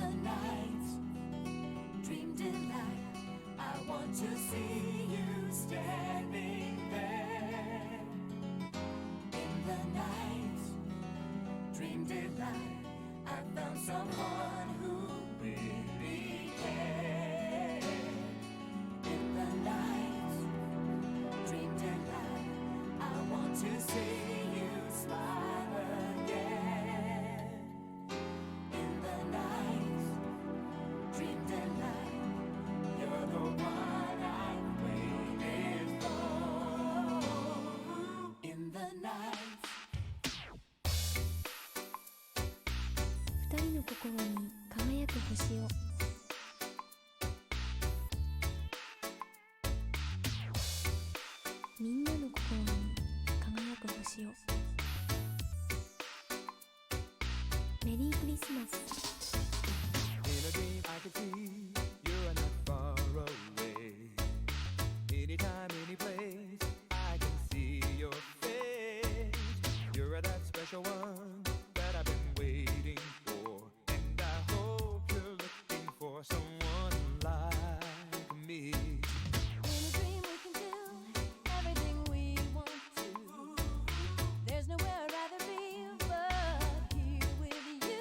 the night, dream delight, I want to see you standing there. In the night, dream delight, I found someone who really cared. In the night, dream delight, I want to see you smile again. In the night, dream delight, you're the one I'm waiting for. In the night. 二人の心に輝く星を。みんなの心に輝く星を。メリークリスマス。In a dream I can see you're not far away. Anytime, any place, I can see your face. You're that special one that I've been waiting for, and I hope you're looking for someone like me. In a dream we can do everything we want to. There's nowhere I'd rather be but here with you.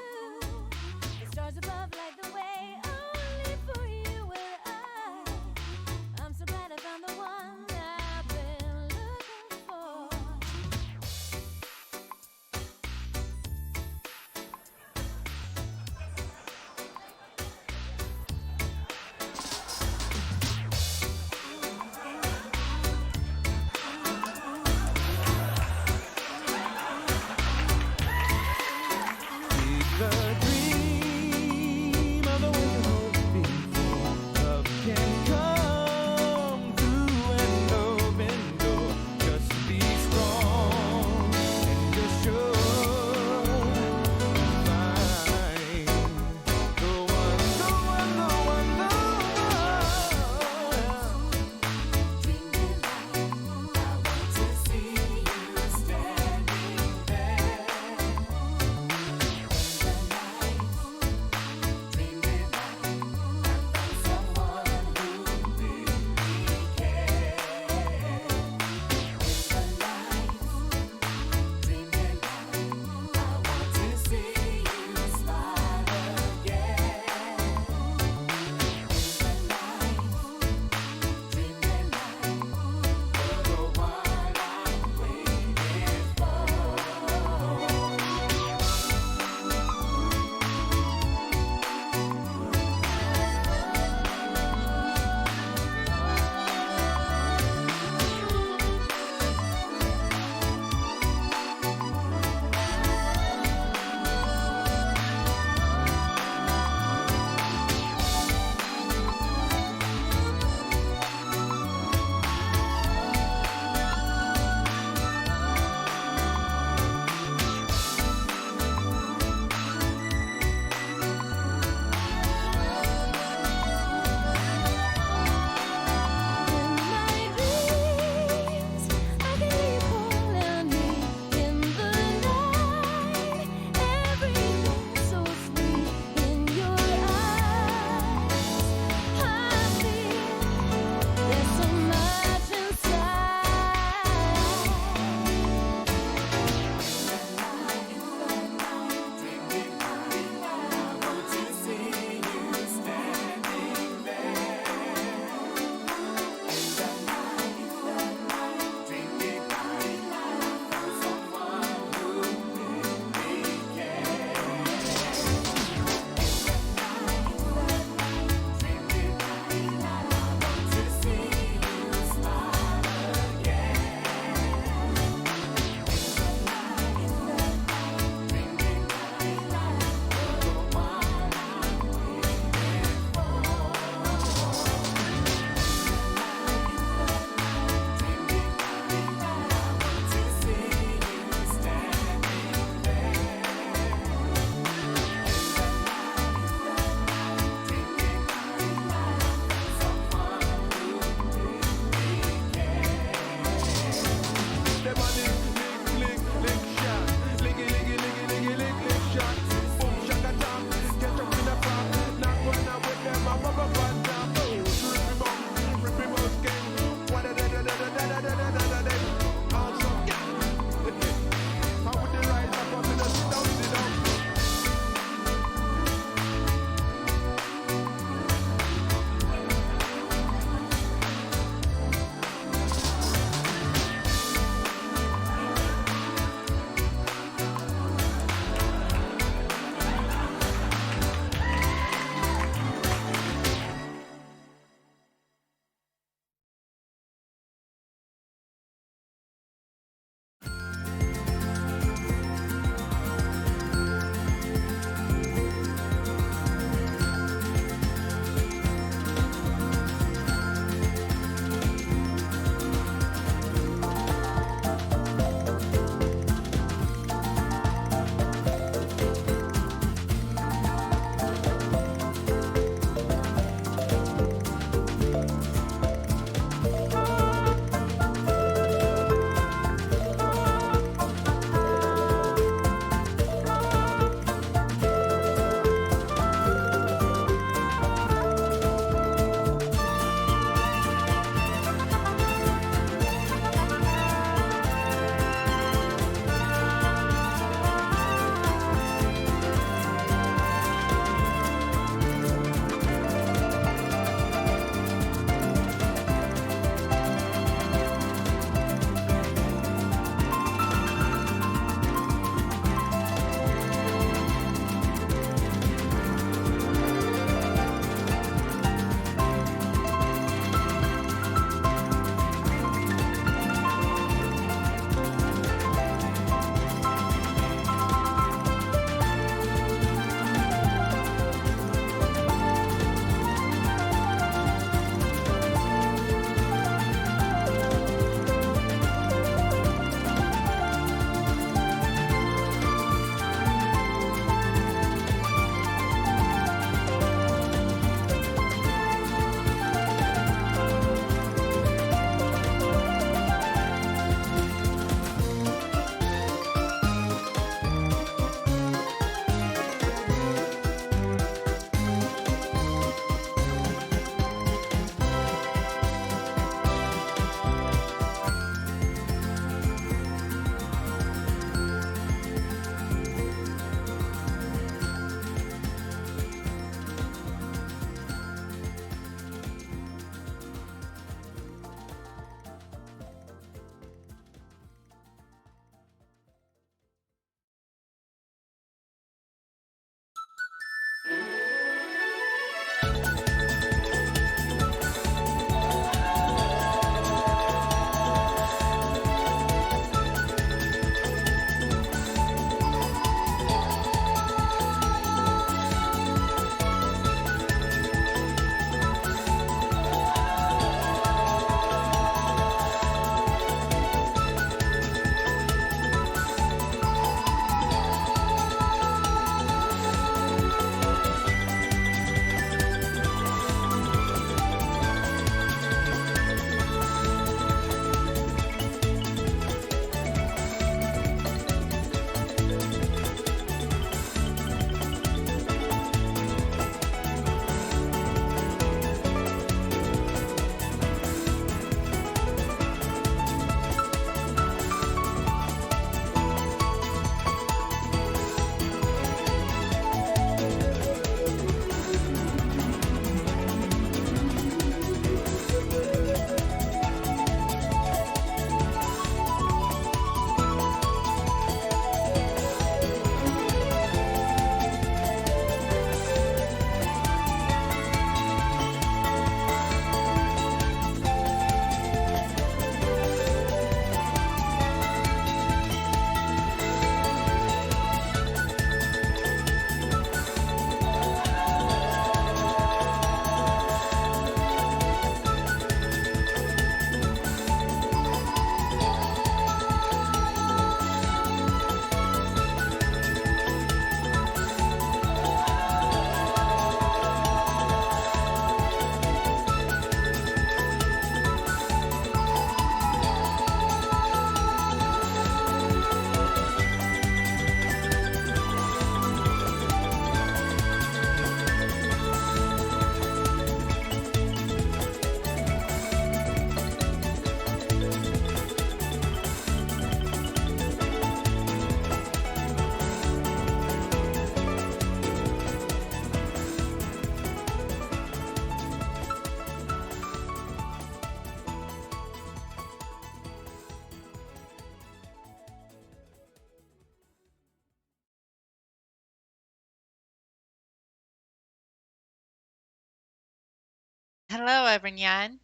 Hello, everyone.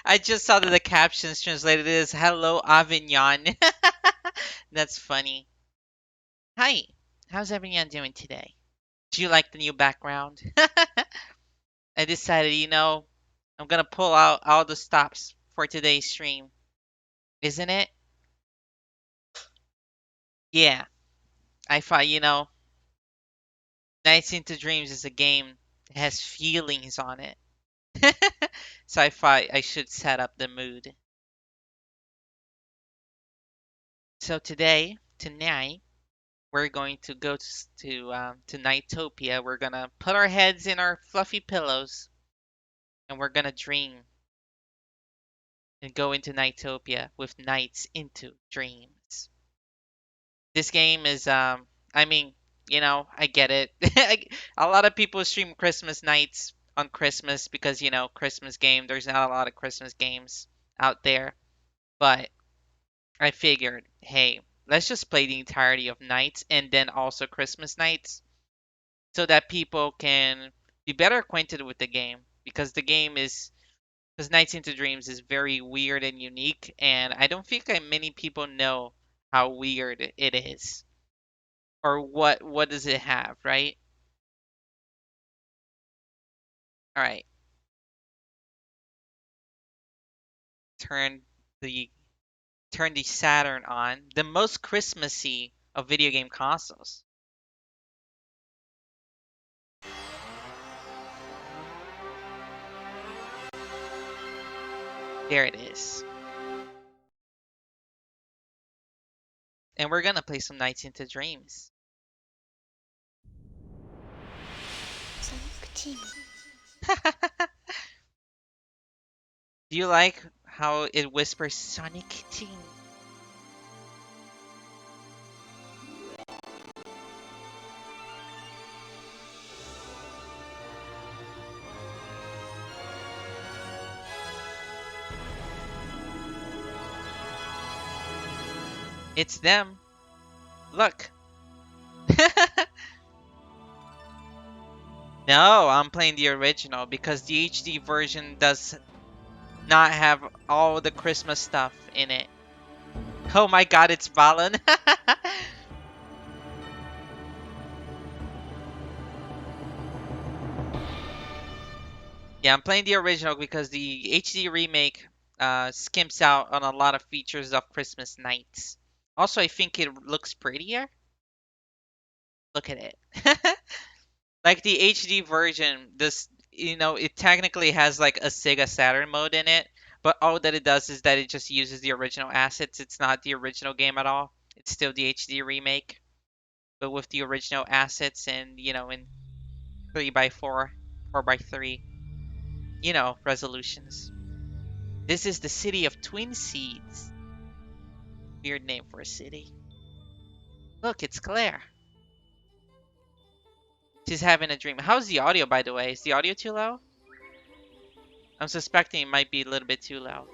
I just saw that the captions translated as "Hello, Avignon." That's funny. Hi, how's everyone doing today? Do you like the new background? I decided, I'm gonna pull out all the stops for today's stream, isn't it? Yeah, I thought, Nights into Dreams is a game that has feelings on it. So I thought I should set up the mood. So tonight, we're going to go to Nightopia. We're gonna put our heads in our fluffy pillows and we're gonna dream and go into Nightopia with Nights into Dreams. This game is I mean, I get it. A lot of people stream Christmas nights on Christmas because, Christmas game. There's not a lot of Christmas games out there, but I figured, hey, let's just play the entirety of Nights and then also Christmas nights so that people can be better acquainted with the game because because Nights into Dreams is very weird and unique, and I don't think that many people know how weird it is or what does it have, right? All right, turn the turn the Saturn on, the most Christmassy of video game consoles. There it is. And we're gonna play some Nights into Dreams. ソニックチーム Do you like how it whispers Sonic Team? It's them. Look. No, I'm playing the original because the HD version does not have all the Christmas stuff in it. Oh my god, it's Valen. Yeah, I'm playing the original because the HD remake skims out on a lot of features of Christmas nights. Also, I think it looks prettier. Look at it. Like the HD version, it technically has like a Sega Saturn mode in it, but all that it does is that it just uses the original assets. It's not the original game at all. It's still the HD remake, but with the original assets and, in 3x4, 4x3, resolutions. This is the city of Twin Seeds. Weird name for a city. Look, it's Claire. She's having a dream. How's the audio, by the way? Is the audio too low? I'm suspecting it might be a little bit too low.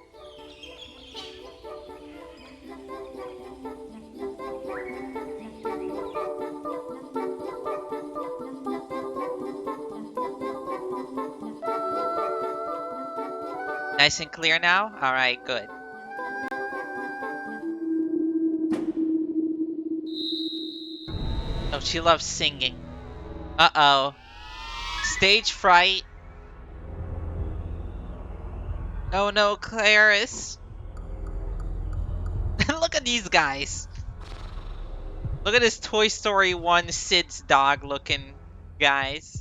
Nice and clear now? Alright, good. Oh, she loves singing. Uh-oh. Stage fright. Oh no, Clarice. Look at these guys. Look at this Toy Story 1 Sid's dog looking guys.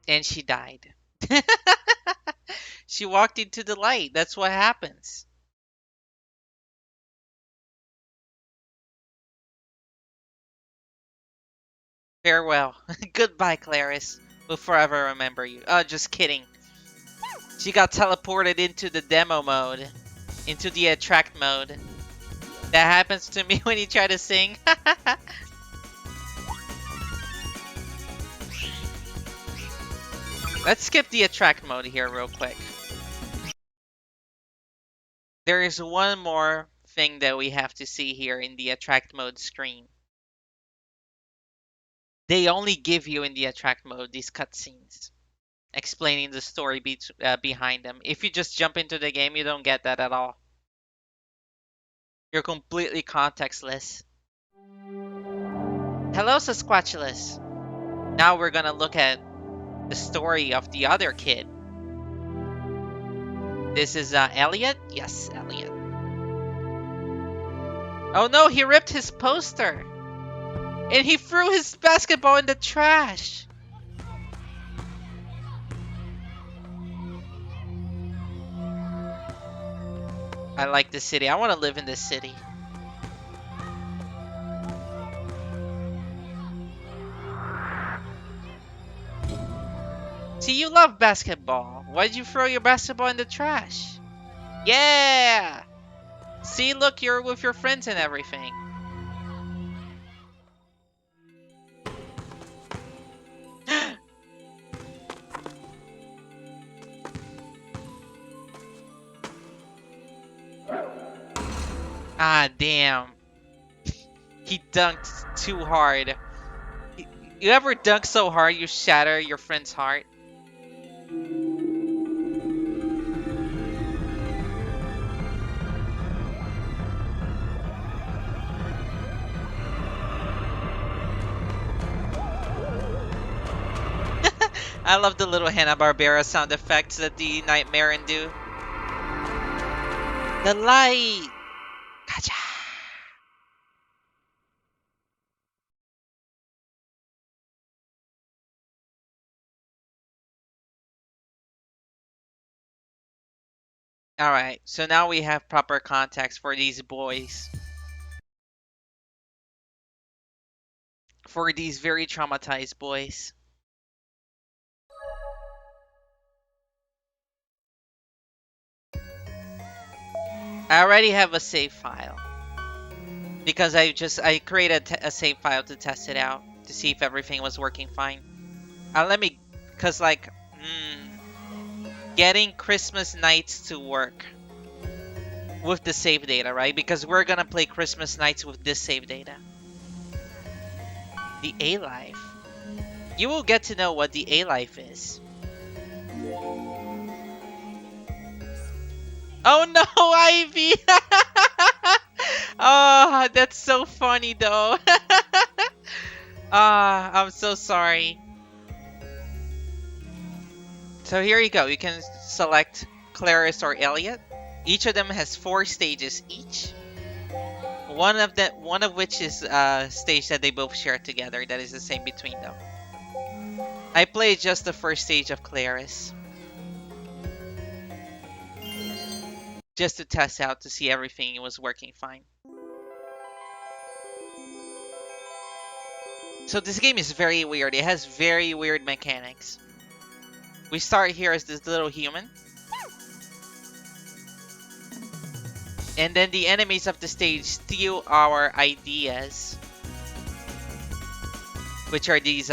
And she died. She walked into the light. That's what happens. Farewell. Goodbye, Clarice. We'll forever remember you. Oh, just kidding. She got teleported into the demo mode, into the attract mode. That happens to me when you try to sing. Let's skip the attract mode here real quick. There is one more thing that we have to see here in the attract mode screen. They only give you in the attract mode these cutscenes explaining the story behind them. If you just jump into the game, you don't get that at all. You're completely contextless. Hello, Sasquatchulus. Now we're gonna look at the story of the other kid. This is Elliot? Yes, Elliot. Oh no, he ripped his poster! And he threw his basketball in the trash! I like this city. I want to live in this city. See, you love basketball. Why'd you throw your basketball in the trash? Yeah! See, look, you're with your friends and everything. Ah, damn. He dunked too hard. You ever dunk so hard you shatter your friend's heart? I love the little Hanna-Barbera sound effects that the Nightmare do. The light! Gotcha! Alright, so now we have proper context for these boys. For these very traumatized boys. I already have a save file. Because I created a save file to test it out. To see if everything was working fine. Cause like, getting Christmas Nights to work with the save data, right? Because we're gonna play Christmas Nights with this save data. The A-Life. You will get to know what the A-Life is. Oh no, Ivy! Oh, that's so funny though. I'm so sorry. So here you go. You can select Clarice or Elliot. Each of them has 4 stages each. One of which is a stage that they both share together. That is the same between them. I played just the first stage of Clarice. Just to test out to see everything was working fine. So this game is very weird. It has very weird mechanics. We start here as this little human. And then the enemies of the stage steal our ideas. Which are these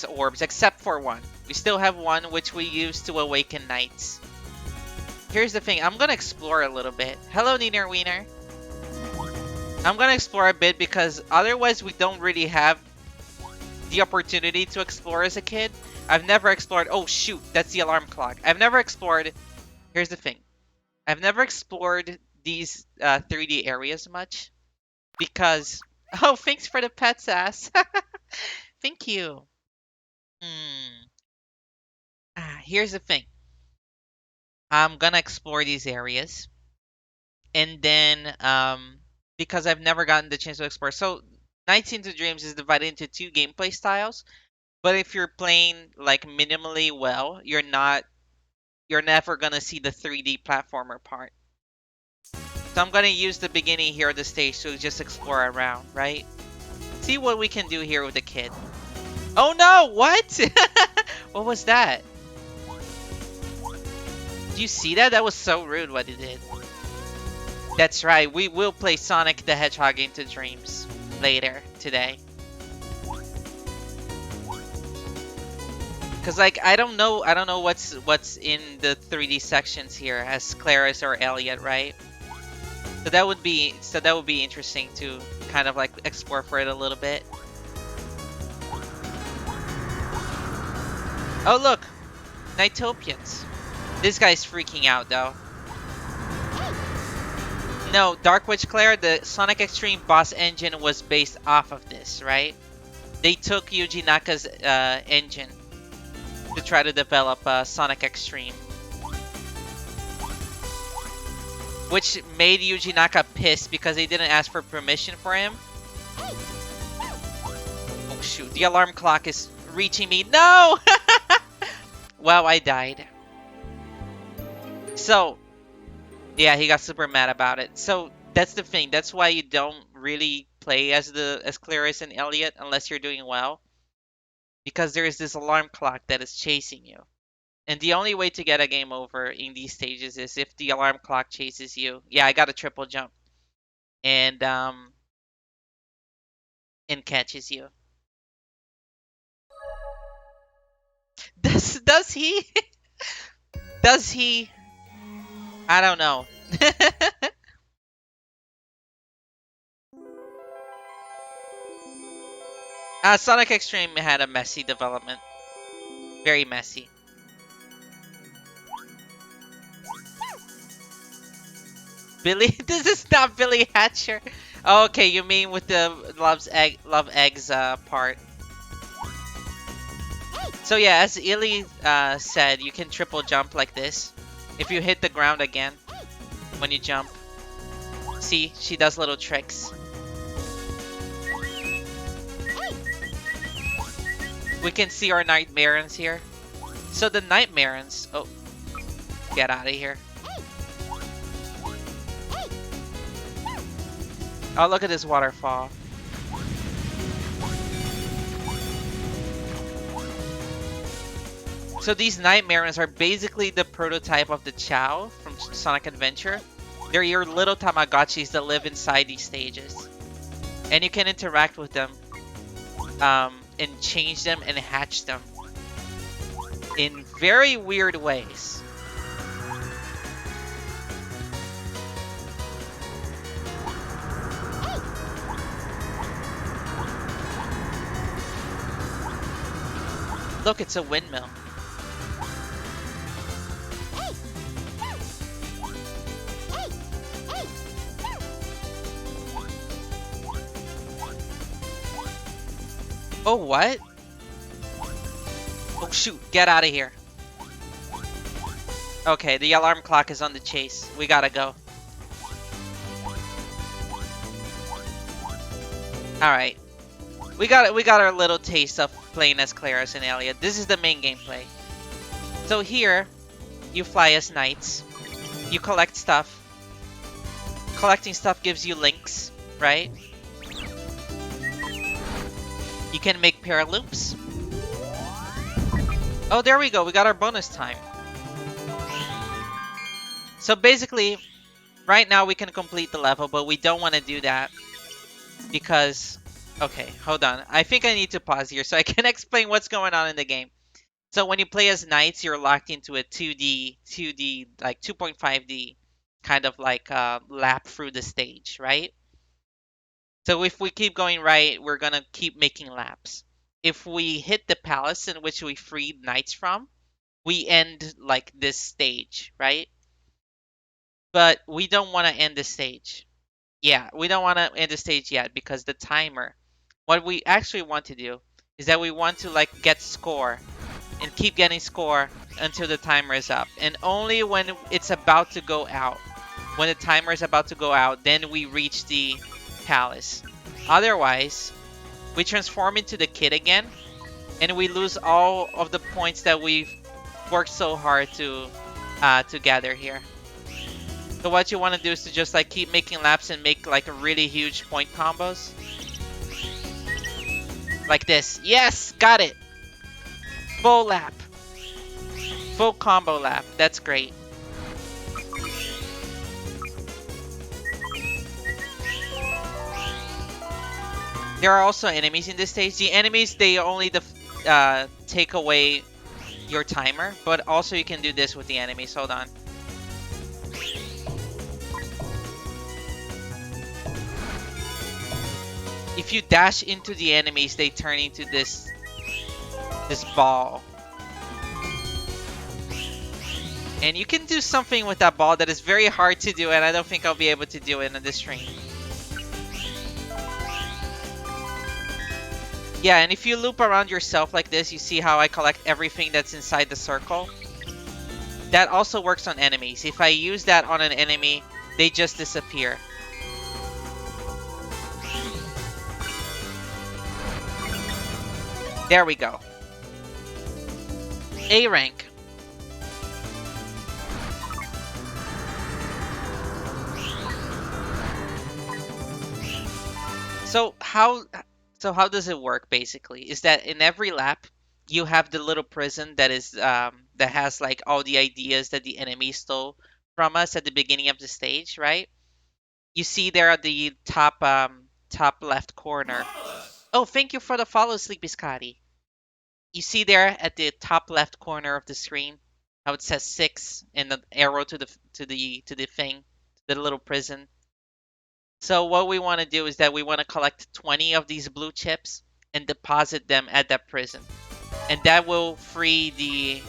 orbs, except for one. We still have one which we use to awaken knights. Here's the thing, I'm gonna explore a little bit. Hello, Neener Wiener. I'm gonna explore a bit because otherwise we don't really have the opportunity to explore as a kid. I've never explored... Oh, shoot. That's the alarm clock. I've never explored... Here's the thing. I've never explored these 3D areas much. Because... Oh, thanks for the pets, ass. Thank you. Here's the thing. I'm gonna explore these areas. And then... because I've never gotten the chance to explore. So, Nights into Dreams is divided into 2 gameplay styles. But if you're playing like minimally well, you're never gonna see the 3D platformer part. So I'm gonna use the beginning here of the stage to just explore around, right? See what we can do here with the kid. Oh no, what? What was that? Do you see that? That was so rude what he did. That's right, we will play Sonic the Hedgehog into Dreams later today. Cause like I don't know what's in the 3D sections here as Claris or Elliot, right? So that would be interesting to kind of like explore for it a little bit. Oh look, NiGHTS. This guy's freaking out though. No, Dark Witch Claire, the Sonic Extreme boss engine was based off of this, right? They took Yuji Naka's engine to try to develop Sonic Extreme. Which made Yuji Naka pissed because they didn't ask for permission for him. Oh shoot, the alarm clock is reaching me. No! Wow, I died. So, yeah, he got super mad about it. So, that's the thing. That's why you don't really play as Clarice and Elliot unless you're doing well. Because there is this alarm clock that is chasing you. And the only way to get a game over in these stages is if the alarm clock chases you. Yeah, I got a triple jump. And catches you. Does he? Does he? I don't know. Sonic Extreme had a messy development. Very messy. Billy? This is not Billy Hatcher. Oh, okay, you mean with the love eggs part. So yeah, as Illy said, you can triple jump like this. If you hit the ground again when you jump. See, she does little tricks. We can see our Nightmarons here. So the Nightmarons... Oh, get out of here. Oh, look at this waterfall. So these Nightmarons are basically the prototype of the Chow from Sonic Adventure. They're your little Tamagotchis that live inside these stages. And you can interact with them and change them and hatch them in very weird ways. Look, it's a windmill. Oh, what? Oh, shoot. Get out of here. Okay, the alarm clock is on the chase. We gotta go. Alright. We got our little taste of playing as Claris and Elliot. This is the main gameplay. So here, you fly as knights. You collect stuff. Collecting stuff gives you links, right? You can make paraloops. Oh, there we go. We got our bonus time. So basically, right now we can complete the level, but we don't want to do that because... Okay, hold on. I think I need to pause here so I can explain what's going on in the game. So when you play as knights, you're locked into a 2D, like 2.5D kind of like lap through the stage, right? So if we keep going right, we're gonna keep making laps. If we hit the palace in which we freed knights from, we end like this stage, right? But we don't want to end the stage. Yeah, we don't want to end the stage yet because the timer. What we actually want to do is that we want to like get score and keep getting score until the timer is up. And only when it's about to go out, when the timer is about to go out, then we reach the palace. Otherwise, we transform into the kid again and we lose all of the points that we've worked so hard to gather here. So what you want to do is to just like keep making laps and make like really huge point combos. Like this. Yes! Got it! Full lap. Full combo lap. That's great. There are also enemies in this stage. The enemies, they only take away your timer, but also you can do this with the enemies. Hold on. If you dash into the enemies, they turn into this ball. And you can do something with that ball that is very hard to do, and I don't think I'll be able to do it in this stream. Yeah, and if you loop around yourself like this, you see how I collect everything that's inside the circle? That also works on enemies. If I use that on an enemy, they just disappear. There we go. A rank. So how does it work basically? Is that in every lap you have the little prison that is that has like all the ideas that the enemy stole from us at the beginning of the stage, right? You see there at the top left corner. Oh, thank you for the follow, Sleepy Scotty. You see there at the top left corner of the screen how it says 6 and the arrow to the thing, the little prison. So what we want to do is that we want to collect 20 of these blue chips and deposit them at that prison. And that will free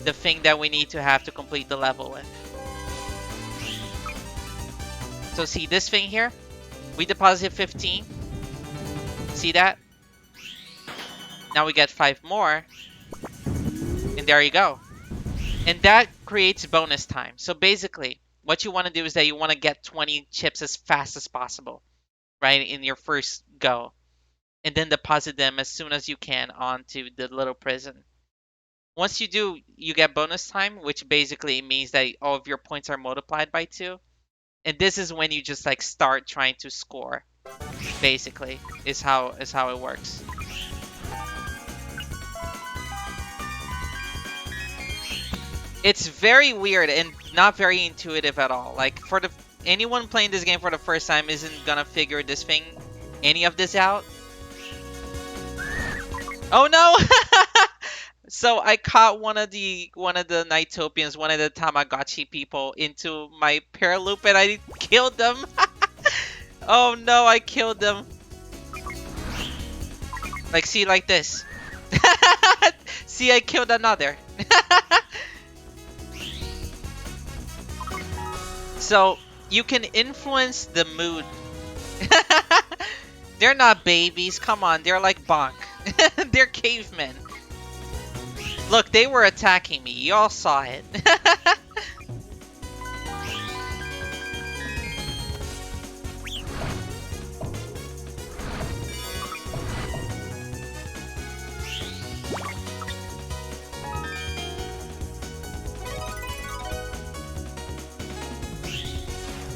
the thing that we need to have to complete the level with. So see this thing here? We deposit 15. See that? Now we get 5 more. And there you go. And that creates bonus time. So basically, what you want to do is that you want to get 20 chips as fast as possible, right, in your first go. And then deposit them as soon as you can onto the little prison. Once you do, you get bonus time, which basically means that all of your points are multiplied by 2. And this is when you just like start trying to score, basically, is how it works. It's very weird and not very intuitive at all. Like for anyone playing this game for the first time isn't gonna figure any of this out. Oh no! So I caught one of the NiGHTOPians, one of the Tamagotchi people into my paraloop and I killed them. Oh no, I killed them. Like see, like this. See, I killed another. So you can influence the mood. They're not babies, come on, they're like Bonk. They're cavemen. Look, they were attacking me, y'all saw it.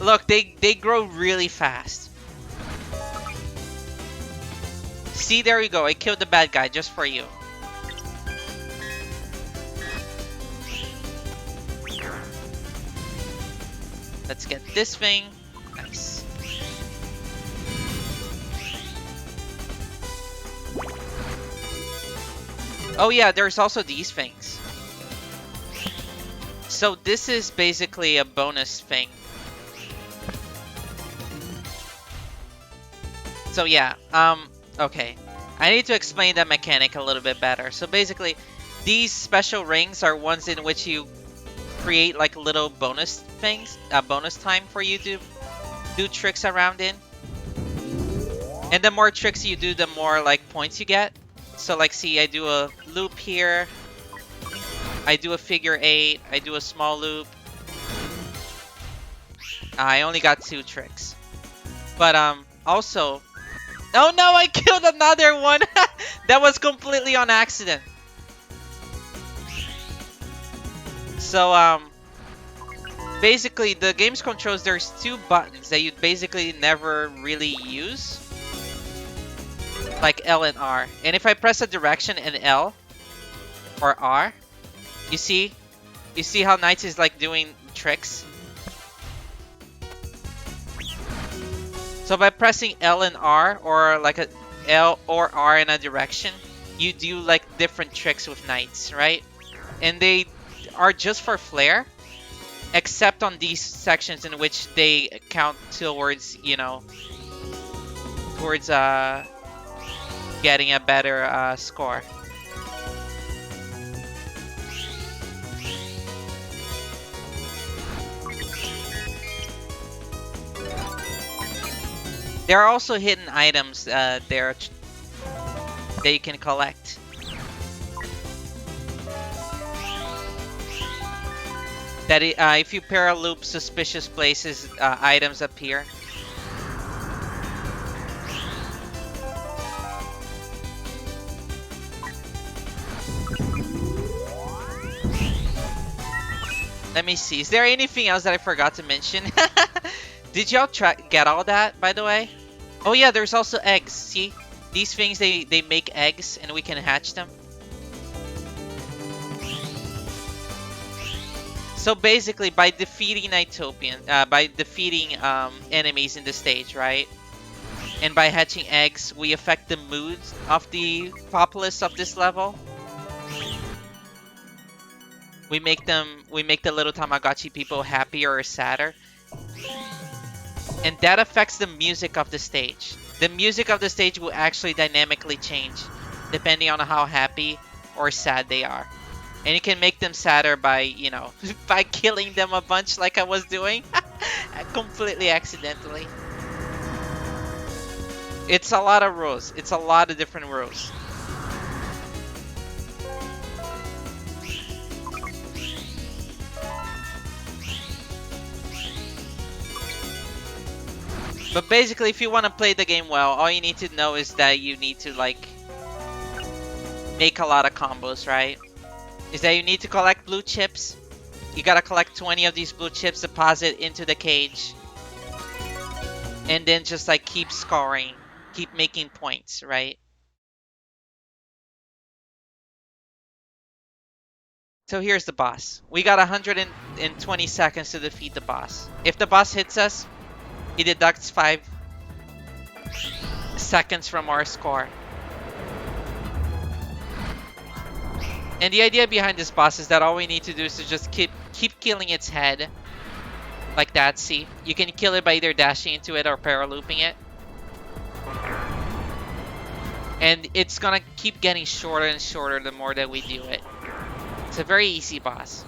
Look, they grow really fast. See, there you go. I killed the bad guy just for you. Let's get this thing. Nice. Oh yeah, there's also these things. So this is basically a bonus thing. So yeah, okay. I need to explain that mechanic a little bit better. So basically, these special rings are ones in which you create like little bonus things, bonus time for you to do tricks around in. And the more tricks you do, the more like points you get. So like see, I do a loop here. I do a figure 8. I do a small loop. I only got 2 tricks. But also... Oh no, I killed another one! That was completely on accident. So, basically, the game's controls, there's 2 buttons that you basically never really use. Like L and R. And if I press a direction and L, or R, you see how NiGHTS is like doing tricks? So by pressing L and R, or like L or R in a direction, you do like different tricks with knights, right? And they are just for flair, except on these sections in which they count towards, towards getting a better score. There are also hidden items there that you can collect. That if you paraloop suspicious places, items appear. Let me see. Is there anything else that I forgot to mention? Did y'all get all that, by the way? Oh yeah, there's also eggs. See? These things, they make eggs and we can hatch them. So basically, by defeating by defeating enemies in the stage, right? And by hatching eggs, we affect the moods of the populace of this level. We make the little Tamagotchi people happier or sadder. And that affects the music of the stage. The music of the stage will actually dynamically change depending on how happy or sad they are. And you can make them sadder by, by killing them a bunch like I was doing. Completely accidentally. It's a lot of rules. It's a lot of different rules. But basically, if you want to play the game well, all you need to know is that you need to, make a lot of combos, right? Is that you need to collect blue chips. You gotta collect 20 of these blue chips, deposit into the cage. And then just, keep scoring. Keep making points, right? So here's the boss. We got 120 seconds to defeat the boss. If the boss hits us, he deducts 5 seconds from our score. And the idea behind this boss is that all we need to do is to just keep killing its head. Like that, see? You can kill it by either dashing into it or paralooping it. And it's gonna keep getting shorter and shorter the more that we do it. It's a very easy boss.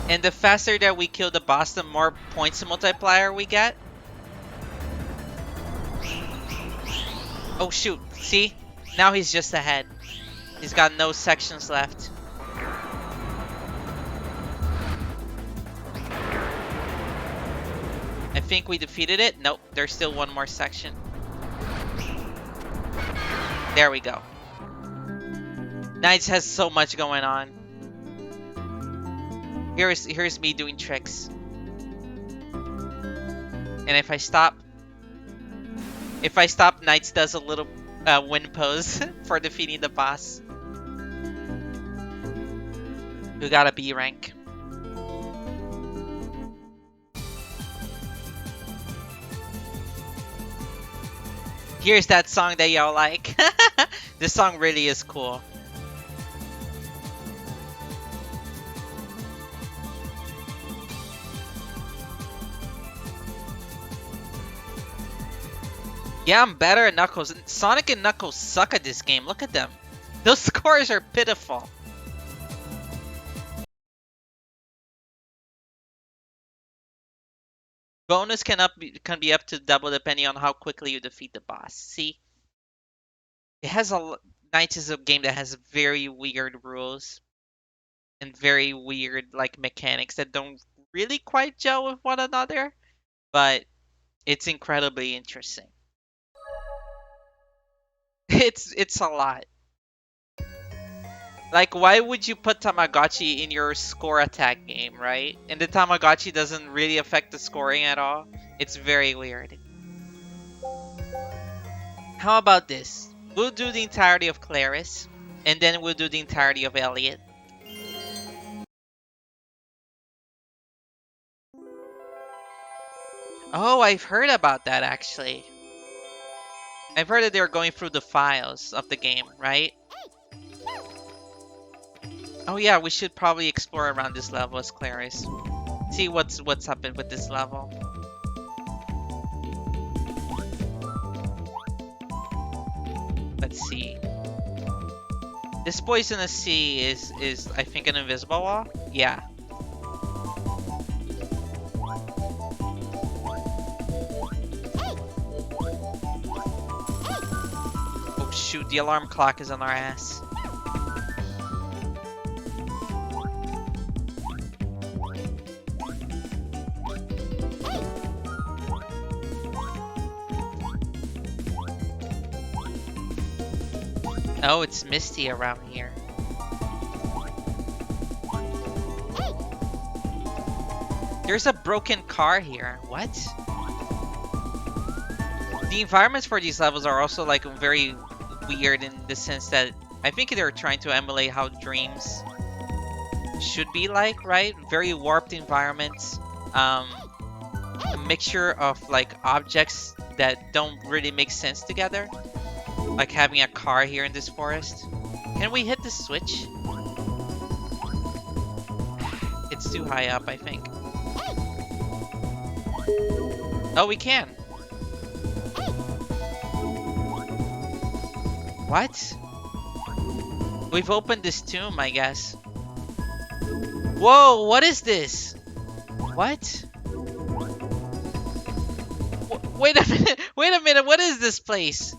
And the faster that we kill the boss, the more points multiplier we get. Oh shoot, see? Now he's just ahead. He's got no sections left. I think we defeated it. Nope, there's still one more section. There we go. NiGHTS has so much going on. Here's me doing tricks. And if I stop, NiGHTS does a little win pose for defeating the boss. We got a B rank. Here's that song that y'all like. This song really is cool. Yeah, I'm better at Knuckles. Sonic and Knuckles suck at this game. Look at them. Those scores are pitiful. Bonus can be up to double depending on how quickly you defeat the boss. See? It has NiGHTS is a game that has very weird rules and very weird mechanics that don't really quite gel with one another, but it's incredibly interesting. It's a lot. Why would you put Tamagotchi in your score attack game, right? And the Tamagotchi doesn't really affect the scoring at all. It's very weird. How about this? We'll do the entirety of Claris, and then we'll do the entirety of Elliot. Oh, I've heard about that actually. I've heard that they were going through the files of the game, right? Oh yeah, we should probably explore around this level as Clarice. See what's up with this level. Let's see. This poisonous sea is I think an invisible wall? Yeah. Oh shoot, the alarm clock is on our ass. Oh, it's misty around here. There's a broken car here. What? The environments for these levels are also like very weird in the sense that I think they're trying to emulate how dreams should be like, right? Very warped environments. A mixture of like objects that don't really make sense together. Like having a car here in this forest. Can we hit the switch? It's too high up, I think. Oh, we can. What? We've opened this tomb, I guess. Whoa, what is this? What? Wait a minute, wait a minute, what is this place?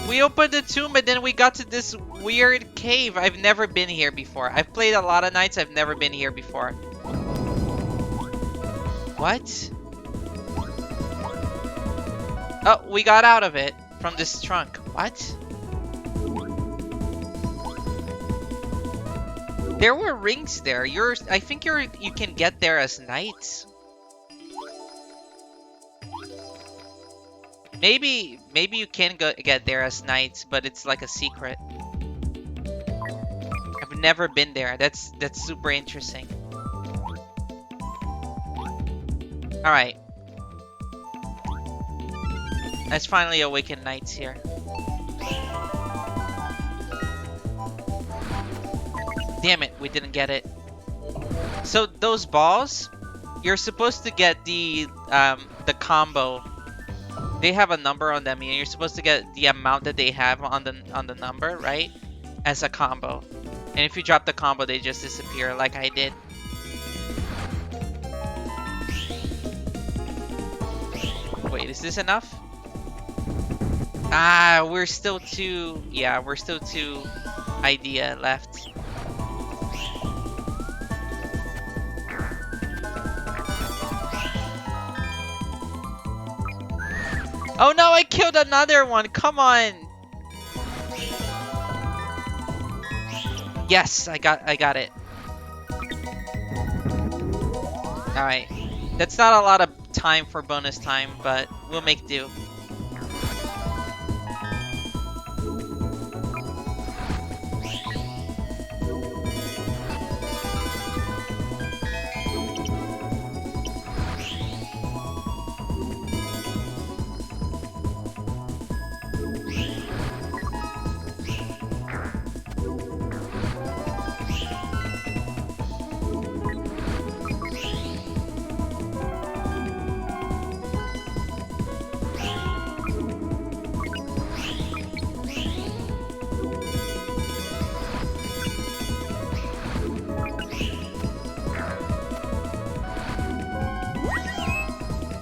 We opened the tomb and then we got to this weird cave. I've never been here before. I've played a lot of nights, I've never been here before. What? Oh, we got out of it from this trunk. What? There were rings there. I think you can get there as knights. Maybe you can get there as knights, but it's like a secret. I've never been there. That's super interesting. All right. Let's finally awaken knights here. Damn it, we didn't get it. So those balls, you're supposed to get the combo. They have a number on them, and you're supposed to get the amount that they have on the number, right? As a combo. And if you drop the combo, they just disappear, like I did. Wait, is this enough? Ah, we're still two idea left. Oh no, I killed another one. Come on. Yes, I got it. All right. That's not a lot of time for bonus time, but we'll make do.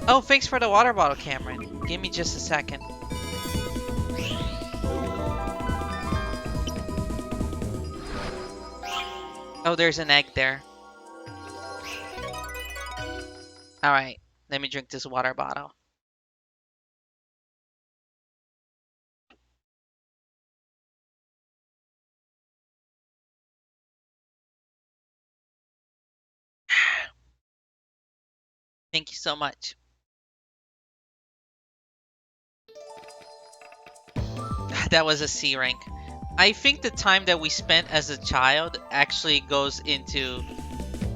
Oh, thanks for the water bottle, Cameron. Give me just a second. Oh, there's an egg there. Alright, let me drink this water bottle. Thank you so much. That was a C rank. I think the time that we spent as a child actually goes into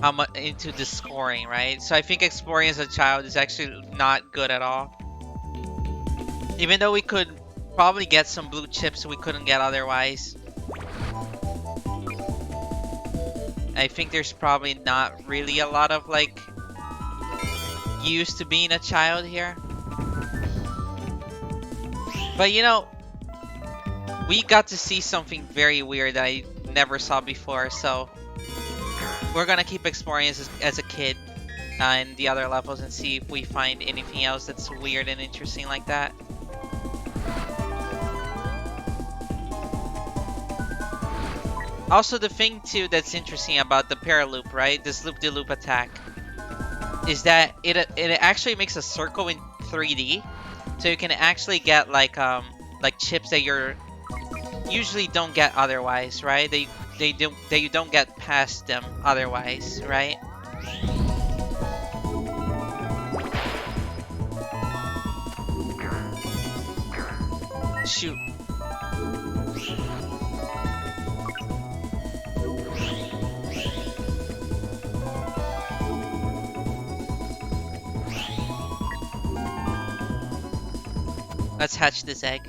how much into the scoring, right? So I think exploring as a child is actually not good at all. Even though we could probably get some blue chips we couldn't get otherwise. I think there's probably not really a lot of like use to being a child here. But you know, we got to see something very weird that I never saw before, so we're gonna keep exploring as a kid in the other levels and see if we find anything else that's weird and interesting like that. Also, the thing too that's interesting about the paraloop, right? This loop-de-loop attack, is that it actually makes a circle in 3D, so you can actually get like chips that you're usually don't get otherwise, right? That you don't get past them otherwise, right? Shoot. Let's hatch this egg.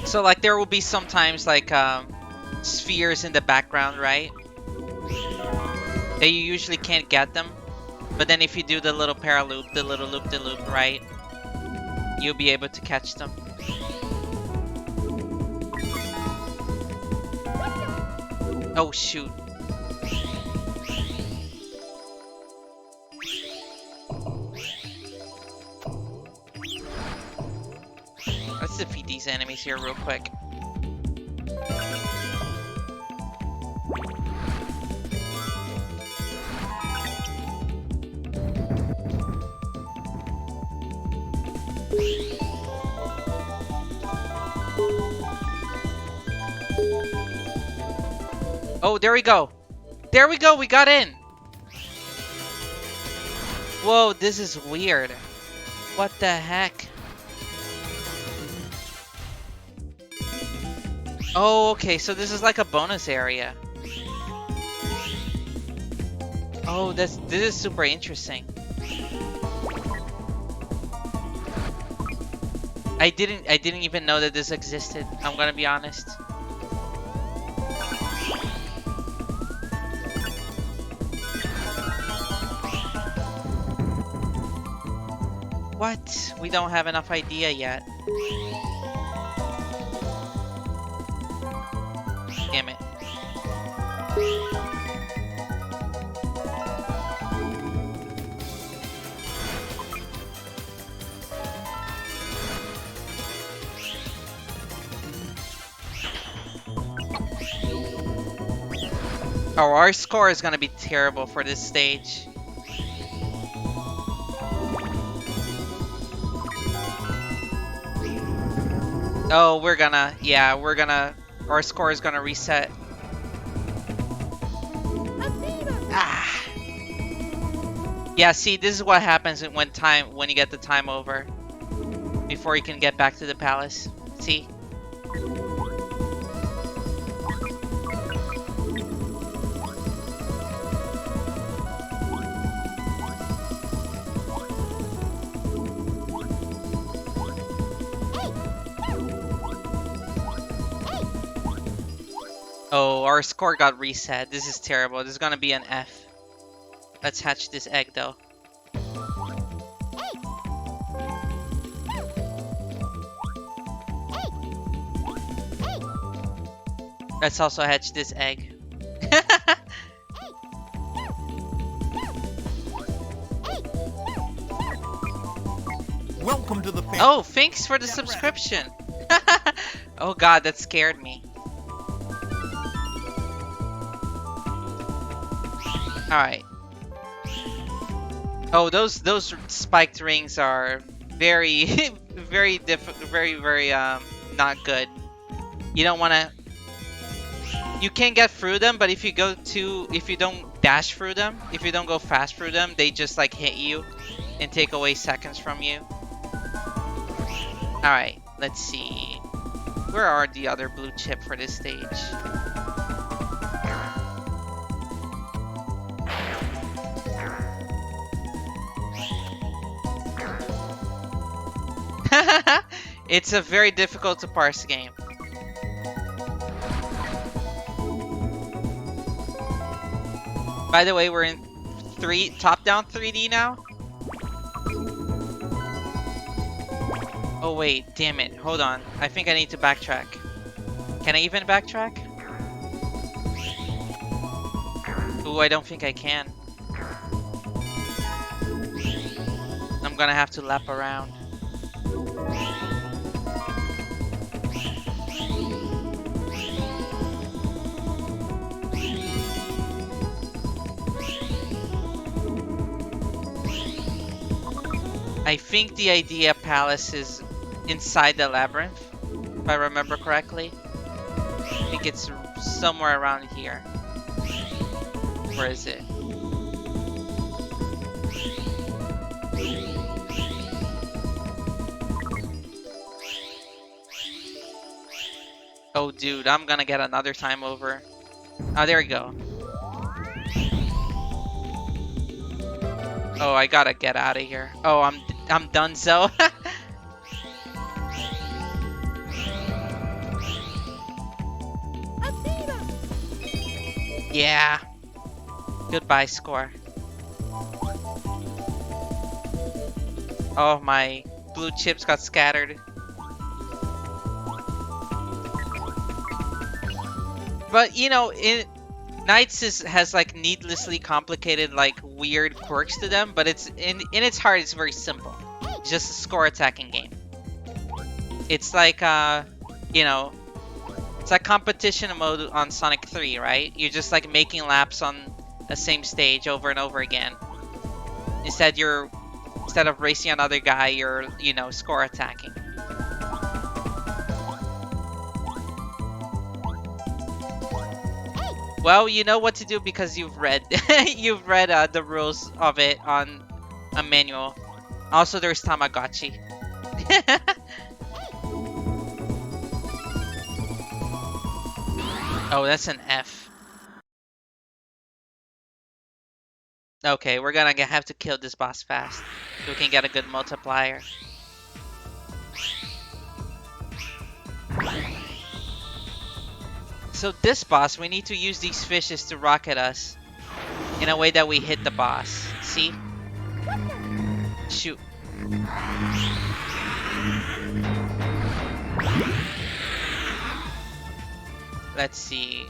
So like there will be sometimes like spheres in the background, right? That you usually can't get them. But then if you do the little paraloop, the little loop-de-loop, right? You'll be able to catch them. Oh shoot. Let's defeat these enemies here real quick. Oh, there we go. There we go, we got in. Whoa, this is weird. What the heck? Oh, okay, so this is like a bonus area. Oh, this is super interesting. I didn't even know that this existed. I'm gonna be honest. What? We don't have enough idea yet. Damn it. Oh, our score is gonna be terrible for this stage. Oh, our score is gonna reset. Ah. Yeah, see, this is what happens when you get the time over. Before you can get back to the palace. See? Oh, our score got reset. This is terrible. This is gonna be an F. Let's hatch this egg, though. Let's also hatch this egg. Welcome to the family. Oh, thanks for the subscription. Oh god, that scared me. Alright. Oh, those spiked rings are very very not good. You don't want to. You can get through them, but if you don't dash through them, if you don't go fast through them, they just like hit you. and take away seconds from you. Alright, let's see. Where are the other blue chip for this stage? It's a very difficult to parse game. By the way, we're in top-down 3D now. Oh wait, damn it. Hold on. I think I need to backtrack. Can I even backtrack? Ooh, I don't think I can. I'm gonna have to lap around. I think the Idea Palace is inside the labyrinth, if I remember correctly. I think it's somewhere around here. Where is it? Oh dude, I'm gonna get another time over. Oh, there we go. Oh, I gotta get out of here. Oh, I'm done so. Yeah. Goodbye, score. Oh, my blue chips got scattered. But you know, NiGHTS has like needlessly complicated, like weird quirks to them, but it's in its heart, it's very simple. It's just a score attacking game. It's like you know, it's like competition mode on Sonic 3, right? You're just like making laps on the same stage over and over again. Instead of racing another guy, you're, you know, score attacking. Well, you know what to do because you've read you've read the rules of it on a manual. Also, there's Tamagotchi. Oh, that's an F. Okay, we're gonna have to kill this boss fast so we can get a good multiplier. So this boss, we need to use these fishes to rocket us in a way that we hit the boss. See? Shoot. Let's see.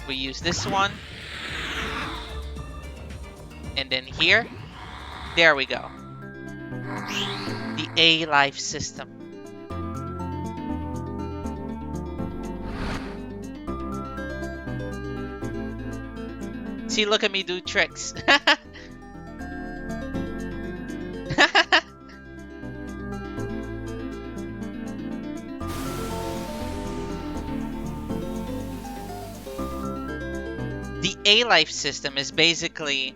We use this one. And then here. There we go. The A life system. See, look at me do tricks. The A life system is basically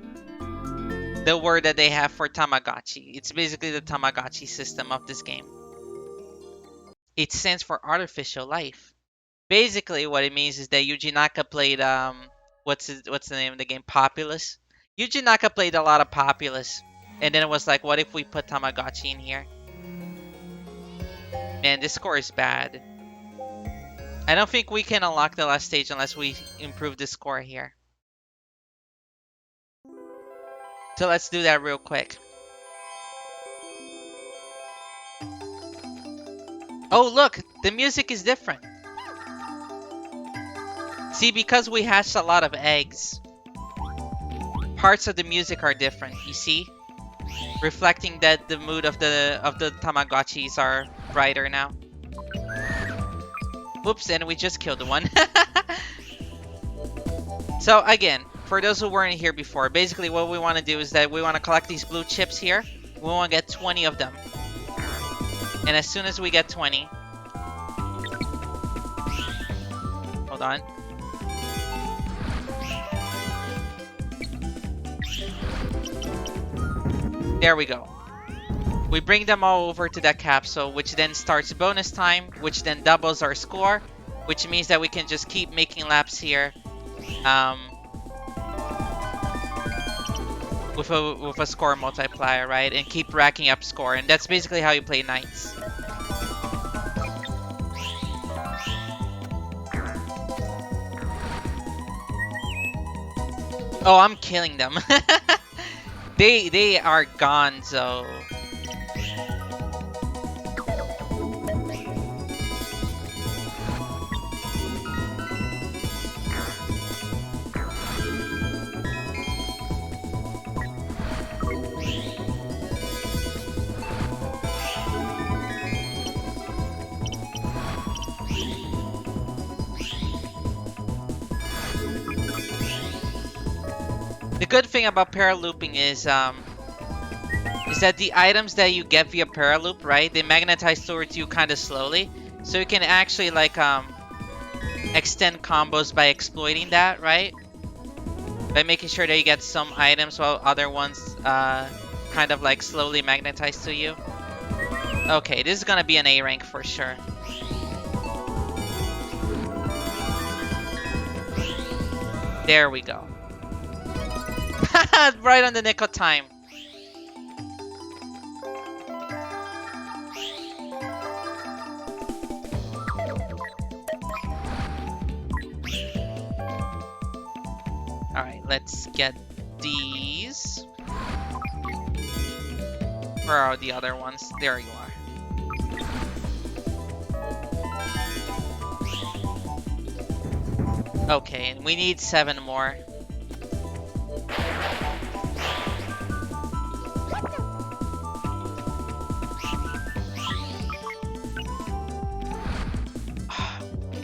the word that they have for Tamagotchi. It's basically the Tamagotchi system of this game. It stands for artificial life. Basically, what it means is that Yuji Naka played what's the name of the game? Populous. Yuji Naka played a lot of Populous, and then it was like, what if we put Tamagotchi in here? Man, this score is bad. I don't think we can unlock the last stage unless we improve the score here. So let's do that real quick. Oh look, the music is different. See, because we hatched a lot of eggs, parts of the music are different, you see? Reflecting that the mood of the Tamagotchis are brighter now. Whoops, and we just killed one. So again, for those who weren't here before, basically what we want to do is that we want to collect these blue chips here. We want to get 20 of them. And as soon as we get 20... Hold on. There we go. We bring them all over to that capsule, which then starts bonus time, which then doubles our score, which means that we can just keep making laps here with a score multiplier, right? And keep racking up score. And that's basically how you play Knights. Oh, I'm killing them. They are gonzo. The good thing about paralooping is that the items that you get via paraloop, right, they magnetize towards you kind of slowly, so you can actually like extend combos by exploiting that, right? By making sure that you get some items while other ones kind of like slowly magnetize to you. Okay, this is gonna be an A rank for sure. There we go. Right on the nick of time. Alright, let's get these. Where are the other ones? There you are. Okay, and we need 7 more.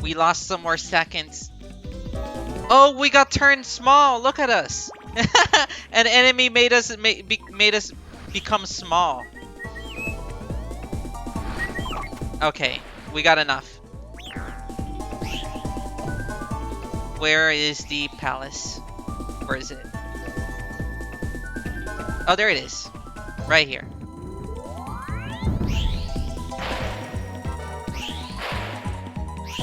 We lost some more seconds. Oh, we got turned small. Look at us. An enemy made us become small. Okay, we got enough. Where is the palace? Where is it? Oh, there it is. Right here.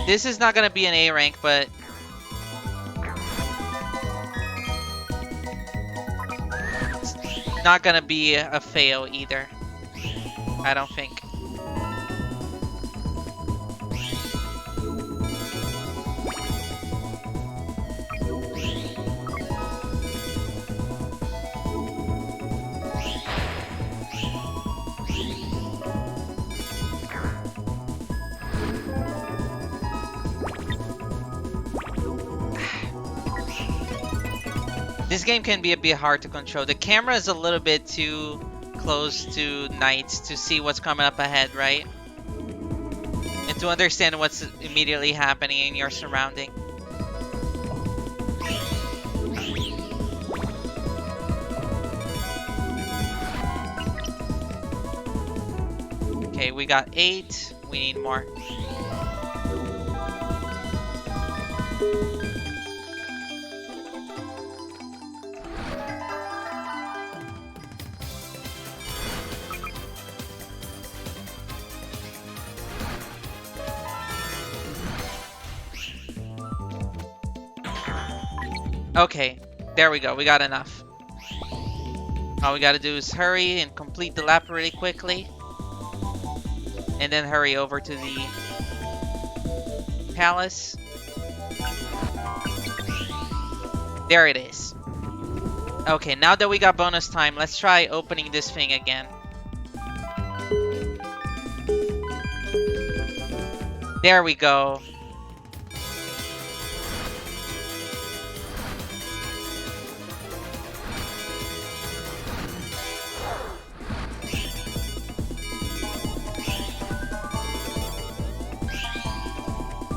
This is not gonna be an A rank, but it's not gonna be a fail either. I don't think. This game can be a bit hard to control. The camera is a little bit too close to Knights to see what's coming up ahead, right? And to understand what's immediately happening in your surrounding. Okay, we got 8. We need more. Okay, there we go. We got enough. All we gotta do is hurry and complete the lap really quickly. And then hurry over to the palace. There it is. Okay, now that we got bonus time, let's try opening this thing again. There we go.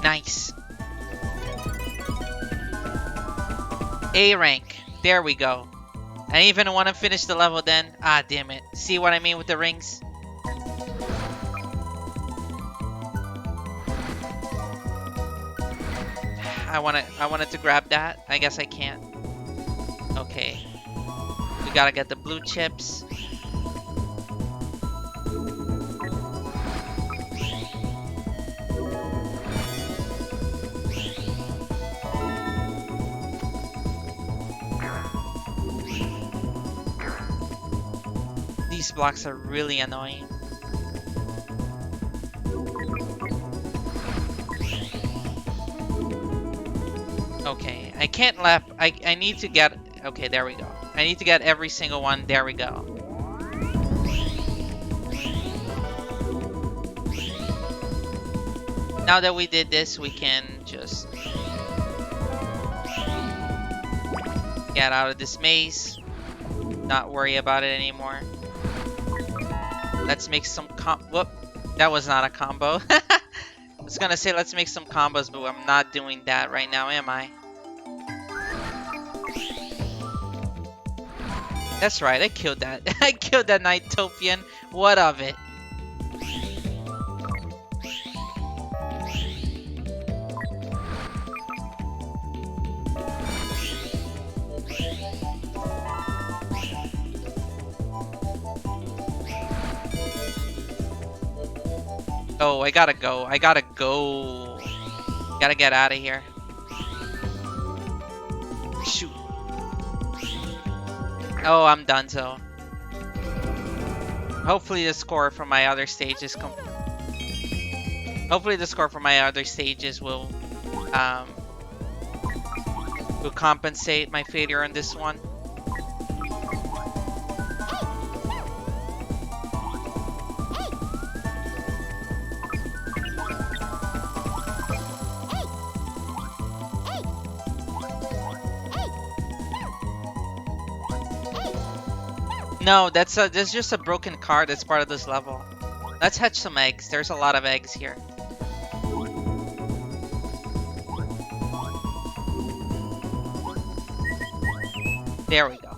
Nice. A rank. There we go. I didn't even want to finish the level then. Ah, damn it. See what I mean with the rings? I wanted to grab that. I guess I can't. Okay. We gotta get the blue chips. These blocks are really annoying. Okay, I can't left. I need to get... Okay, there we go. I need to get every single one. There we go. Now that we did this, we can just get out of this maze. Not worry about it anymore. Let's make some whoop. That was not a combo. I was gonna say let's make some combos, but I'm not doing that right now, am I? That's right, I killed that. I killed that NiGHTopian. What of it? Oh, I gotta go. I gotta go. Gotta get out of here. Shoot. Oh, I'm done so. Hopefully the score from my other stages will compensate my failure on this one. No, that's just a broken card that's part of this level. Let's hatch some eggs. There's a lot of eggs here. There we go.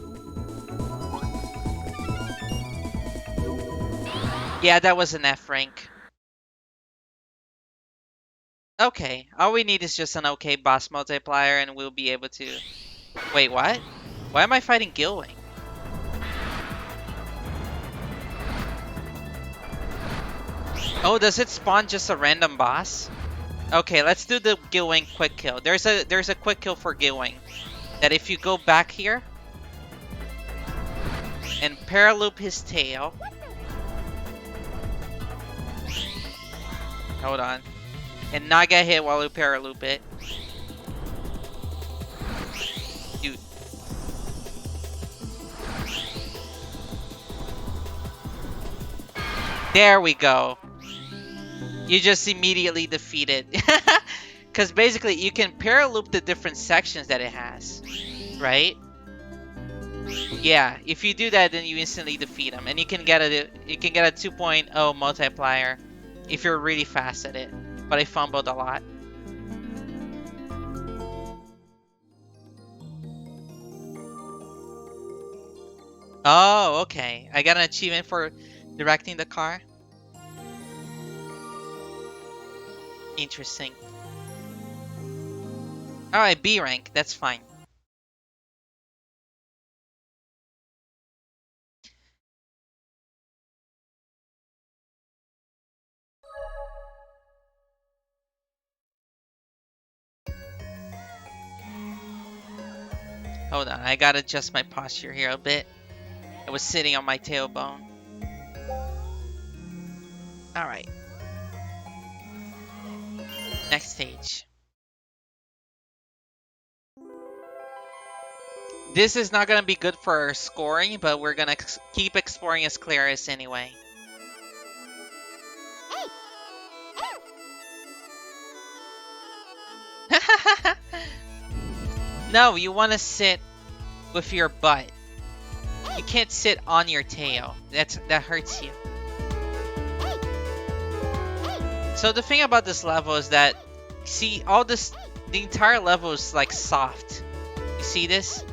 Yeah, that was an F rank. Okay, all we need is just an okay boss multiplier and we'll be able to... Wait, what? Why am I fighting Gilwing? Oh, does it spawn just a random boss? Okay, let's do the Gilwing quick kill. There's a quick kill for Gilwing. That if you go back here and paraloop his tail. Hold on. And not get hit while you paraloop it. Dude. There we go. You just immediately defeat it. Because basically you can paraloop the different sections that it has. Right? Yeah, if you do that then you instantly defeat him. And you can get a 2.0 multiplier if you're really fast at it. But I fumbled a lot. Oh, okay. I got an achievement for directing the car. Interesting. Alright, B rank. That's fine. Hold on, I gotta adjust my posture here a bit. I was sitting on my tailbone. Alright. Next stage. This is not gonna be good for our scoring, but we're gonna keep exploring as Claris anyway. No, you want to sit with your butt. You can't sit on your tail. That hurts you. So the thing about this level is that, see, the entire level is like soft. You see this?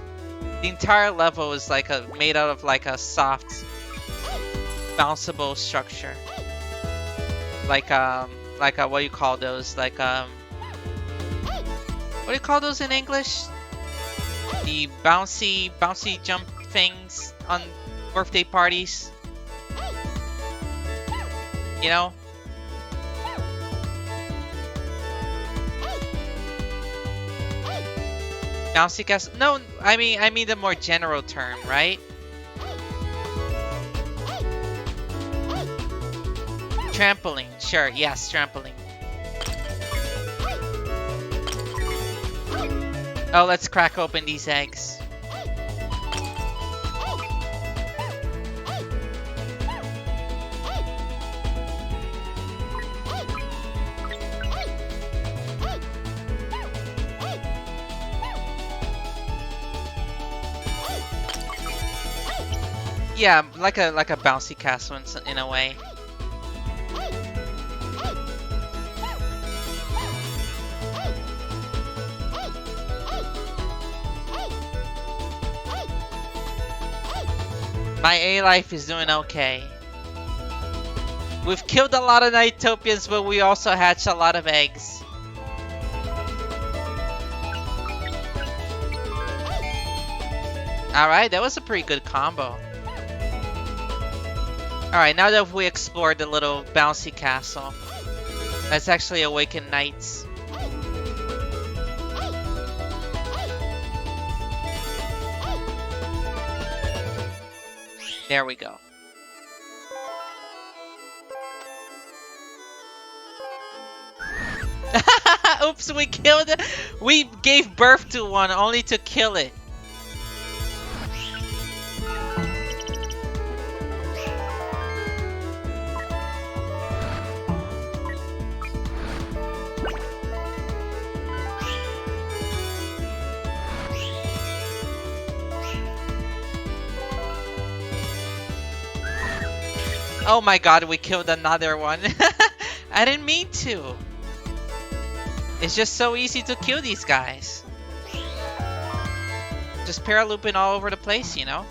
The entire level is like made out of like a soft, bounceable structure. Like what do you call those? Like what do you call those in English? The bouncy jump things on birthday parties. You know? Bouncy castle? No, I mean the more general term, right? Trampoline. Sure. Yes, trampoline. Oh, let's crack open these eggs. Yeah, like a bouncy castle in a way. My A life is doing okay. We've killed a lot of Nighttopians, but we also hatched a lot of eggs. Alright, that was a pretty good combo. Alright, now that we explored the little bouncy castle, let's actually awaken knights. There we go. Oops, we gave birth to one only to kill it. Oh my god, we killed another one. I didn't mean to. It's just so easy to kill these guys. Just paralooping all over the place, you know?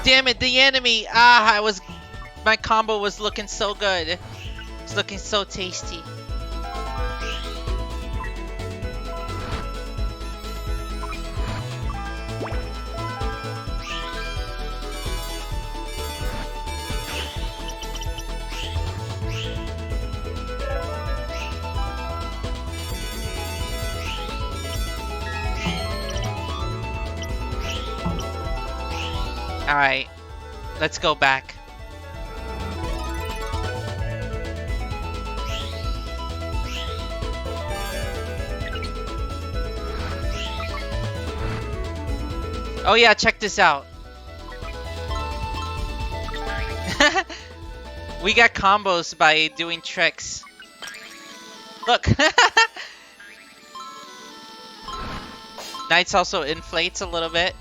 Damn it, the enemy! Ah, my combo was looking so good. It's looking so tasty. Alright, let's go back. Oh yeah, check this out. We got combos by doing tricks. Look! Knights also inflates a little bit.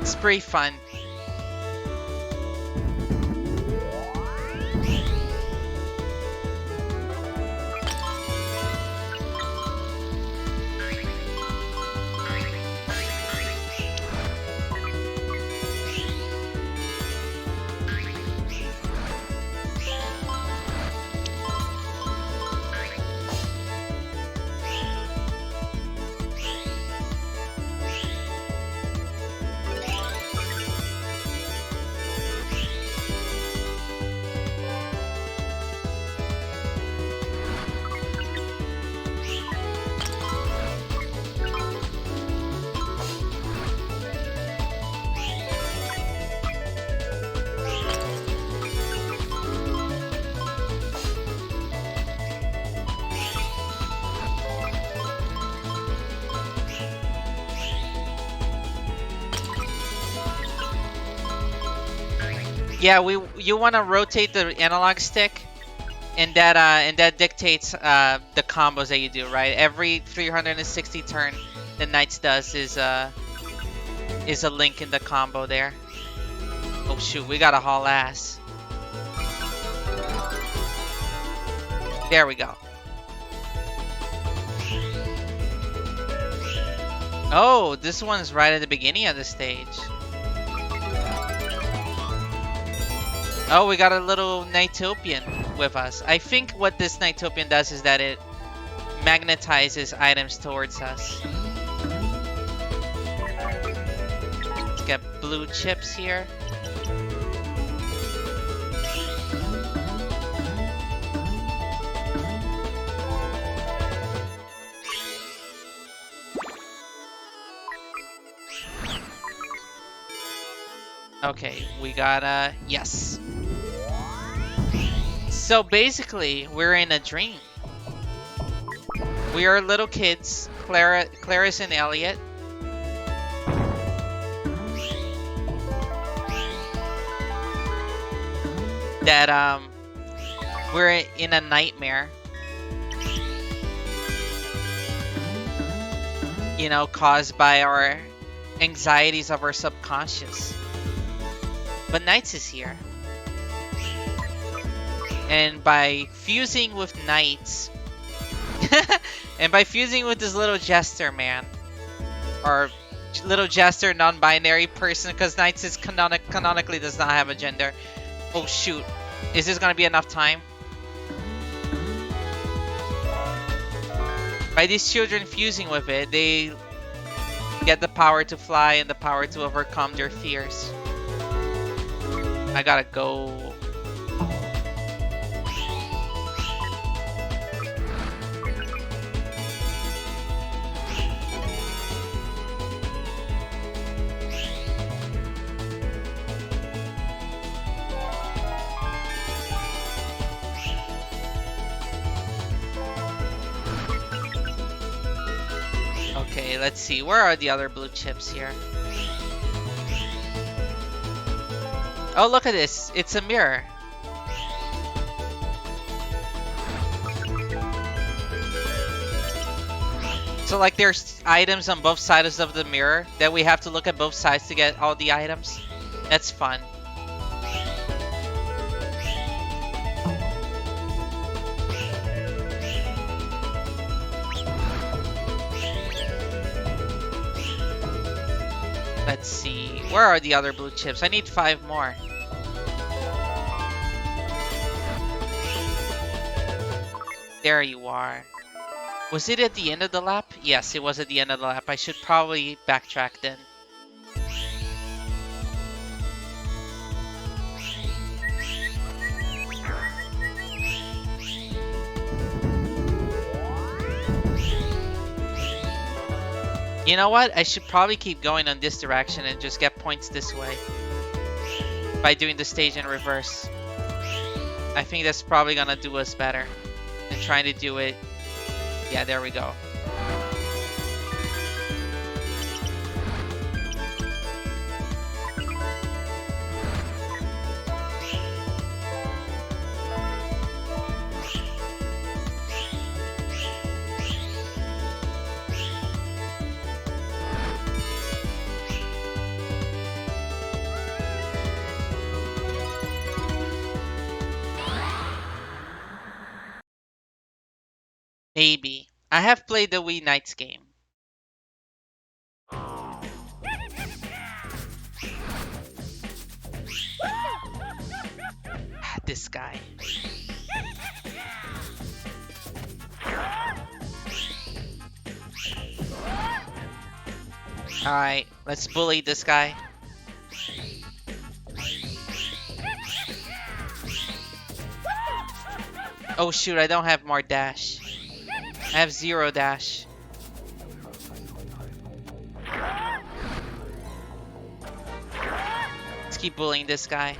It's pretty fun. Yeah, you want to rotate the analog stick, and that dictates the combos that you do, right? Every 360 turn, the Knights does is a link in the combo there. Oh shoot, we gotta haul ass. There we go. Oh, this one's right at the beginning of the stage. Oh, we got a little NiGHTopian with us. I think what this NiGHTopian does is that it magnetizes items towards us. Let's get blue chips here. Okay, we got yes. So basically, we're in a dream. We are little kids, Clarice and Elliot. That we're in a nightmare. You know, caused by our anxieties of our subconscious. But NiGHTS is here. And by fusing with NiGHTS, and by fusing with this little jester man, or little jester non-binary person, because NiGHTS is canonically does not have a gender. Oh shoot, is this gonna be enough time? By these children fusing with it, they get the power to fly and the power to overcome their fears. I gotta go. Okay, let's see. Where are the other blue chips here? Oh, look at this. It's a mirror. So like there's items on both sides of the mirror that we have to look at both sides to get all the items. That's fun. Let's see. Where are the other blue chips? I need 5 more. There you are. Was it at the end of the lap? Yes, it was at the end of the lap. I should probably backtrack then. You know what? I should probably keep going on this direction and just get points this way. By doing the stage in reverse. I think that's probably gonna do us better than trying to do it. Yeah, there we go. Maybe. I have played the Wii NiGHTS game. This guy. Alright, let's bully this guy. Oh shoot, I don't have more dash. I have 0 dash. Let's keep bullying this guy.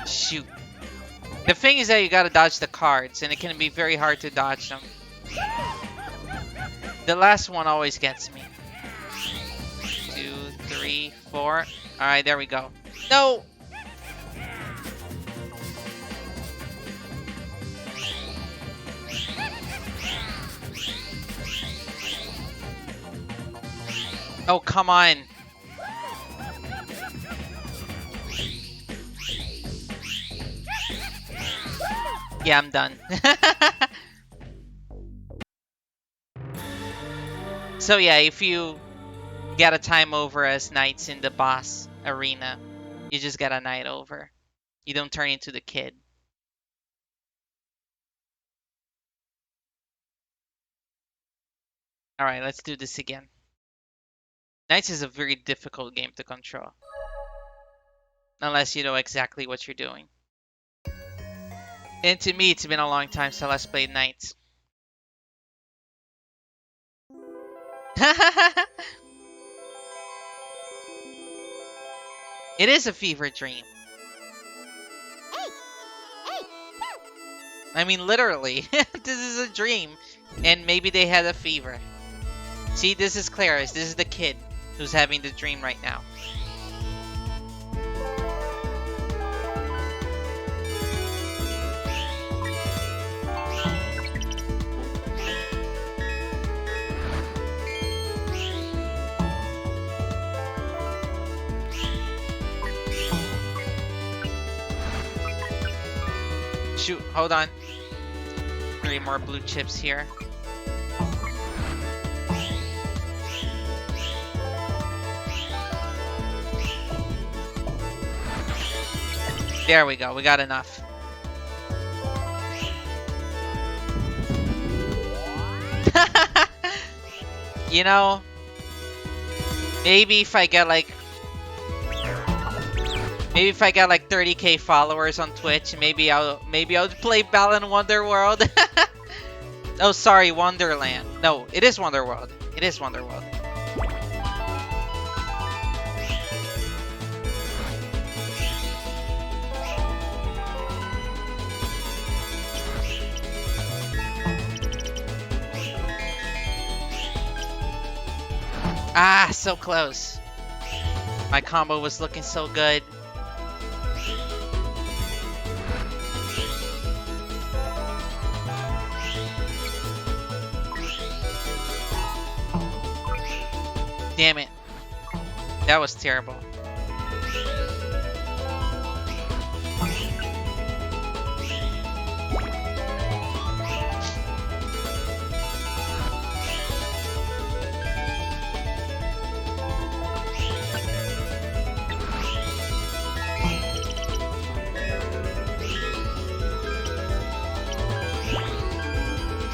Shoot. The thing is that you gotta dodge the cards, and it can be very hard to dodge them. The last one always gets me. 2, 3, 4. Alright, there we go. No! Oh, come on. Yeah, I'm done. So yeah, if you get a time over as knights in the boss arena, you just get a knight over. You don't turn into the kid. Alright, let's do this again. Knights is a very difficult game to control. Unless you know exactly what you're doing. And to me, it's been a long time since I played Knights. It is a fever dream. I mean, literally. This is a dream. And maybe they had a fever. See, this is Claris. This is the kid who's having the dream right now. Shoot, hold on. 3 more blue chips here. There we go, we got enough. You know, maybe if I get like 30k followers on Twitch, maybe I'll play Balan Wonderworld. Oh, sorry, Wonderland. No, it is Wonderworld. It is Wonderworld. Ah, so close. My combo was looking so good. Damn it. That was terrible.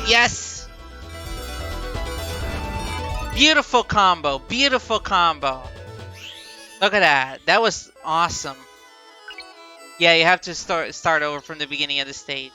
Yes! Beautiful combo, beautiful combo. Look at that. That was awesome. Yeah, you have to start over from the beginning of the stage.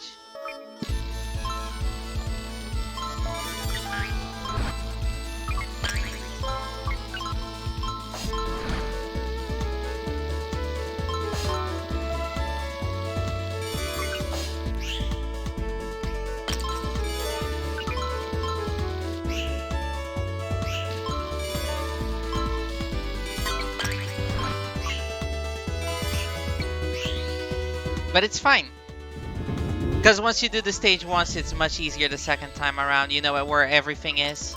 But it's fine. Because once you do the stage once, it's much easier the second time around. You know where everything is.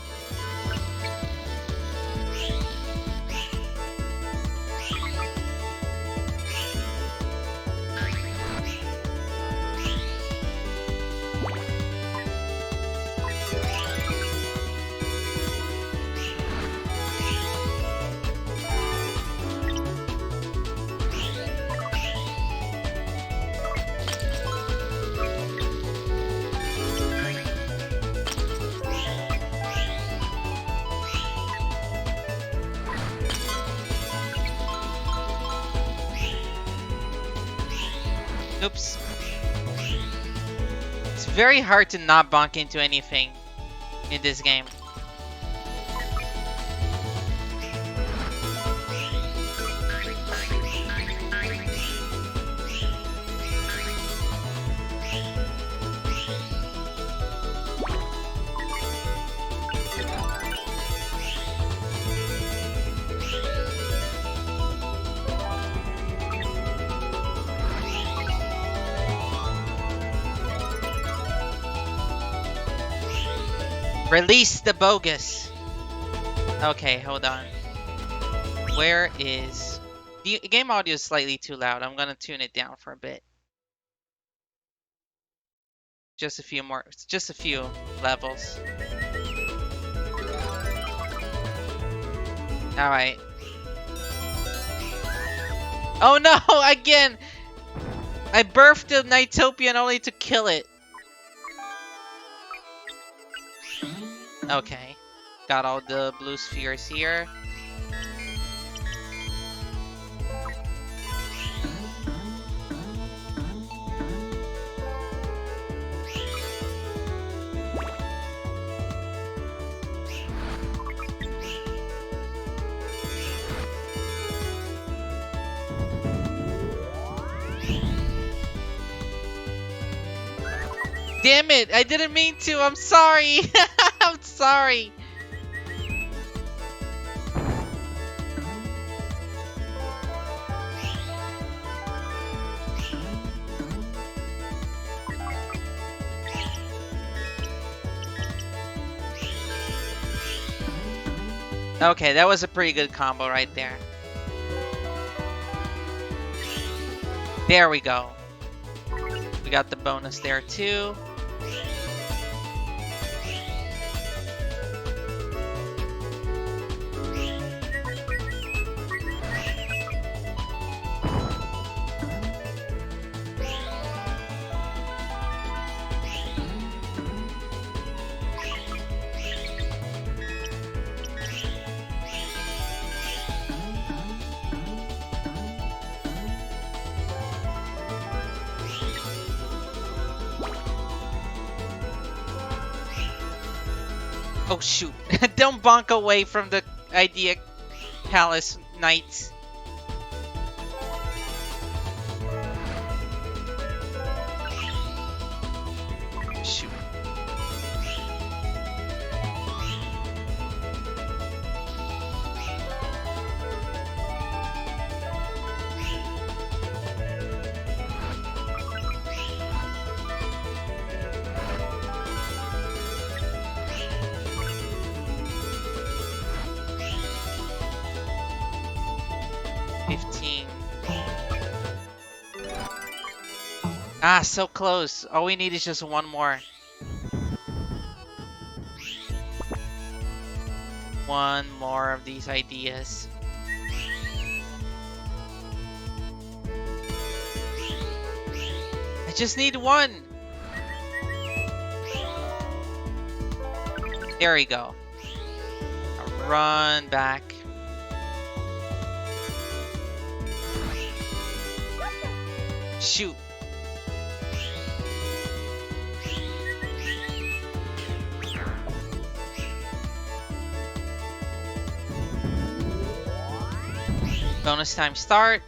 Oops. It's very hard to not bonk into anything in this game. Release the bogus. Okay, hold on. Where is... The game audio is slightly too loud. I'm gonna tune it down for a bit. Just a few more... Just a few levels. Alright. Oh no! Again! I birthed a NiGHTopian only to kill it. Okay. Got all the blue spheres here. Damn it! I didn't mean to! I'm sorry! I'm sorry! Okay, that was a pretty good combo right there. There we go. We got the bonus there too. Oh shoot. Don't bonk away from the Idea Palace Knights. Shoot. Ah, so close. All we need is just one more. One more of these ideas. I just need one. There we go. I'll run back. Shoot. Bonus time start.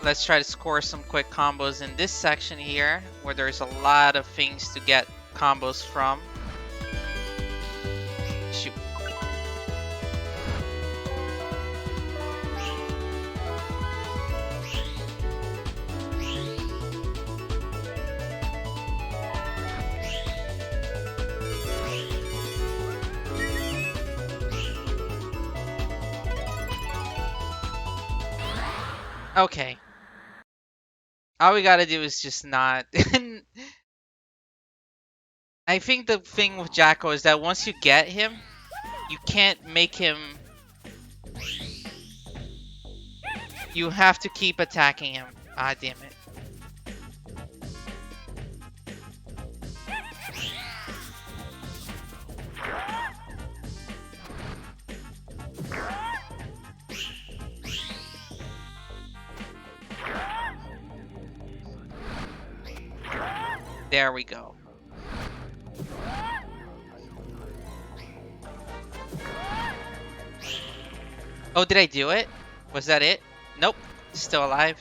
Let's try to score some quick combos in this section here, where there's a lot of things to get combos from. Shoot. Okay. All we gotta do is just not... I think the thing with Jacko is that once you get him, you can't make him... You have to keep attacking him. Ah, damn it. There we go. Oh, did I do it? Was that it? Nope. Still alive.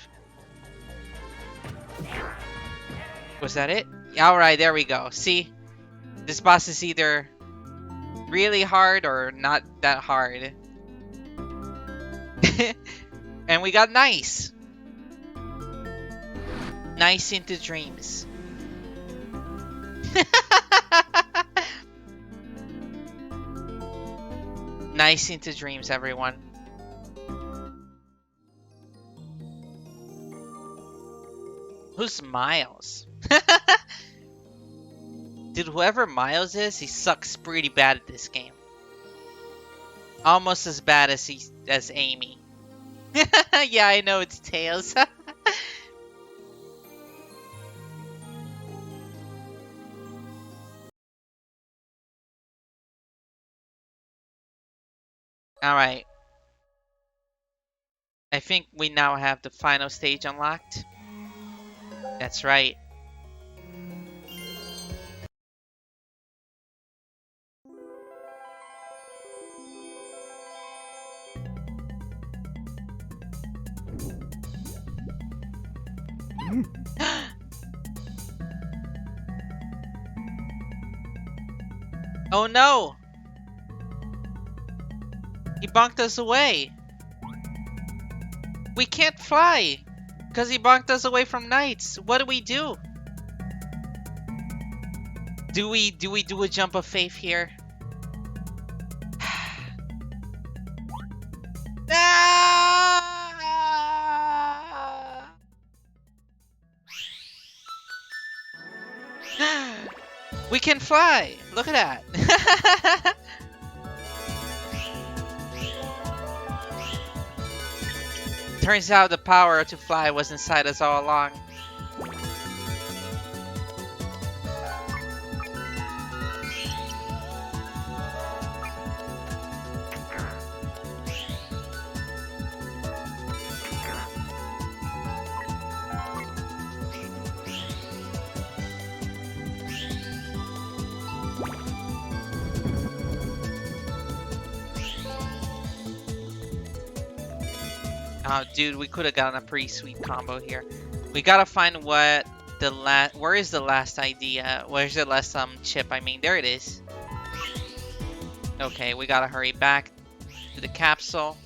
Was that it? Alright, there we go. See? This boss is either really hard or not that hard. And we got nice. Nice into dreams. Nice into dreams, everyone. Who's Miles? Dude, whoever Miles is, he sucks pretty bad at this game. Almost as bad as Amy. Yeah, I know it's Tails. Alright. I think we now have the final stage unlocked. That's right. Oh no! He bonked us away. We can't fly! Because he bonked us away from Knights. What do we do? Do we do a jump of faith here? Ah! We can fly! Look at that! Turns out the power to fly was inside us all along. Oh, dude, we could have gotten a pretty sweet combo here. We gotta find what the last. Where is the last idea? Where's the last chip? I mean, there it is. Okay, we gotta hurry back to the capsule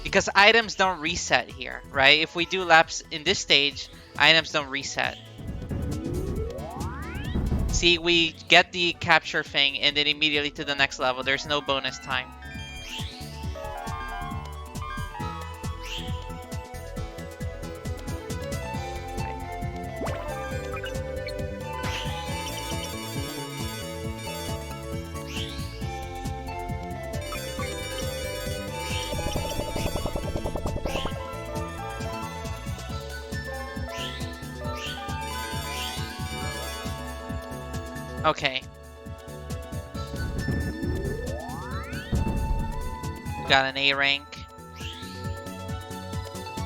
because items don't reset here, right? If we do laps in this stage, items don't reset. See, we get the capture thing and then immediately to the next level. There's no bonus time. Okay. Got an A rank.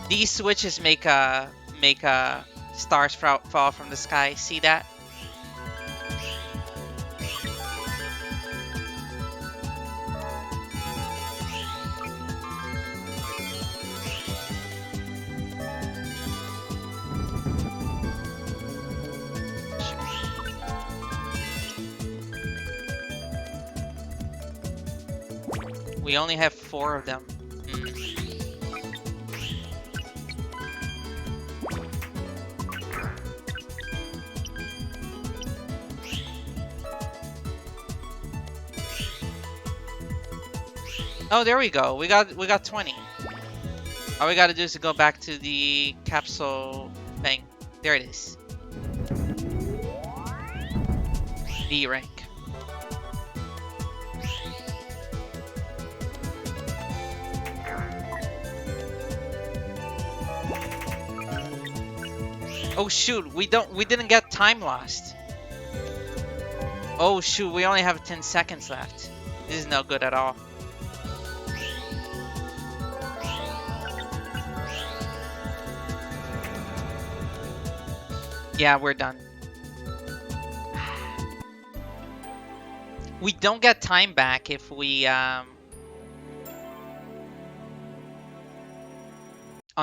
These switches make stars fall from the sky. See that? We only have 4 of them. Oh, there we go. We got 20. All we gotta do is to go back to the capsule thing. There it is. D rank. Oh shoot, we didn't get time lost. Oh shoot, we only have 10 seconds left. This is no good at all. Yeah, we're done. We don't get time back if we on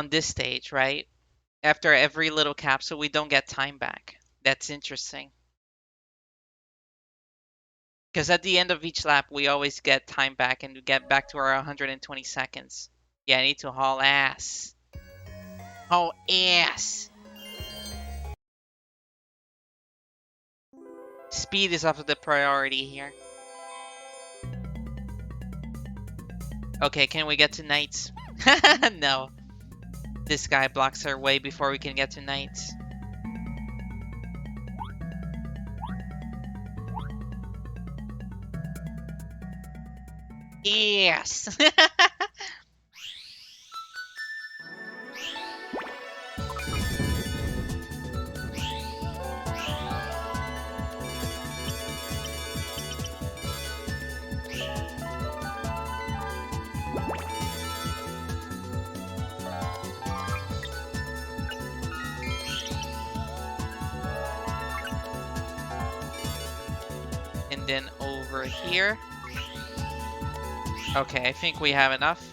this stage, right? After every little capsule, we don't get time back. That's interesting. Because at the end of each lap, we always get time back and get back to our 120 seconds. Yeah, I need to haul ass. Haul ass. Speed is of the priority here. Okay, can we get to Knights? No. This guy blocks our way before we can get to Knights. Yes. And then over here. Okay, I think we have enough.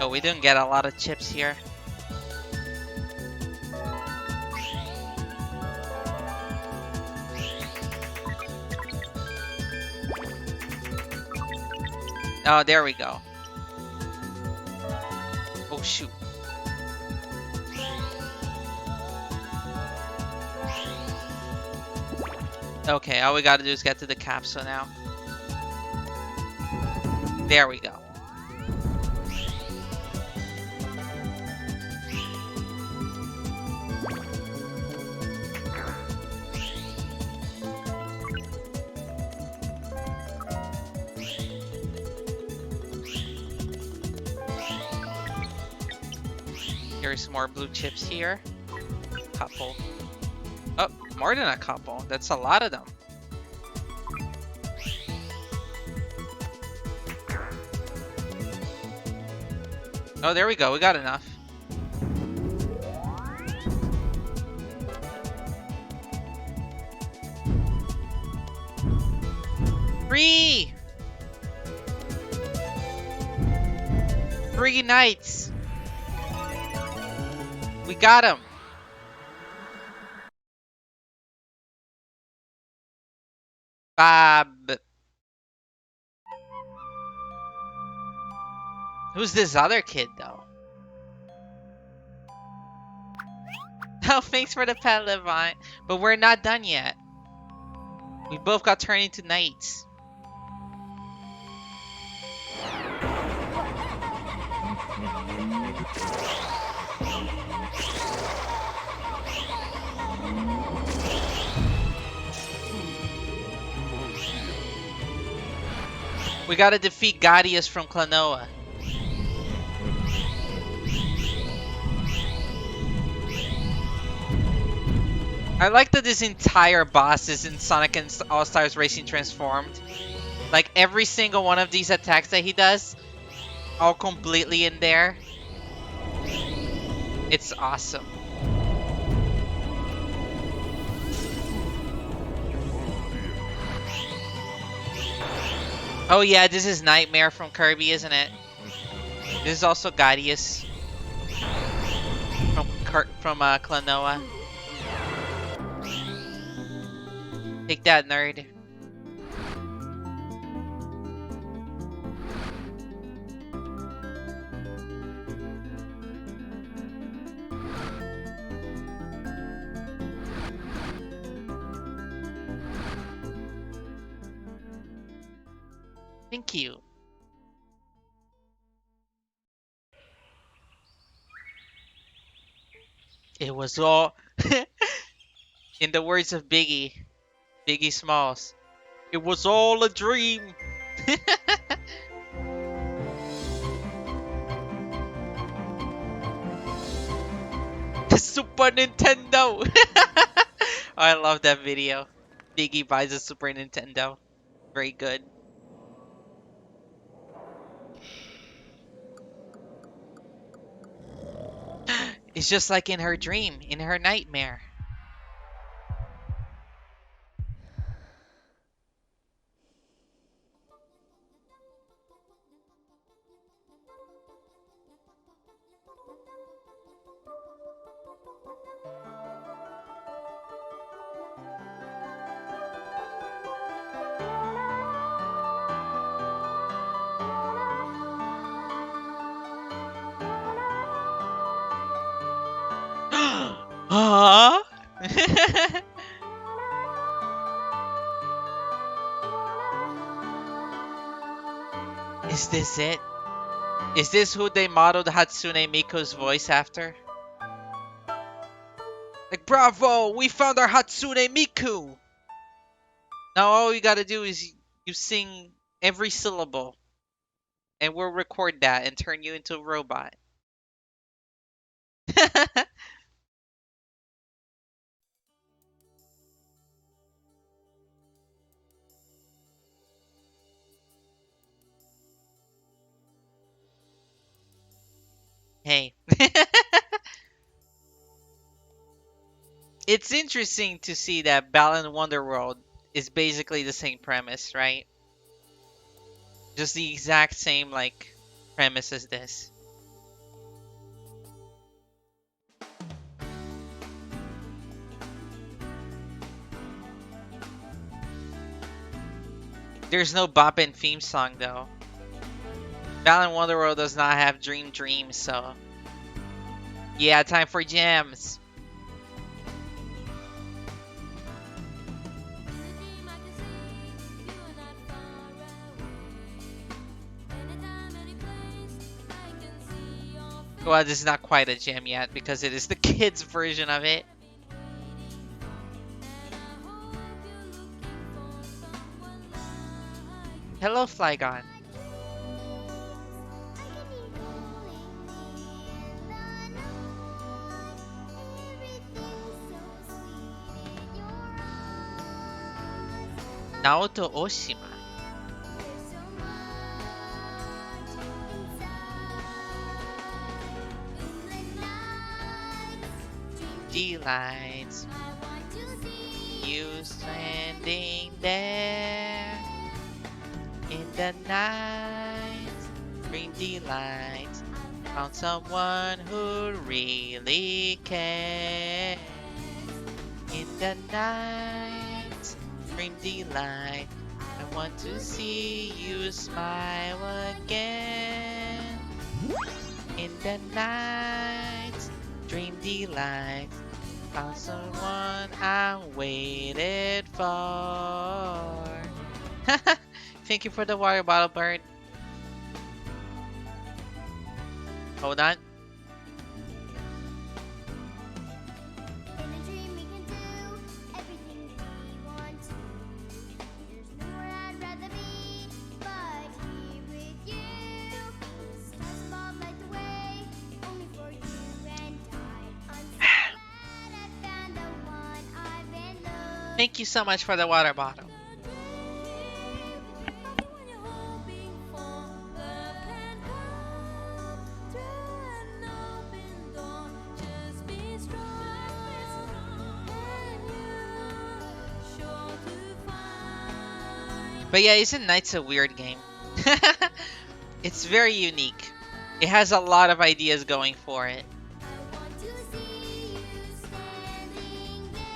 Oh, we didn't get a lot of chips here. Oh, there we go. Oh, shoot. Okay, all we gotta do is get to the capsule now. There we go. Here's more blue chips here. Couple. Oh, more than a couple. That's a lot of them. Oh, there we go. We got enough. Three! 3 nights! We got him! Bob. Who's this other kid, though? Oh, thanks for the pet, Levine. But we're not done yet. We both got turned into knights. We gotta defeat NiGHTS from Klonoa. I like that this entire boss is in Sonic and All-Stars Racing Transformed. Like, every single one of these attacks that he does, all completely in there. It's awesome. Oh yeah, this is Nightmare from Kirby, isn't it? This is also NiGHTS from Klonoa. Take that, nerd. Thank you. It was all, in the words of Biggie Smalls, it was all a dream. The Super Nintendo. I love that video. Biggie buys a Super Nintendo. Very good. It's just like in her dream, in her nightmare. Huh? Is this it? Is this who they modeled Hatsune Miiku's voice after? Like, bravo! We found our Hatsune Miku! Now all you gotta do is you sing every syllable, and we'll record that and turn you into a robot. Hey. It's interesting to see that Balan Wonderworld is basically the same premise, right? Just the exact same, like, premise as this. There's no boppin' theme song, though. Balan Wonderworld does not have Dream Dream, so... Yeah, time for jams! Well, this is not quite a jam yet because it is the kids' version of it. Hello, Flygon. Naoto Oshima. Delights. You standing there in the night. Dream delights. Found someone who really cares. In the night. Dream delight. I want to see you smile again. In the night. Dream delight. Found someone I waited for. Thank you for the water bottle, bird. Hold on. In a dream we can do everything we want to. There's nowhere I'd rather be but here with you. The stars above light the way, only for you and I. I'm so glad I found the one I've been looking. Thank you so much for the water bottle. But yeah, isn't Nights a weird game? It's very unique. It has a lot of ideas going for it.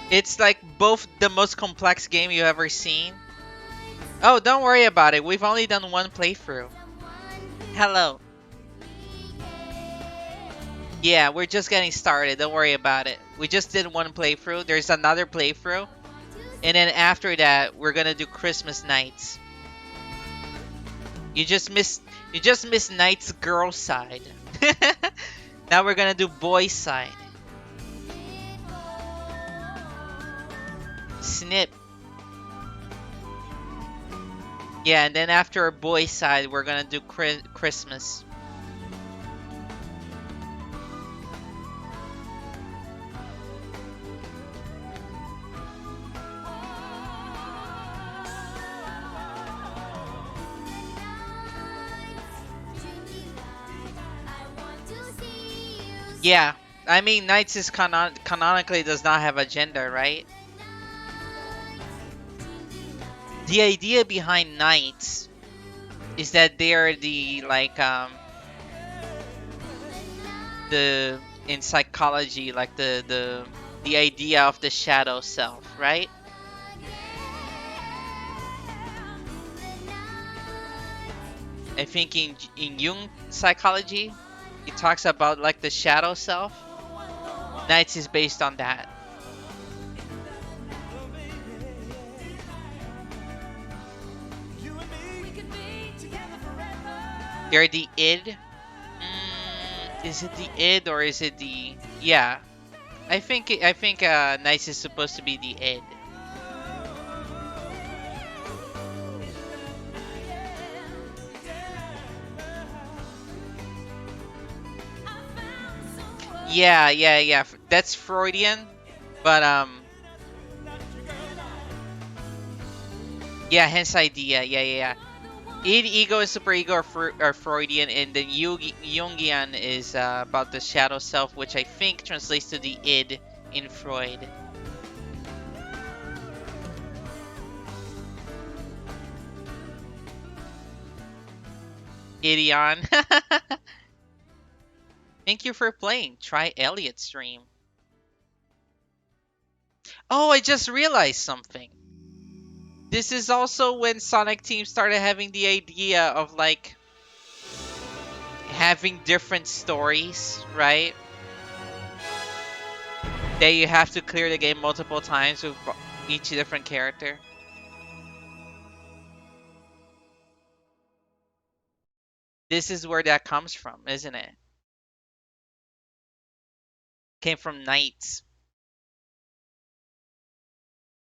It's like both the most complex game you've ever seen. Oh, don't worry about it. We've only done one playthrough. Hello. Yeah, we're just getting started. Don't worry about it. We just did one playthrough. There's another playthrough. And then after that, we're gonna do Christmas nights. You just missed Night's girl side. Now we're gonna do boy side. Snip. Yeah, and then after our boy side, we're gonna do Christmas. Yeah, I mean, NiGHTS is canonically does not have a gender, right? The idea behind NiGHTS is that they are the the in psychology like the idea of the shadow self, right? I think in Jung psychology, it talks about like the shadow self. NiGHTS is based on that. We could be together forever. They're the id. Is it the id or is it the yeah? I think NiGHTS is supposed to be the id. Yeah. That's Freudian, but yeah, hence idea. Yeah. Id, ego, and superego are Freudian, and then Jungian is about the shadow self, which I think translates to the id in Freud. Idion. Thank you for playing. Try Elliot's stream. Oh, I just realized something. This is also when Sonic Team started having the idea of like having different stories, right? That you have to clear the game multiple times with each different character. This is where that comes from, isn't it? Came from NiGHTS.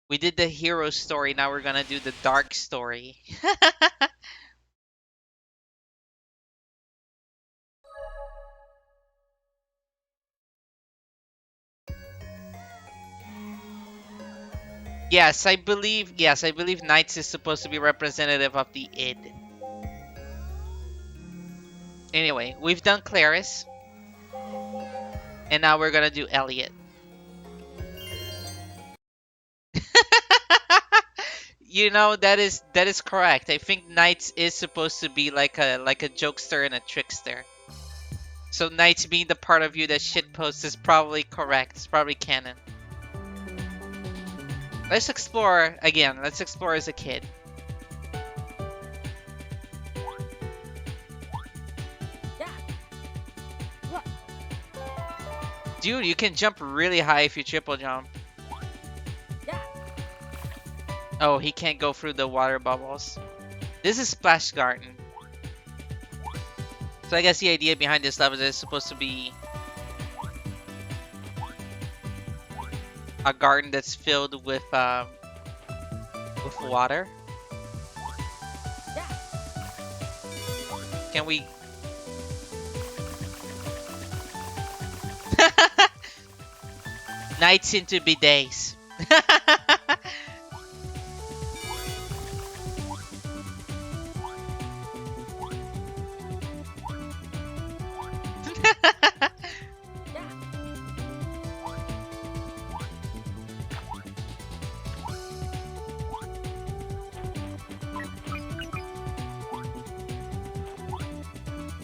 We did the hero story, now we're gonna do the dark story. Yes, I believe NiGHTS is supposed to be representative of the id. Anyway, we've done Claris. And now we're gonna do Elliot. You know, that is correct. I think NiGHTS is supposed to be like a jokester and a trickster. So NiGHTS being the part of you that shitposts is probably correct. It's probably canon. Let's explore again. Let's explore as a kid. Yeah. What? Dude, you can jump really high if you triple jump. Yeah. Oh, he can't go through the water bubbles. This is Splash Garden. So I guess the idea behind this level is it's supposed to be a garden that's filled with water. Yeah. Can we? Nights into bidets. Yeah.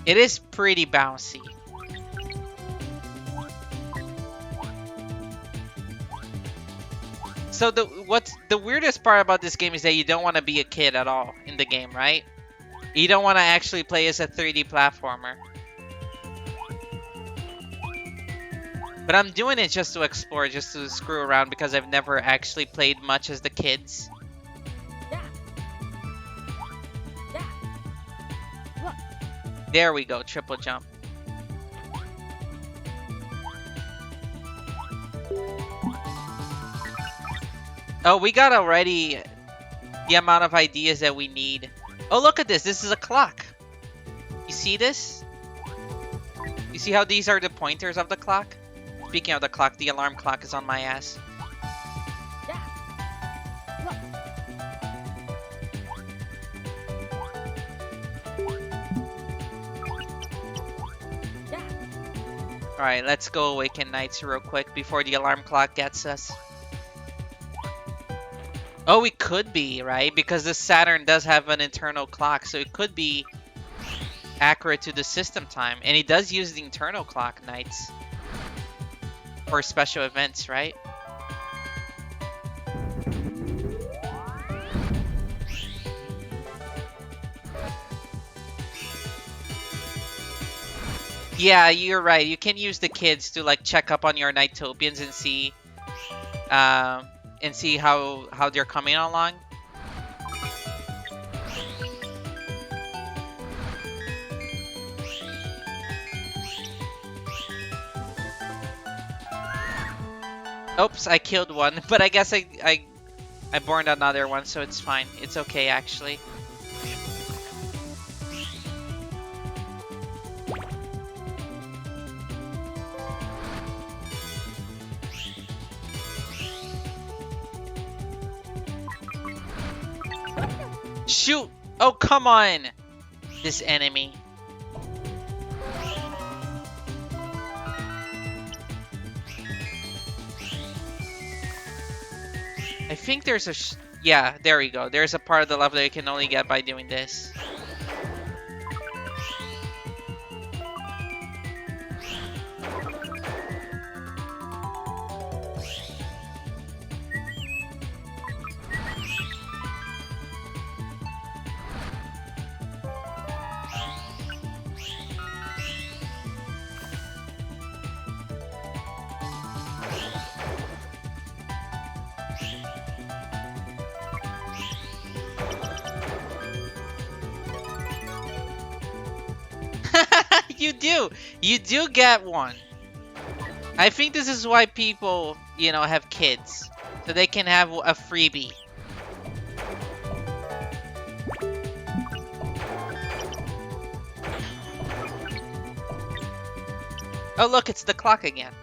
It is pretty bouncy. So what's the weirdest part about this game is that you don't want to be a kid at all in the game, right? You don't want to actually play as a 3D platformer. But I'm doing it just to explore, just to screw around, because I've never actually played much as the kids. Yeah. Yeah. What? There we go, triple jump. Oh, we got already the amount of ideas that we need. Oh, look at this. This is a clock. You see this? You see how these are the pointers of the clock? Speaking of the clock, the alarm clock is on my ass. Yeah. What? Yeah. Alright, let's go awaken Knights real quick before the alarm clock gets us. Oh, we could be, right? Because the Saturn does have an internal clock, so it could be accurate to the system time. And it does use the internal clock, Knights. For special events, right? Yeah, you're right. You can use the kids to like check up on your Nightopians and see how they're coming along. Oops, I killed one, but I guess I burned another one, so it's fine. It's okay actually. Shoot! Oh, come on! This enemy. I think there's a... yeah, there we go. There's a part of the level that you can only get by doing this. You do get one. I think this is why people, you know, have kids. So they can have a freebie. Oh look, it's the clock again.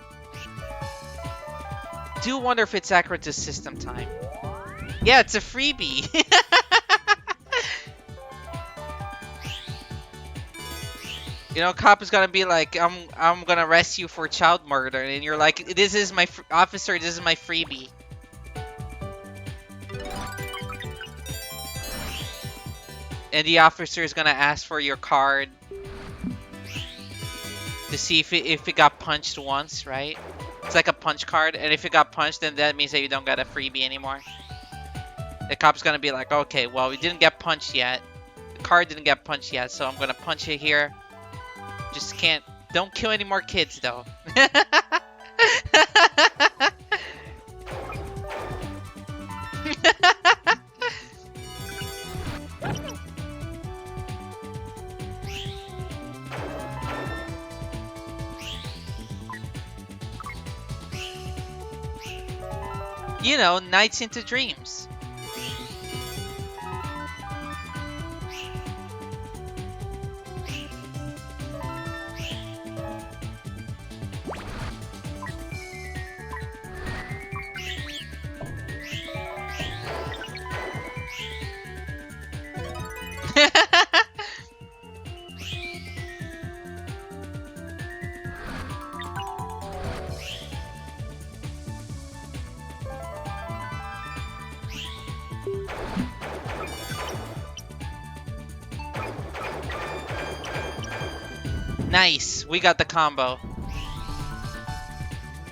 Do wonder if it's accurate to system time. Yeah, it's a freebie. You know, cop is gonna be like, I'm gonna arrest you for child murder, and you're like, this is my officer, this is my freebie. And the officer is gonna ask for your card to see if it got punched once, right? It's like a punch card, and if it got punched, then that means that you don't get a freebie anymore. The cop's gonna be like, okay, well, we didn't get punched yet. The card didn't get punched yet, so I'm gonna punch it here. Just can't... don't kill any more kids, though. You know, nights into dreams. Nice, we got the combo.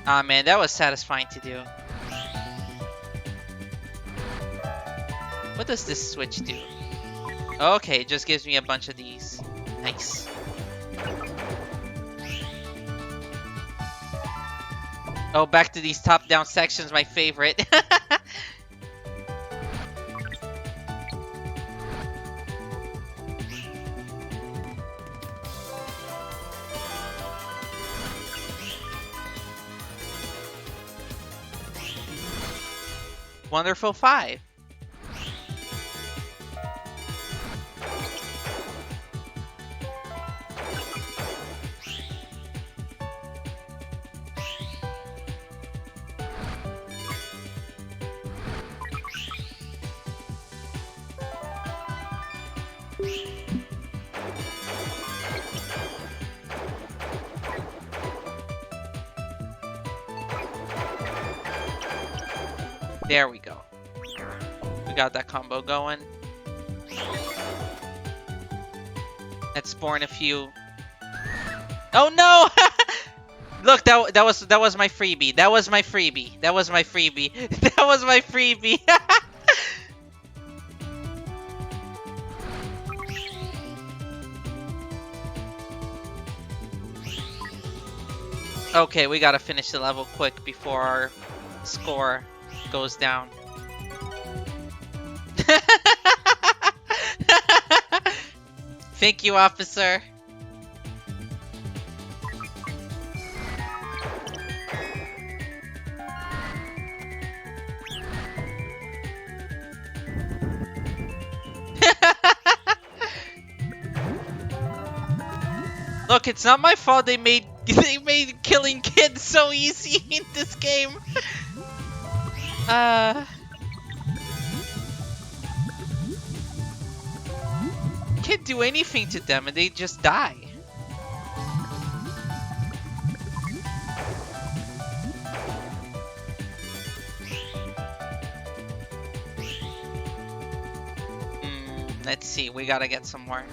Ah man, that was satisfying to do. What does this switch do? Okay, it just gives me a bunch of these. Nice. Oh, back to these top-down sections, my favorite. Wonderful 5. There we go. We got that combo going. Let's spawn a few. Oh no! Look, that was my freebie. That was my freebie. That was my freebie. That was my freebie. Okay, we gotta finish the level quick before our score goes down. Thank you, officer. Look, it's not my fault they made killing kids so easy in this game. Can't do anything to them and they just die. Let's see, we gotta get some more.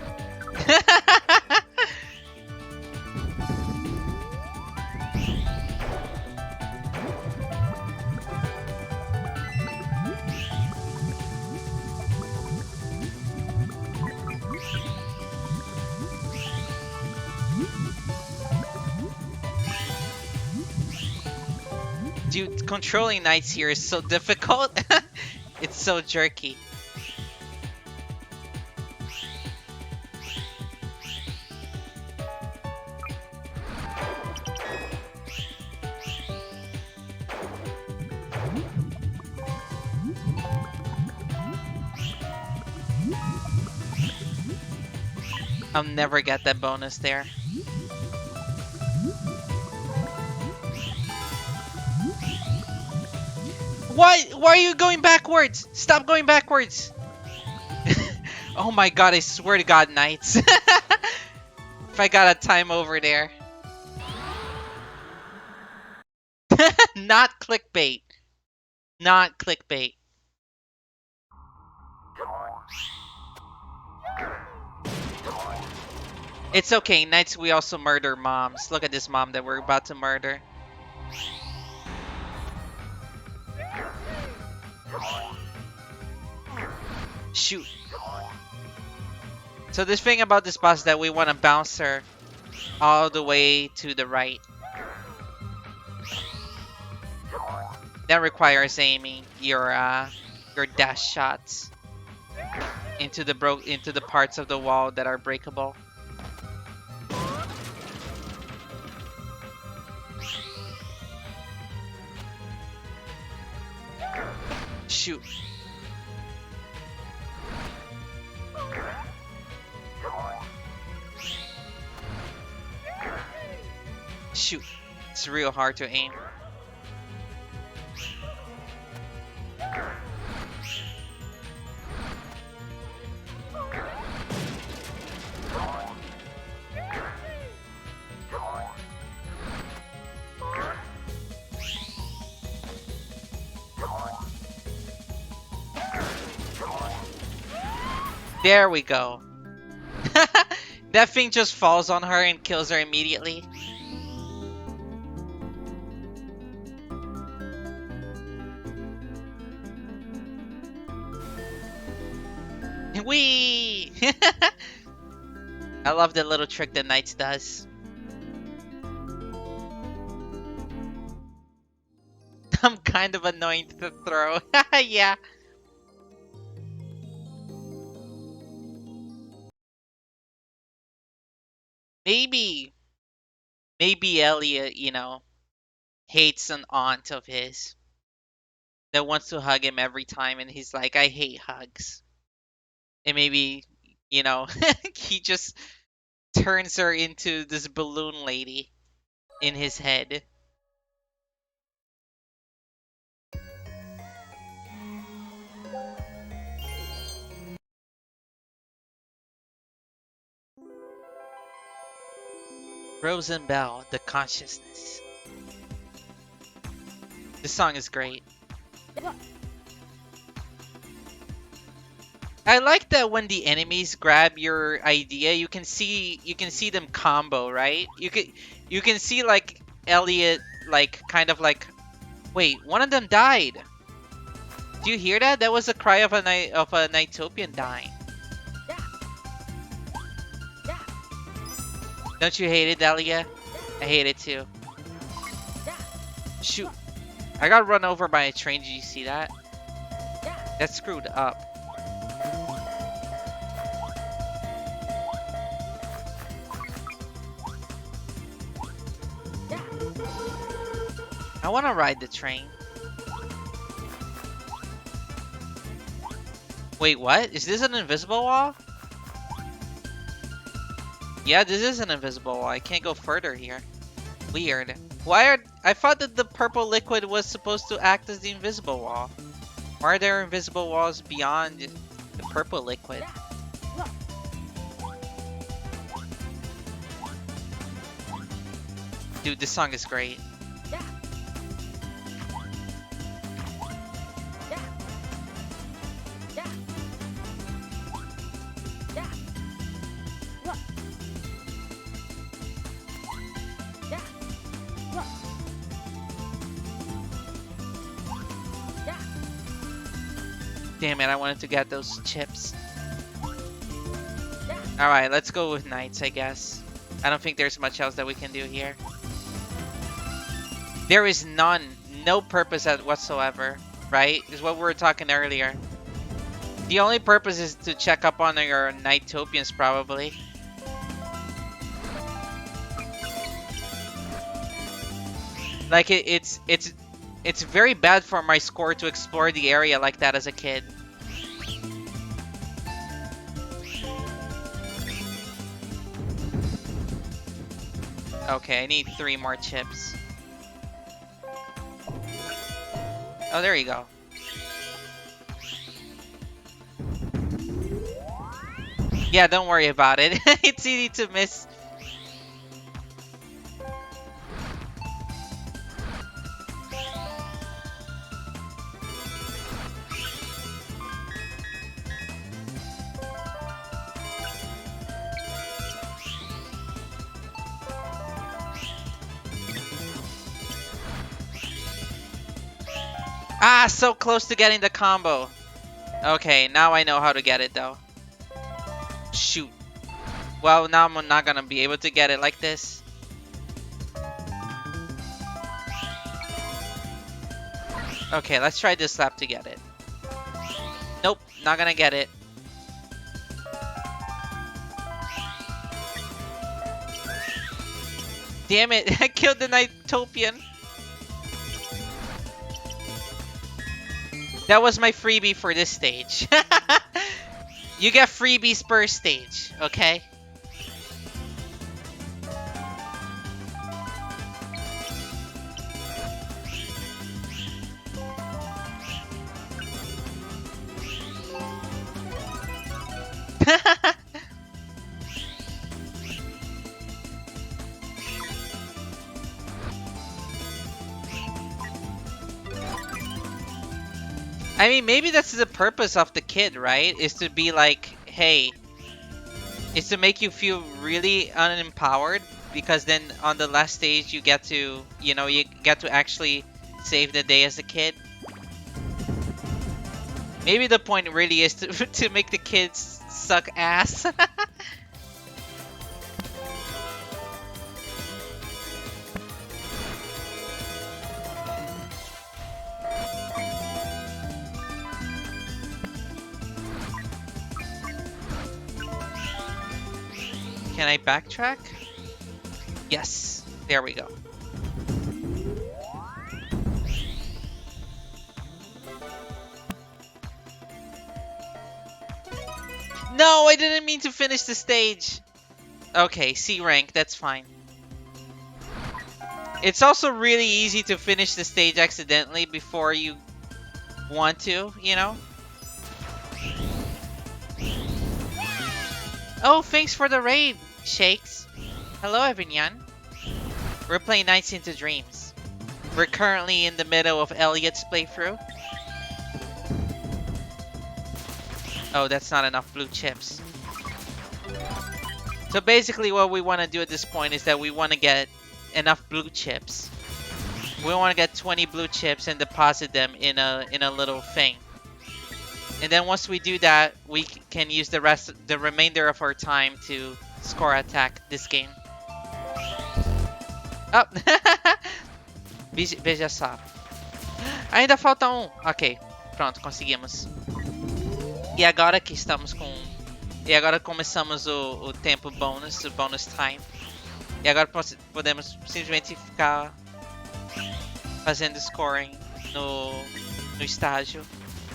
Dude, controlling knights here is so difficult. It's so jerky. I'll never get that bonus there. Why are you going backwards? Stop going backwards. Oh my god, I swear to god, knights. If I got a time over there. Not clickbait. Not clickbait. It's okay, knights, we also murder moms. Look at this mom that we're about to murder. Shoot. So this thing about this boss is that we want to bounce her all the way to the right. That requires aiming your dash shots into the parts of the wall that are breakable. Shoot. Shoot. It's real hard to aim. There we go. That thing just falls on her and kills her immediately. Whee! I love the little trick that Knights does. I'm kind of annoying to throw. Yeah. Maybe Elliot, you know, hates an aunt of his that wants to hug him every time, and he's like, I hate hugs. And maybe, you know, he just turns her into this balloon lady in his head. Rose Bell, The Consciousness. This song is great. I like that when the enemies grab your idea, you can see them combo, right? You can see like Elliot like kind of like, wait, one of them died. Do you hear that? That was a cry of a Nighttopian dying. Don't you hate it, Delia? I hate it too. Shoot. I got run over by a train. Did you see that? That's screwed up. I want to ride the train. Wait, what? Is this an invisible wall? Yeah, this is an invisible wall. I can't go further here. Weird. I thought that the purple liquid was supposed to act as the invisible wall. Why are there invisible walls beyond the purple liquid? Dude, this song is great. Damn it, I wanted to get those chips. Alright, let's go with Knights, I guess. I don't think there's much else that we can do here. There is no purpose whatsoever, right? Is what we were talking earlier. The only purpose is to check up on your Nighttopians, probably. Like, it's very bad for my score to explore the area like that as a kid. Okay, I need 3 more chips. Oh, there you go. Yeah, don't worry about it. It's easy to miss. Ah, so close to getting the combo. Okay, now I know how to get it though. Shoot. Well, now I'm not gonna be able to get it like this. Okay, let's try this lap to get it. Nope, not gonna get it. Damn it, I killed the Nighttopian. That was my freebie for this stage. You get freebies per stage, okay? I mean, maybe that's the purpose of the kid, right? Is to be like, hey, is to make you feel really unempowered, because then on the last stage you get to, you know, you get to actually save the day as a kid. Maybe the point really is to, to make the kids suck ass. Can I backtrack? Yes. There we go. No, I didn't mean to finish the stage. Okay, C rank, that's fine. It's also really easy to finish the stage accidentally before you want to, you know? Oh, thanks for the raid, Shakes. Hello, everyone. We're playing Nights into Dreams. We're currently in the middle of Elliot's playthrough. Oh, that's not enough blue chips. So basically what we want to do at this point is that we want to get enough blue chips. We want to get 20 blue chips and deposit them in a little thing. And then once we do that, we can use the remainder of our time to score attack this game. Oh! Veja só. Ainda falta um. Ok, pronto, conseguimos. E agora que estamos com... E agora começamos o tempo bônus, o bonus time. E agora podemos simplesmente ficar fazendo scoring no estágio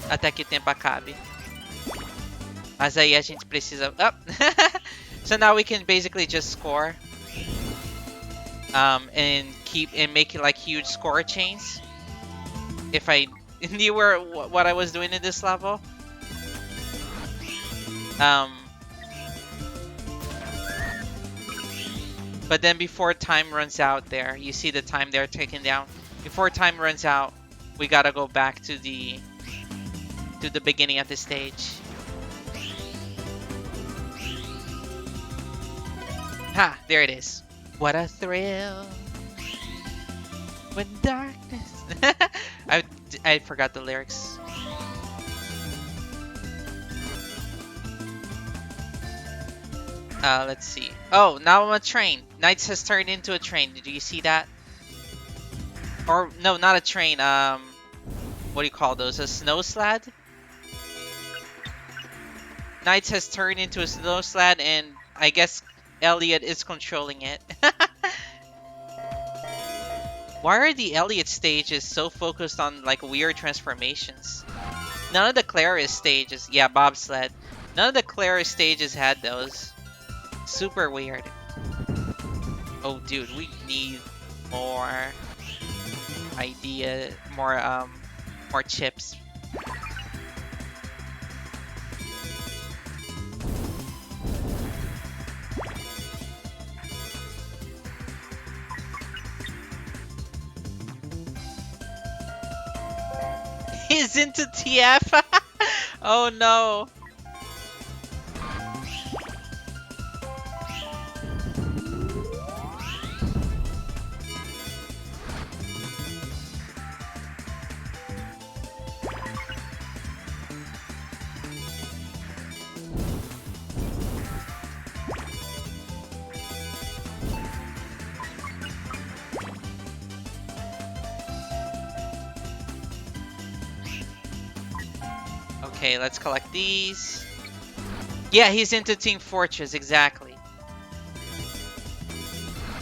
até que o tempo acabe. Mas aí a gente precisa... Oh! So now we can basically just score. And make like huge score chains. If I knew what I was doing in this level. But then before time runs out there, you see the time there taken down. Before time runs out, we gotta go back to the beginning of the stage. Ha! There it is. What a thrill when darkness. I forgot the lyrics. Let's see. Oh, now I'm a train. NiGHTS has turned into a train. Did you see that? Or no, not a train. What do you call those? A snow sled? NiGHTS has turned into a snow sled, and I guess Elliot is controlling it. Why are the Elliot stages so focused on like weird transformations? None of the Claris stages, yeah, bobsled. None of the Claris stages had those. Super weird. Oh, dude, we need more more chips. He's into TF. Oh no. Okay, let's collect these. Yeah, he's into Team Fortress, exactly.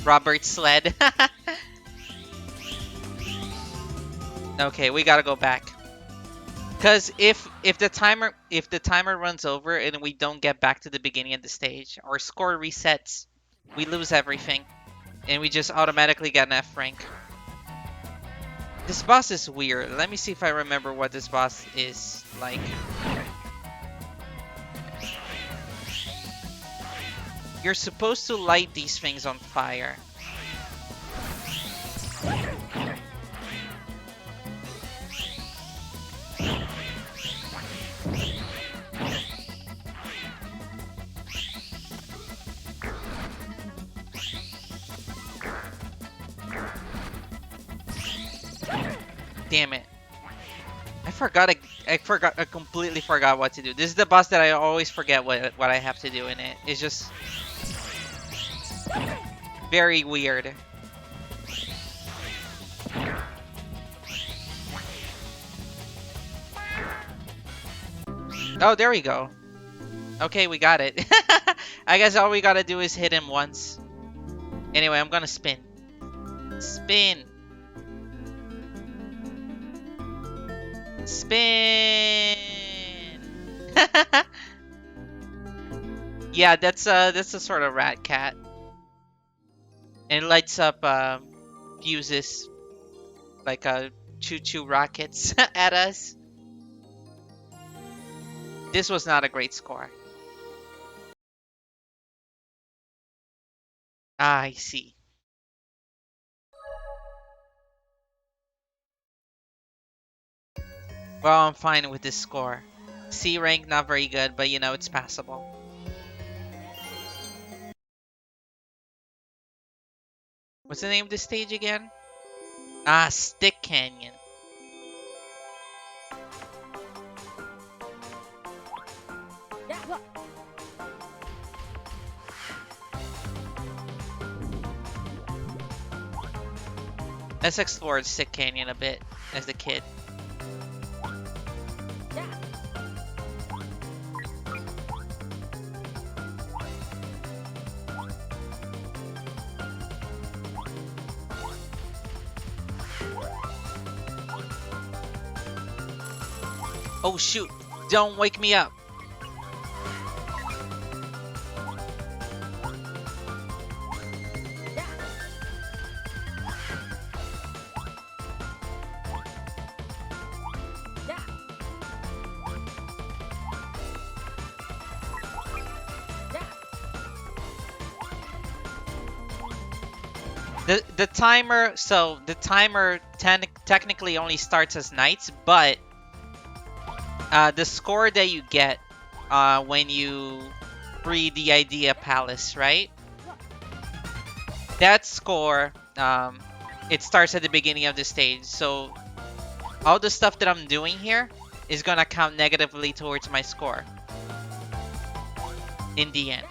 Robert Sled. Okay, we gotta go back. Cause if the timer runs over and we don't get back to the beginning of the stage, our score resets. We lose everything, and we just automatically get an F rank. This boss is weird. Let me see if I remember what this boss is like. You're supposed to light these things on fire. Damn it. I completely forgot what to do. This is the boss that I always forget what I have to do in it. It's just very weird. Oh, there we go. Okay, we got it. I guess all we gotta do is hit him once. Anyway, I'm gonna spin. Spin. Spin. Yeah, that's a sort of rat cat. And it lights up fuses like choo-choo rockets at us. This was not a great score. Ah, I see. Well, I'm fine with this score. C rank, not very good, but you know, it's passable. What's the name of the stage again? Ah, Stick Canyon. Let's explore Stick Canyon a bit as a kid. Oh shoot! Don't wake me up! The timer, so the timer technically only starts as nights, but the score that you get when you free the Idea Palace, right? That score, it starts at the beginning of the stage. So all the stuff that I'm doing here is gonna count negatively towards my score in the end.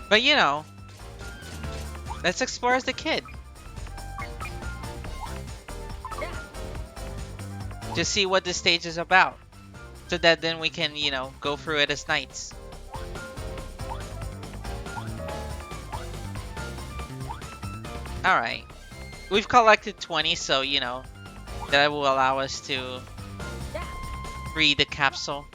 But you know, let's explore as the kid. Just see what this stage is about. So that then we can, you know, go through it as knights. Alright. We've collected 20, so, you know, that will allow us to free the capsule.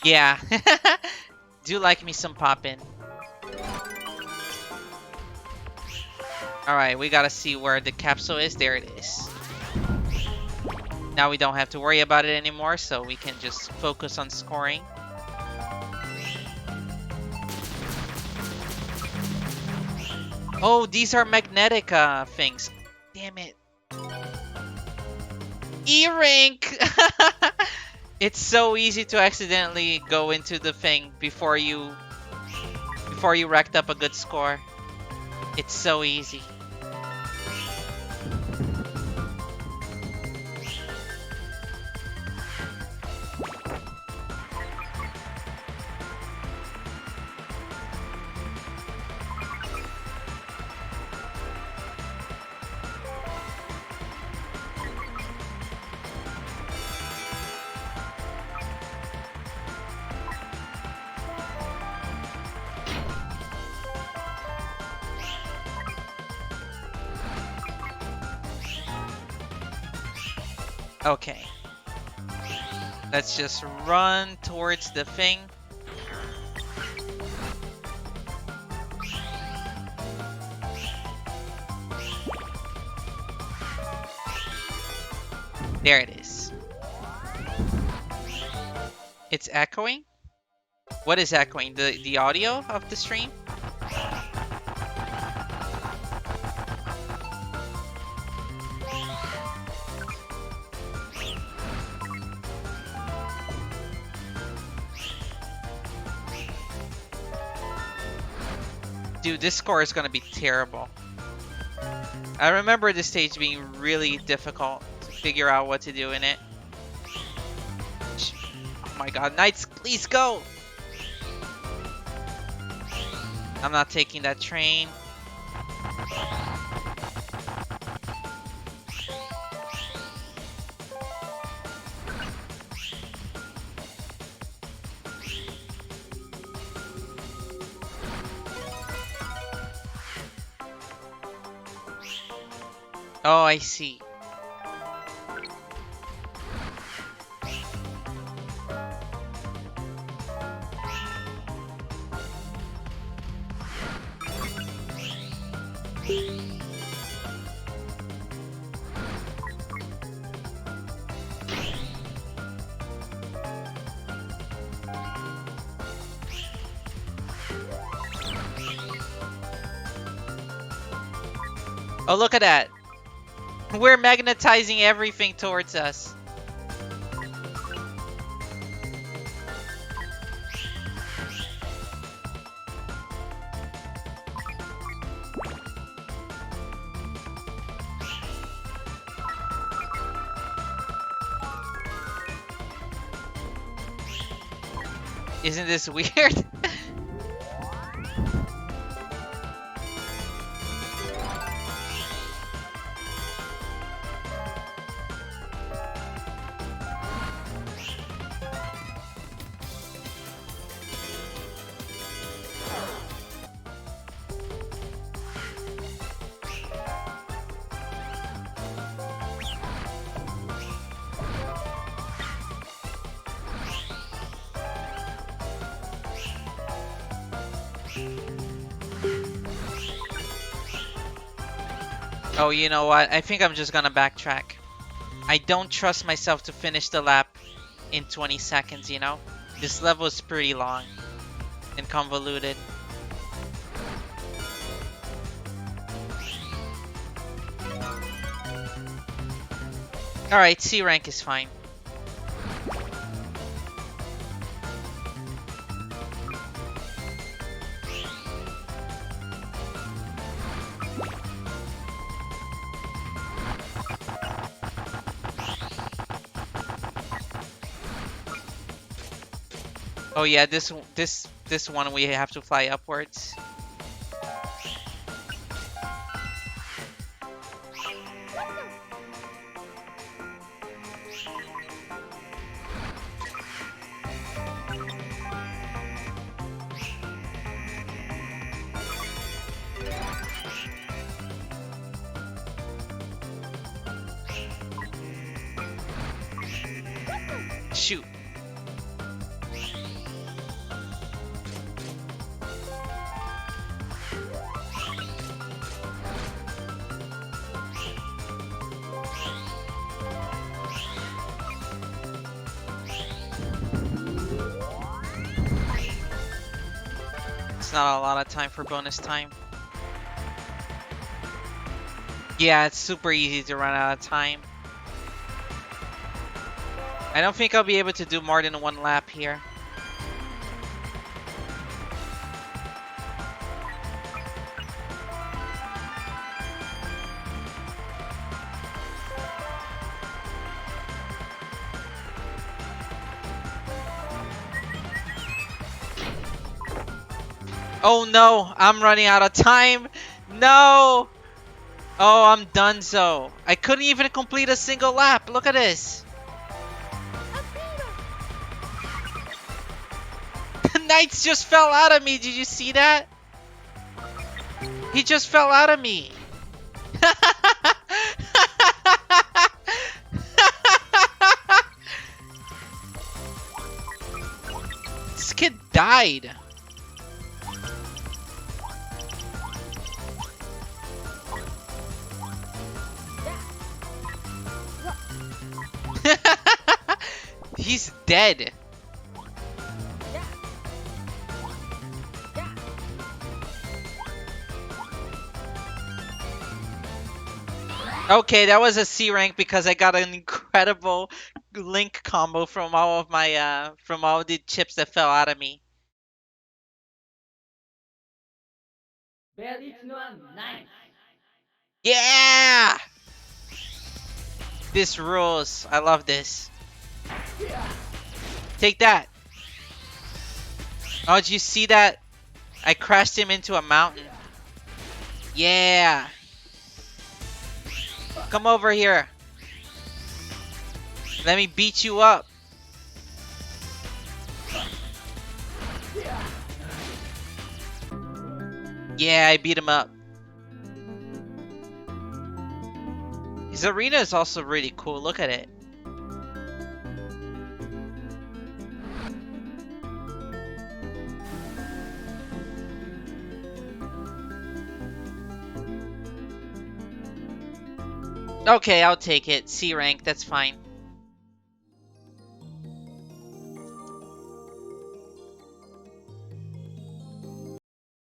Yeah. Do like me some poppin'. Alright, we gotta see where the capsule is. There it is. Now we don't have to worry about it anymore, so we can just focus on scoring. Oh, these are magnetic things. Damn it. E-rank! It's so easy to accidentally go into the thing before you racked up a good score. It's so easy. Okay. Let's just run towards the thing. There it is. It's echoing? What is echoing? The audio of the stream? Dude, this score is gonna be terrible. I remember this stage being really difficult to figure out what to do in it. Oh my god, Knights, please go! I'm not taking that train. Oh, I see. Oh, look at that. We're magnetizing everything towards us. Isn't this weird? Oh, you know what? I think I'm just gonna backtrack. I don't trust myself to finish the lap in 20 seconds, you know? This level is pretty long and convoluted. Alright, C rank is fine. Oh yeah, this one we have to fly upwards. Shoot. It's not a lot of time for bonus time. Yeah, it's super easy to run out of time. I don't think I'll be able to do more than one lap here. Oh no, I'm running out of time. No. Oh, I'm donezo. I couldn't even complete a single lap. Look at this. Knights just fell out of me. Did you see that? He just fell out of me. This kid died. He's dead. Okay, that was a C rank because I got an incredible link combo from all of my from all the chips that fell out of me. Yeah! This rules. I love this. Take that. Oh, did you see that? I crashed him into a mountain. Yeah. Come over here. Let me beat you up. Yeah, I beat him up. His arena is also really cool. Look at it. Okay, I'll take it. C rank, that's fine.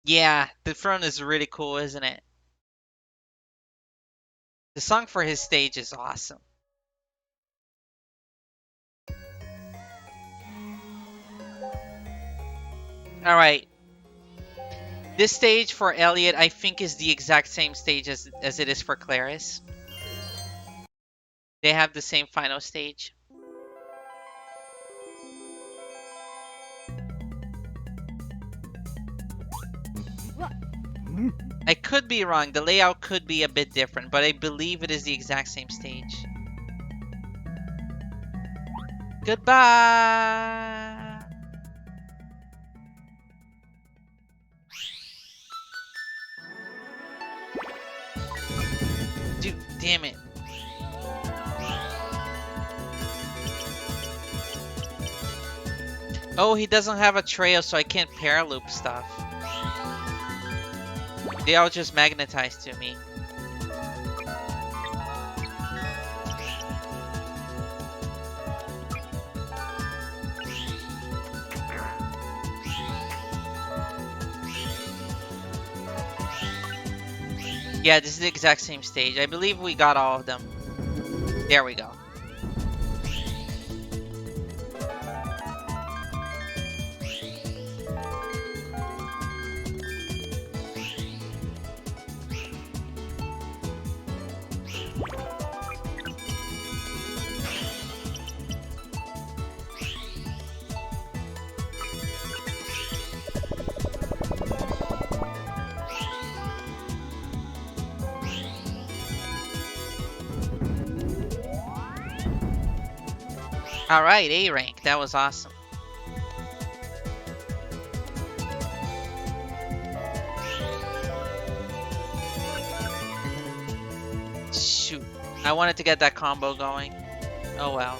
Yeah, the front is really cool, isn't it? The song for his stage is awesome. Alright. This stage for Elliot, I think, is the exact same stage as it is for Claris. They have the same final stage. I could be wrong. The layout could be a bit different, but I believe it is the exact same stage. Goodbye! Dude, damn it. Oh, he doesn't have a trail, so I can't paraloop stuff. They all just magnetize to me. Yeah, this is the exact same stage. I believe we got all of them. There we go. Alright, A rank. That was awesome. Shoot. I wanted to get that combo going. Oh well.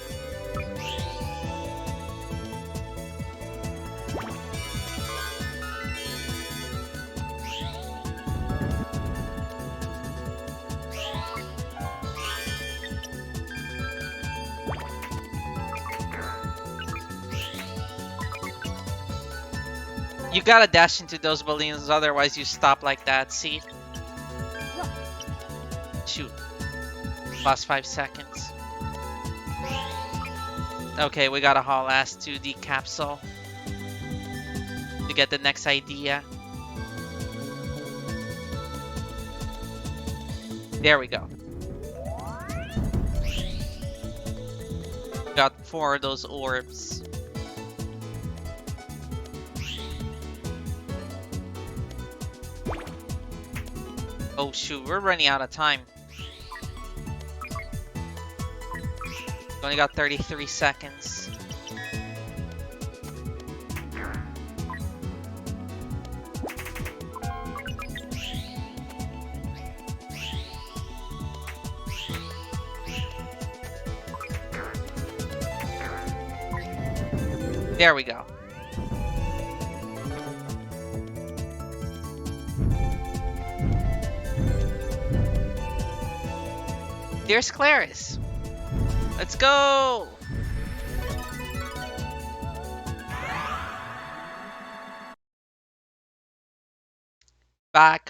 You gotta dash into those balloons, otherwise you stop like that, see? Shoot. Lost 5 seconds. Okay, we gotta haul ass to the capsule to get the next idea. There we go. Got 4 of those orbs. Oh shoot, we're running out of time. Only got 33 seconds. There we go. There's Claris. Let's go! Back.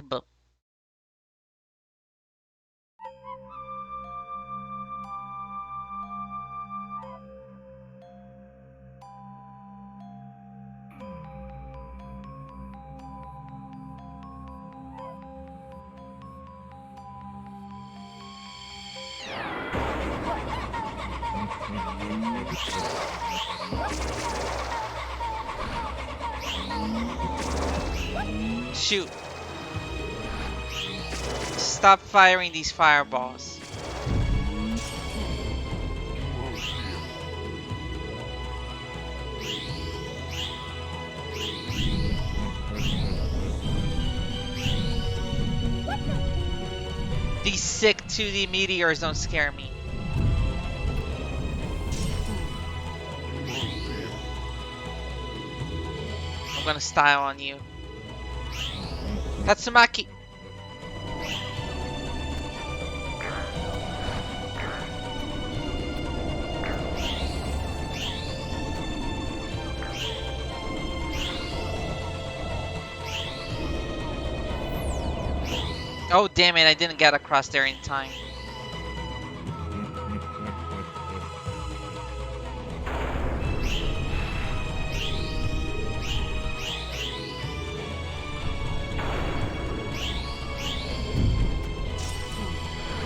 Shoot. Stop firing these fireballs. These sick 2D meteors don't scare me. I'm gonna style on you. Tatsumaki! Oh, damn it, I didn't get across there in time.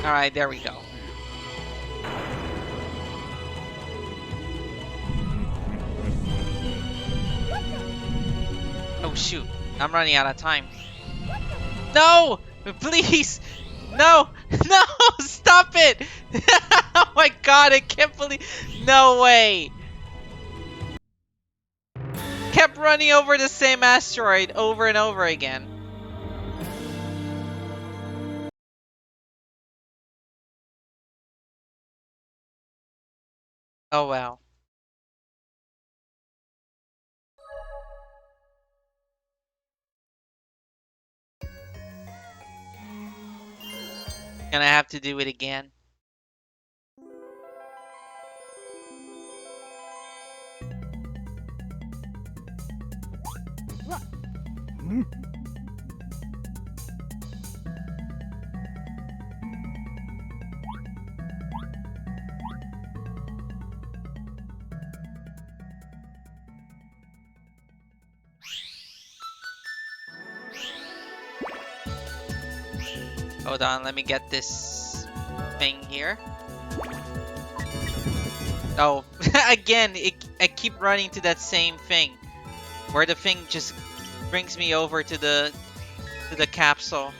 Alright, there we go. Oh shoot, I'm running out of time. No! Please! No! No! Stop it! Oh my god, I can't believe... No way! Kept running over the same asteroid over and over again. Oh well. Gonna have to do it again. Hold on, let me get this thing here. Oh, again, I keep running to that same thing. Where the thing just brings me over to the capsule.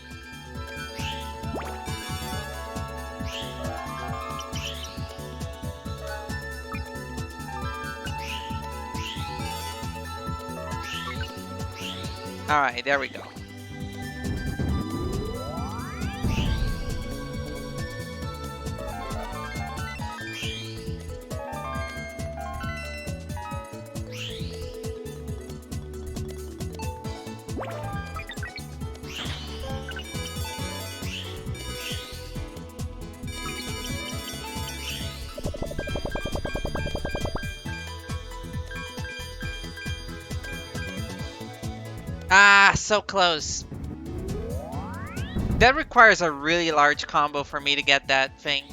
Alright, there we go. Ah, so close. That requires a really large combo for me to get that thing.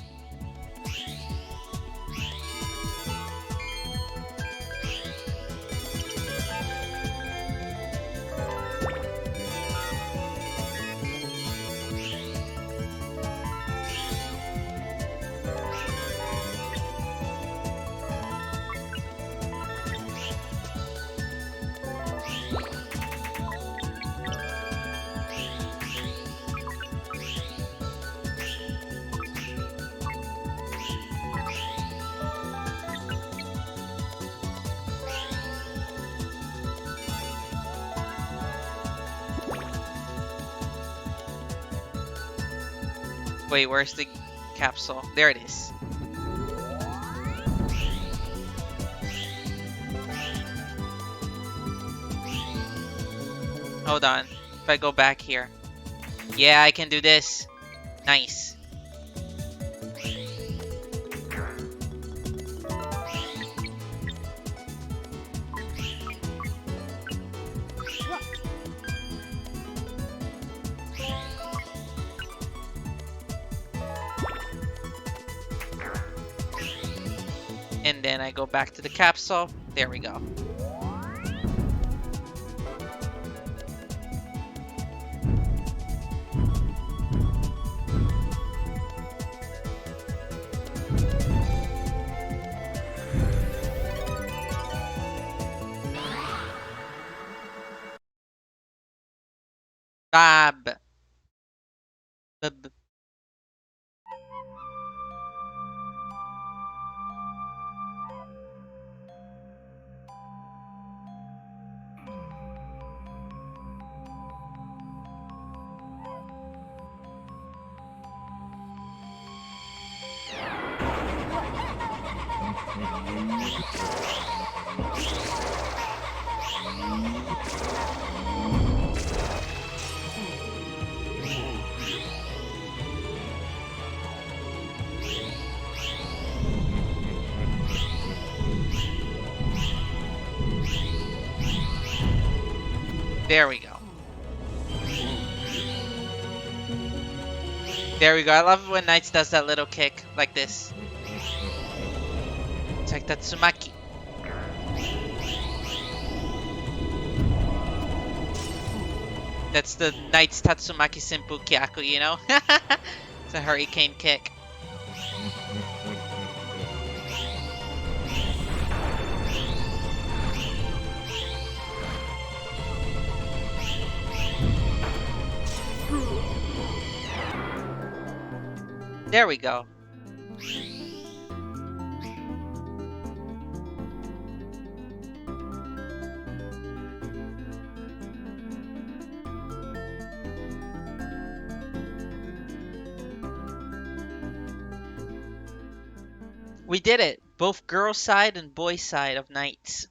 Wait, where's the capsule? There it is. Hold on. If I go back here. Yeah, I can do this. Nice. And then I go back to the capsule. There we go. Bab. Bab. There we go. There we go. I love when Knights does that little kick like this. It's like Tatsumaki. That's the Knight's Tatsumaki Senpu Kyaku, you know? It's a hurricane kick. There we go. We did it. Both girl side and boy side of Knights.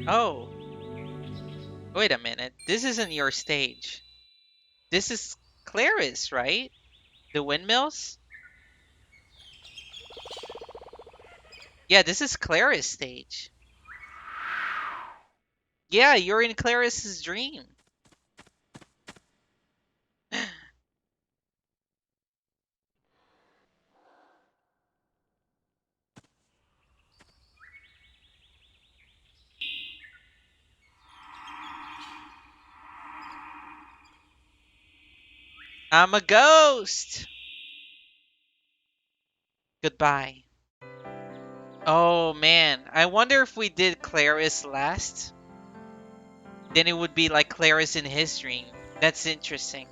Oh, wait a minute. This isn't your stage. This is Claris, right? The windmills? Yeah, this is Claris' stage. Yeah, you're in Claris's dream. I'm a ghost. Goodbye. Oh man, I wonder if we did Claris last, then it would be like Claris in his dream. That's interesting.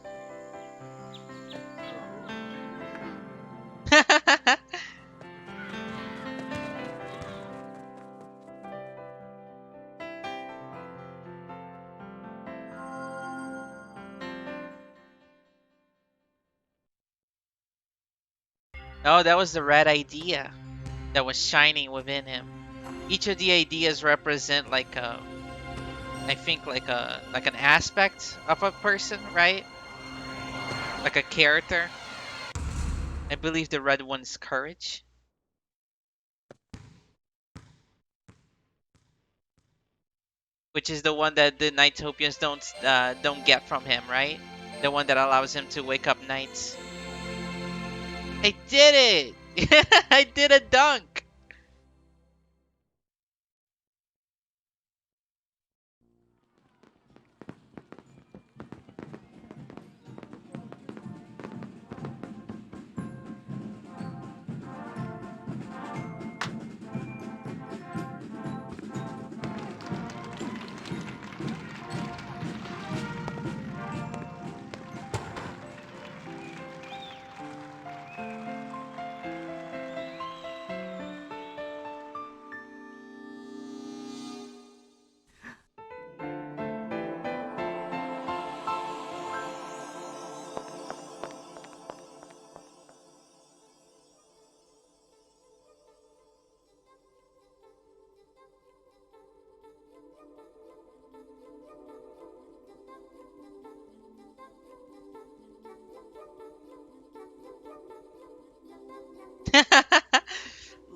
Oh, that was the red idea that was shining within him. Each of the ideas represent like a, I think like an aspect of a person, right? Like a character. I believe the red one's courage, which is the one that the Nightopians don't get from him, right? The one that allows him to wake up nights. I did it! I did a dunk!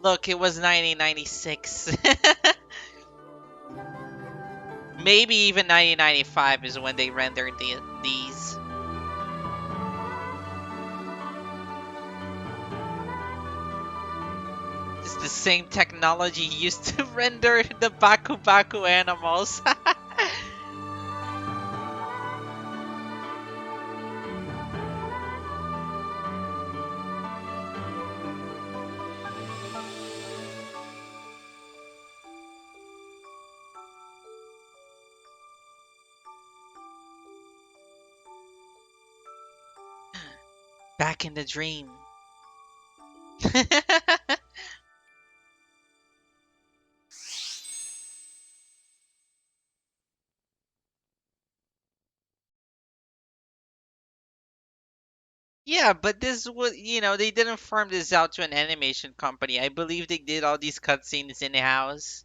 Look, it was 1996. Maybe even 1995 is when they rendered these. It's the same technology used to render the Baku Baku animals. Back in the dream. Yeah, but this was, they didn't farm this out to an animation company. I believe they did all these cutscenes in-house.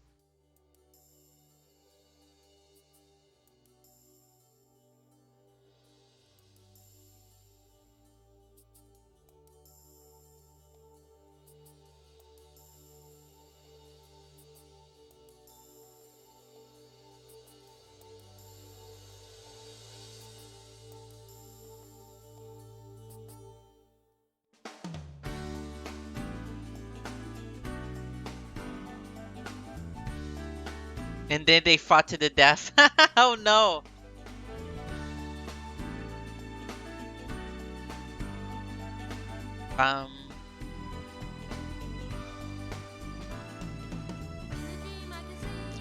And then they fought to the death. Oh no. Um.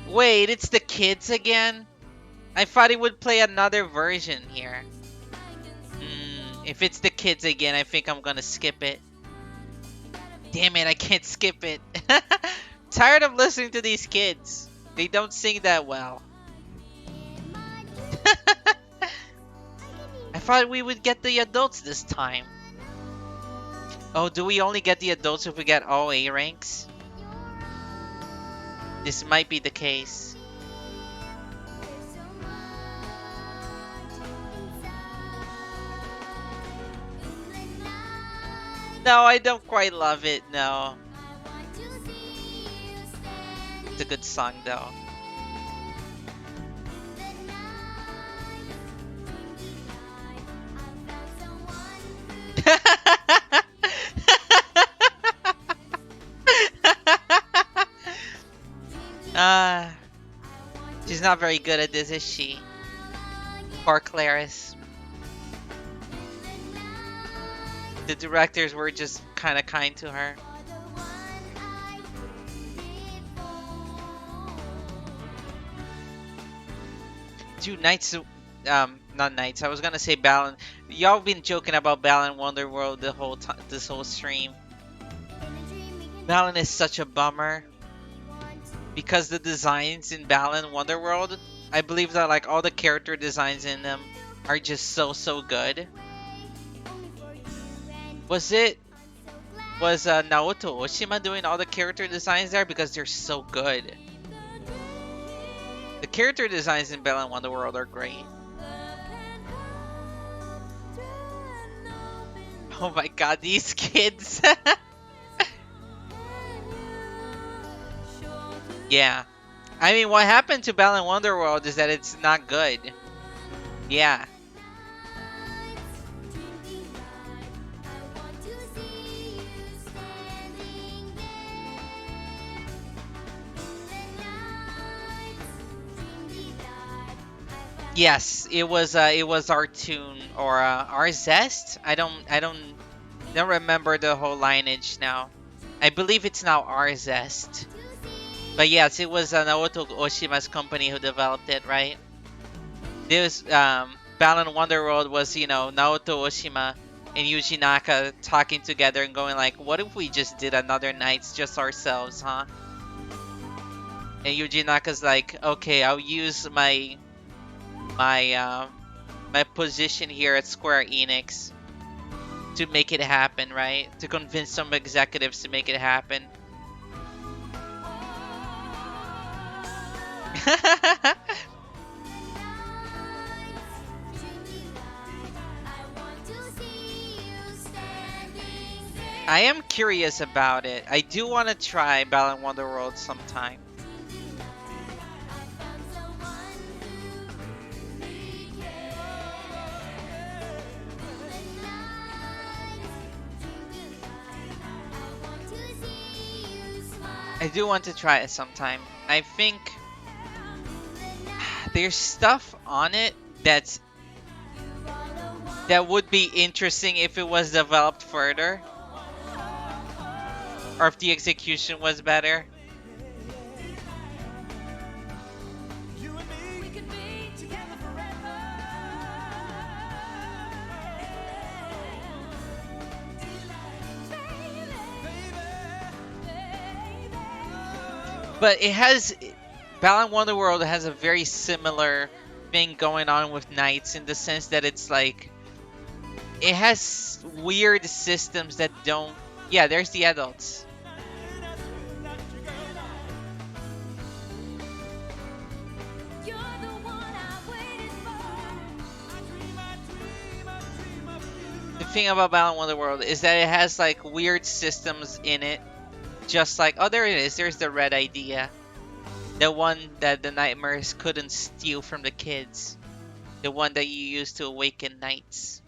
Wait, it's the kids again? I thought it would play another version here. If it's the kids again, I think I'm gonna skip it. Damn it, I can't skip it. Tired of listening to these kids. They don't sing that well. I thought we would get the adults this time. Oh, do we only get the adults if we get all A ranks? This might be the case. No, I don't quite love it, no. It's a good song though. Ah, she's not very good at this, is she? Poor Claris. The directors were just kind of kind to her. Dude, Knights, not Knights. I was gonna say Balan. Y'all been joking about Balan Wonderworld the whole time, this whole stream. Balan is such a bummer because the designs in Balan Wonderworld, I believe that like all the character designs in them are just so good. Was Naoto Oshima doing all the character designs there because they're so good? The character designs in Balan Wonderworld are great. Oh my god, these kids. Yeah. I mean, what happened to Balan Wonderworld is that it's not good. Yeah. Yes, it was our tune or our zest. I don't remember the whole lineage now. I believe it's now our zest. But yes, it was Naoto Oshima's company who developed it, right? This Balan Wonderworld was, Naoto Oshima and Yuji Naka talking together and going like, what if we just did another Nights just ourselves, huh? And Yuji Naka's like, okay, I'll use my position here at Square Enix to make it happen, right? To convince some executives to make it happen. I am curious about it. I do want to try Balan Wonderworld sometime. I do want to try it sometime. I think there's stuff on it that would be interesting if it was developed further. Or if the execution was better. We could be together forever. But it has... Balan Wonderworld has a very similar thing going on with Knights in the sense that it's like... It has weird systems that don't... Yeah, there's the adults. You're the one I waited for. The thing about Balan Wonderworld is that it has like weird systems in it. Just like, oh, there it is. There's the red idea. The one that the nightmares couldn't steal from the kids. The one that you use to awaken Knights.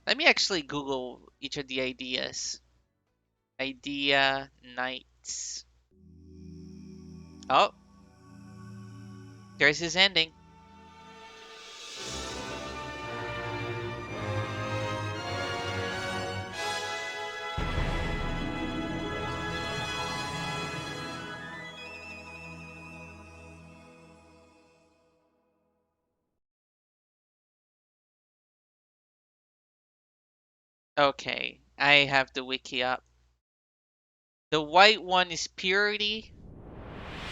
Let me actually Google each of the ideas. Idea Knights. Oh, there's his ending. Okay, I have the wiki up. The white one is purity,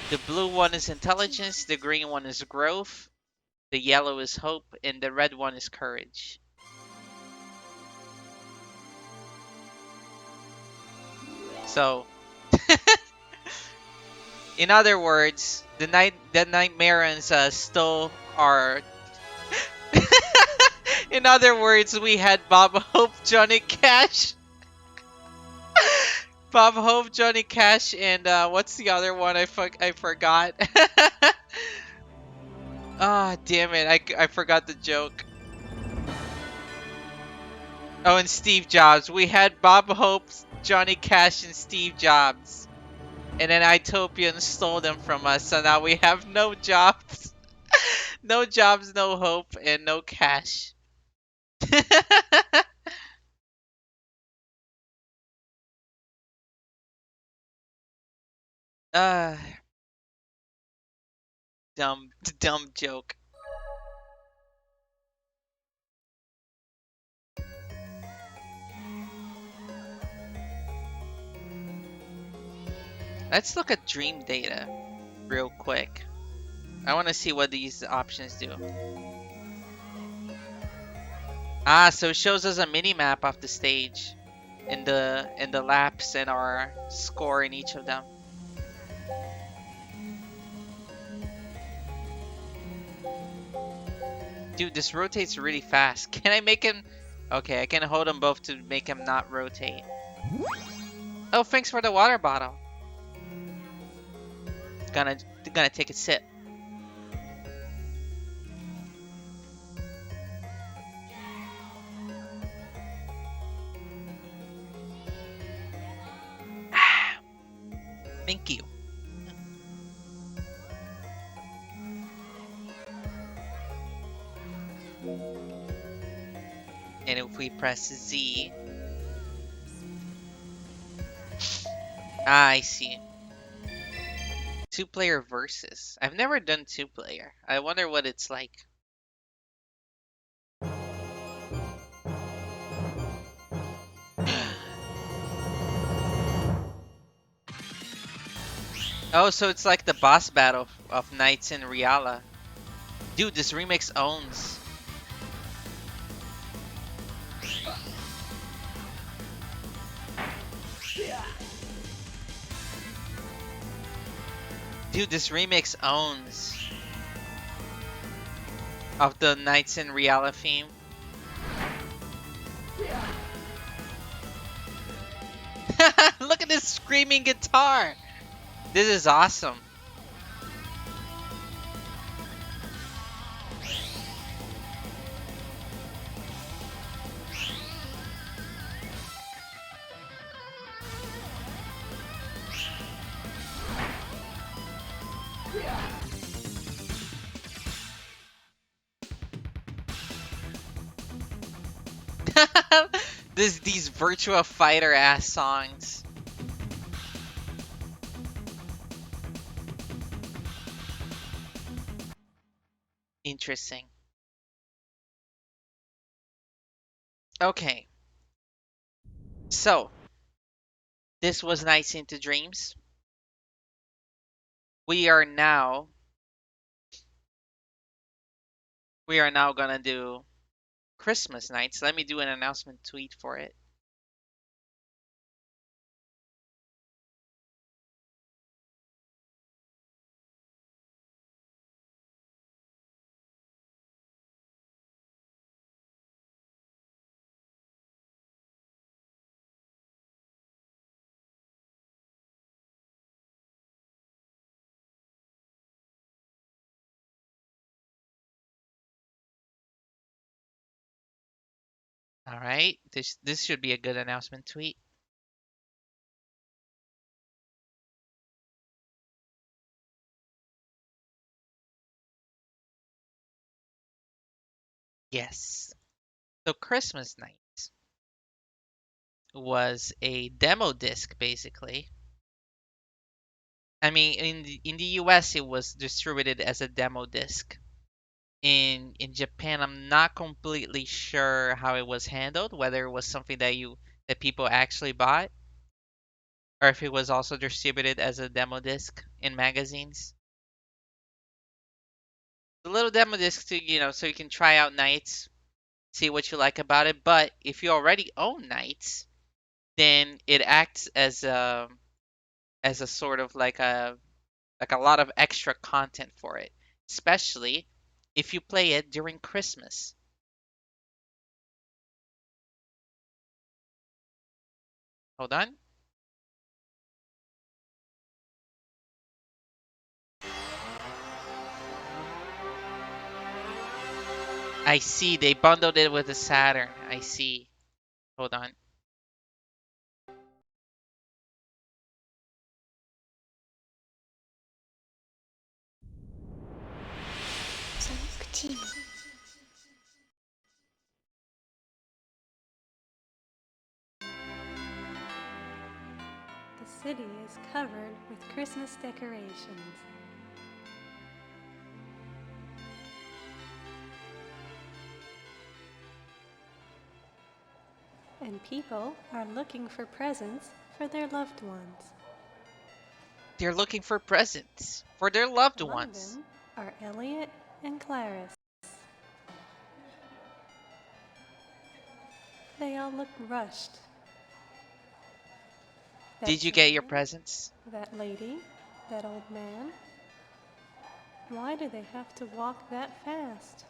the blue one is intelligence, the green one is growth, the yellow is hope, and the red one is courage. So, in other words, the Nightmarans stole our. In other words, we had Bob Hope, Johnny Cash, Bob Hope, Johnny Cash, and what's the other one? I forgot. Ah, damn it! I forgot the joke. Oh, and Steve Jobs. We had Bob Hope, Johnny Cash, and Steve Jobs. And then Itopian stole them from us, so now we have no jobs. No jobs, no hope, and no cash. uh, dumb, dumb joke. Let's look at dream data real quick. I want to see what these options do. Ah, so it shows us a mini map of the stage in the laps and our score in each of them. Dude, this rotates really fast. Can I make him? Okay, I can hold them both to make him not rotate. Oh, thanks for the water bottle. Gonna gonna take a sip. Thank you. And if we press Z, I see. Two-player versus. I've never done two-player. I wonder what it's like. Oh, so it's like the boss battle of Knights in Riala. Dude, this remix owns. Dude, this remix owns. Of the Knights in Riala theme. Look at this screaming guitar. This is awesome. These Virtua Fighter ass songs. Interesting. Okay. So, this was Nights into Dreams. We are now gonna do Christmas nights. Let me do an announcement tweet for it. All right. This should be a good announcement tweet. Yes. So Christmas Night was a demo disc, basically. I mean, in the US, it was distributed as a demo disc. In Japan, I'm not completely sure how it was handled, whether it was something that people actually bought, or if it was also distributed as a demo disc in magazines. The little demo disc to, so you can try out Nights, see what you like about it. But if you already own Nights, then it acts as a sort of like a lot of extra content for it, especially if you play it during Christmas. Hold on. I see they bundled it with the Saturn. I see. Hold on. The city is covered with Christmas decorations. And people are looking for presents for their loved ones. They're looking for presents for their loved Among ones. them are Elliot and Clarice. They all look rushed. That Did you get your gentleman, presents? that lady, that old man. Why do they have to walk that fast?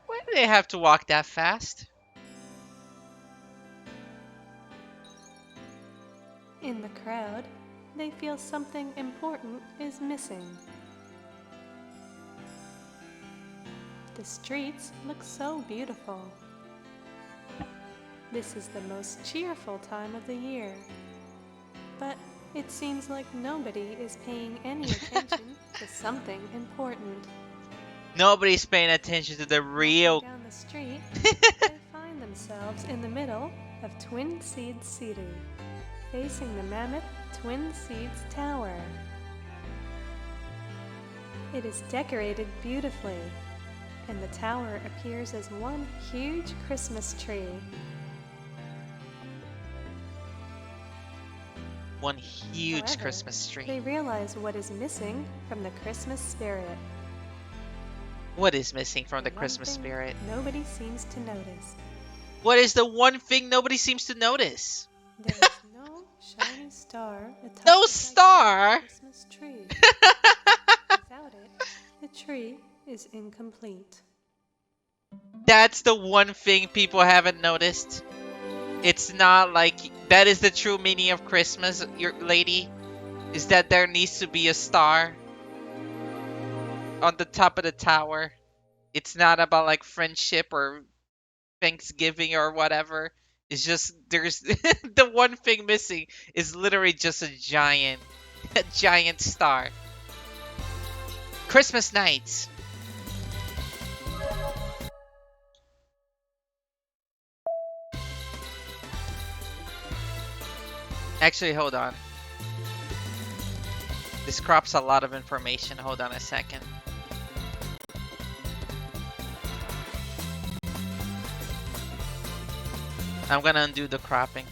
Why do they have to walk that fast? In the crowd, they feel something important is missing. The streets look so beautiful. This is the most cheerful time of the year. But it seems like nobody is paying any attention to something important. Nobody's paying attention to the real. Walking down the street, they find themselves in the middle of Twin Seeds City, facing the mammoth Twin Seeds Tower. It is decorated beautifully, and the tower appears as one huge Christmas tree. One huge However, Christmas they tree. realize what is missing from the Christmas spirit. What is missing from the One Christmas thing spirit? nobody seems to notice. What is the one thing nobody seems to notice? There is no shiny star atop No the star? gigantic Christmas tree. Without it, the tree is incomplete. That's the one thing people haven't noticed. It's not like that is the true meaning of Christmas, your lady, is that there needs to be a star on the top of the tower. It's not about like friendship or Thanksgiving or whatever. It's just there's the one thing missing is literally just a giant star. Christmas nights. Actually, hold on. This crops a lot of information. Hold on a second. I'm gonna undo the cropping.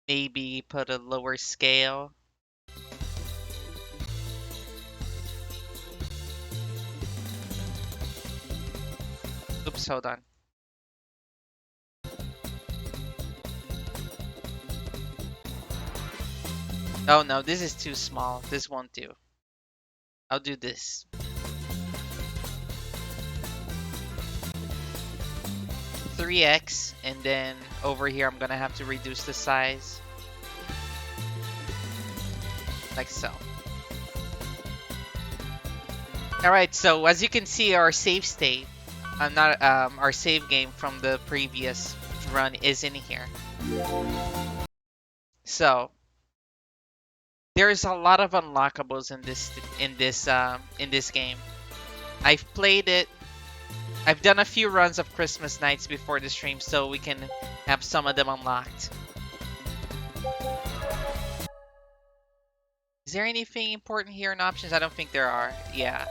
Maybe put a lower scale. Oops, hold on. Oh no, this is too small. This won't do. I'll do this. Three X, and then over here I'm gonna have to reduce the size. Like so. Alright, so as you can see, our save state, not our save game from the previous run is in here. So There's a lot of unlockables in this game. I've played it. I've done a few runs of Christmas nights before the stream, so we can have some of them unlocked. Is there anything important here in options? I don't think there are. Yeah.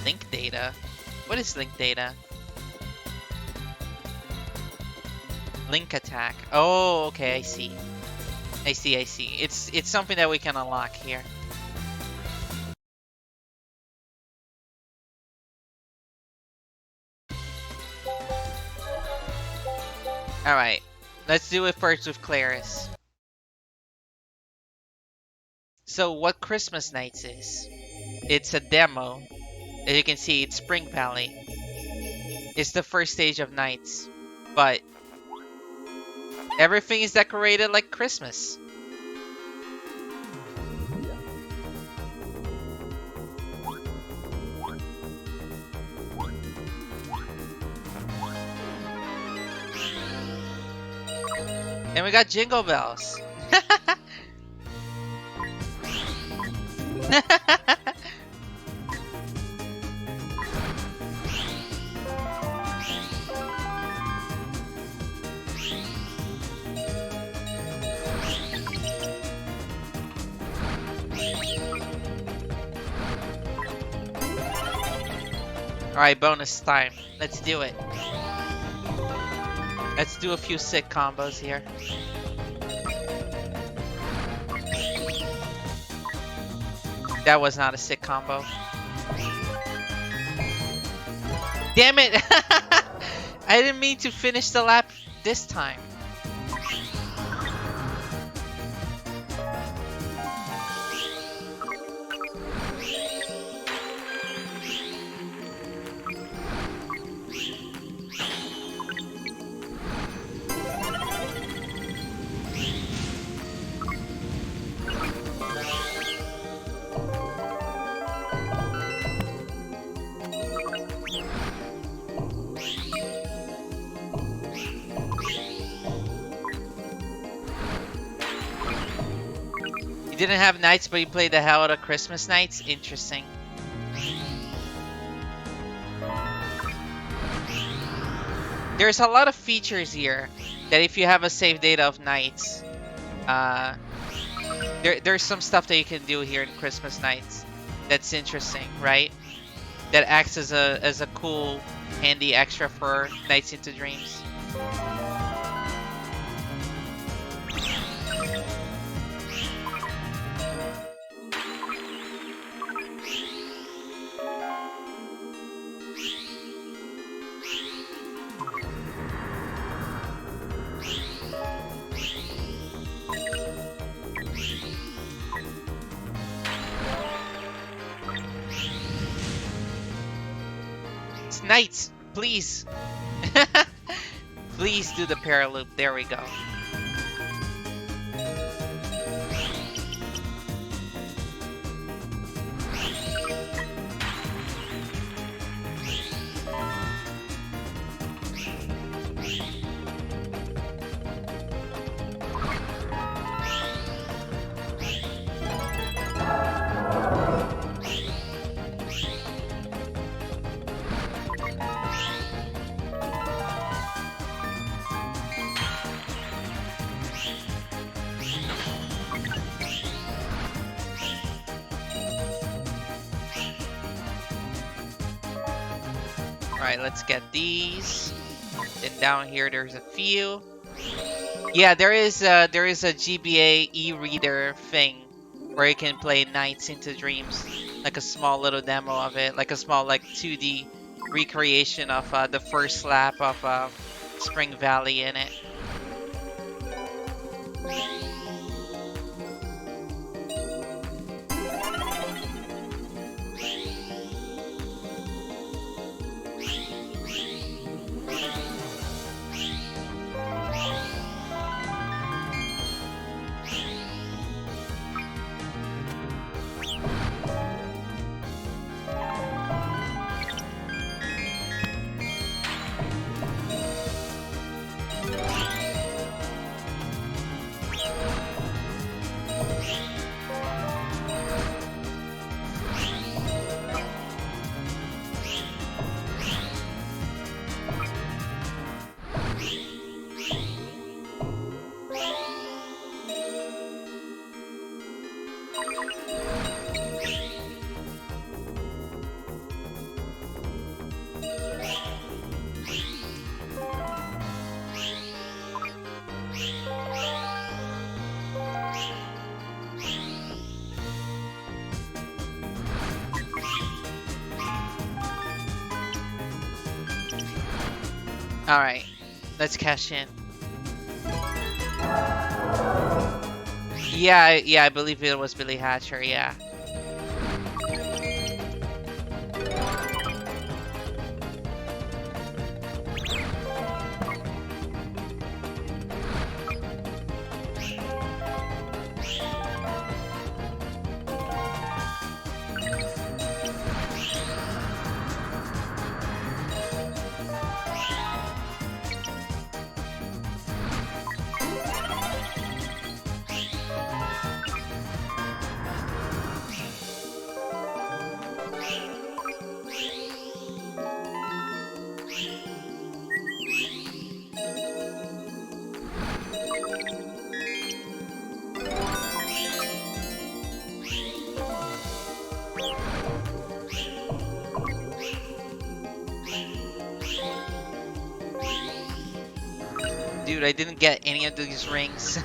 Link data. What is link data? Link attack. Oh, okay, I see. I see. It's something that we can unlock here. Alright. Let's do it first with Claris. So what Christmas Nights is? It's a demo. As you can see, it's Spring Valley. It's the first stage of Nights. But everything is decorated like Christmas. And we got jingle bells. Alright, bonus time. Let's do it. Let's do a few sick combos here. That was not a sick combo. Damn it! I didn't mean to finish the lap this time. You didn't have nights, but you played the hell out of Christmas nights? Interesting. There's a lot of features here that if you have a save data of nights, there's some stuff that you can do here in Christmas nights that's interesting, right? That acts as a cool, handy extra for Nights into Dreams. Nights, please. Please do the paraloop. There we go. Alright, let's get these. Then down here there's a few. Yeah, there is a GBA e-reader thing where you can play Nights into Dreams. Like a small little demo of it. Like a small 2D recreation of the first lap of Spring Valley in it. All right, let's cash in. Yeah, I believe it was Billy Hatcher. Yeah. Dude, I didn't get any of these rings.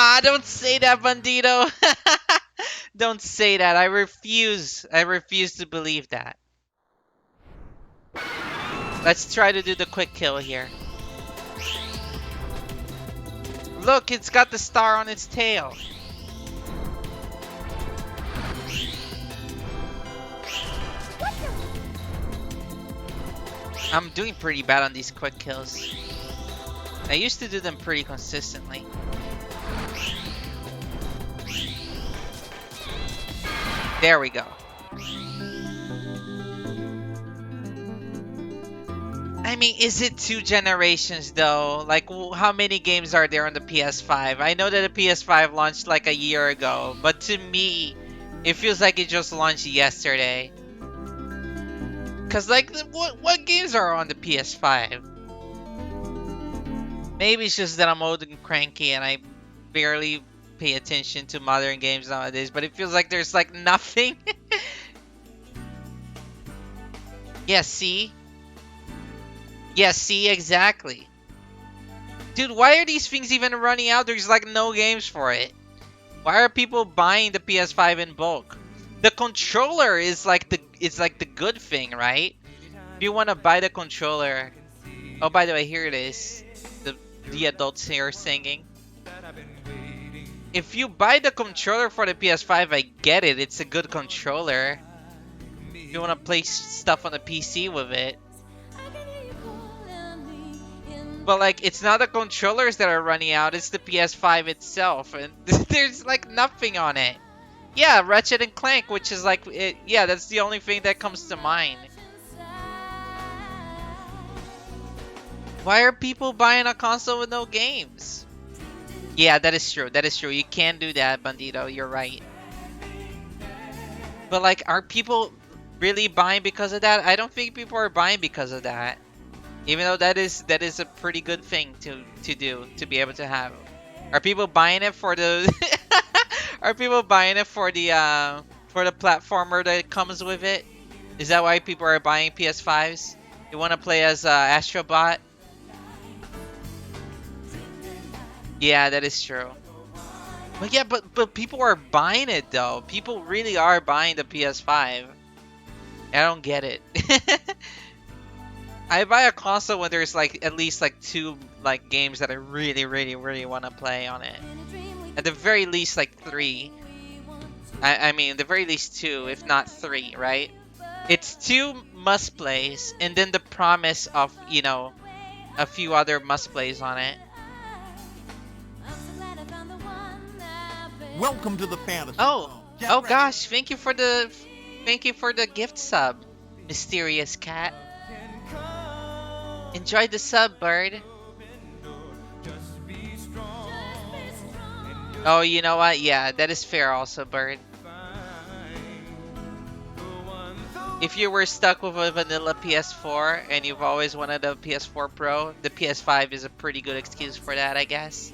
Ah, don't say that, Bandito. Don't say that. I refuse. I refuse to believe that. Let's try to do the quick kill here. Look, it's got the star on its tail. I'm doing pretty bad on these quick kills. I used to do them pretty consistently. There we go. I mean, is it 2 generations though? Like, how many games are there on the PS5? I know that the PS5 launched like a year ago, but to me, it feels like it just launched yesterday. Cause like, what games are on the PS5? Maybe it's just that I'm old and cranky and I barely pay attention to modern games nowadays, but it feels like there's like nothing. Yeah, see? Yeah, see, exactly. Dude, why are these things even running out? There's like no games for it. Why are people buying the PS5 in bulk? The controller is like the good thing, right? If you want to buy the controller. Oh, by the way, here it is. The adults here singing. If you buy the controller for the PS5, I get it. It's a good controller. If you want to play stuff on the PC with it. But like, it's not the controllers that are running out, it's the PS5 itself, and there's like nothing on it. Yeah, Ratchet and Clank, which is like, yeah, that's the only thing that comes to mind. Why are people buying a console with no games? Yeah, that is true. That is true. You can do that, Bandito. You're right. But like, are people really buying because of that? I don't think people are buying because of that. Even though that is a pretty good thing to do, to be able to have. Are people buying it for the Are people buying it for the platformer that comes with it? Is that why people are buying PS5s? You want to play as Astrobot? Yeah, that is true. But yeah, but people are buying it though. People really are buying the PS5. I don't get it. I buy a console when there's like at least like 2 like games that I really want to play on it. At the very least like 3. I mean, the very least 2, if not 3, right? It's 2 must plays and then the promise of, you know, a few other must plays on it. Welcome to the fantasy. Oh, zone. Oh gosh, thank you for the gift sub, mysterious cat. Enjoy the sub, bird. Oh, you know what? Yeah, that is fair also, bird. If you were stuck with a vanilla PS4 and you've always wanted a PS4 Pro, the PS5 is a pretty good excuse for that, I guess.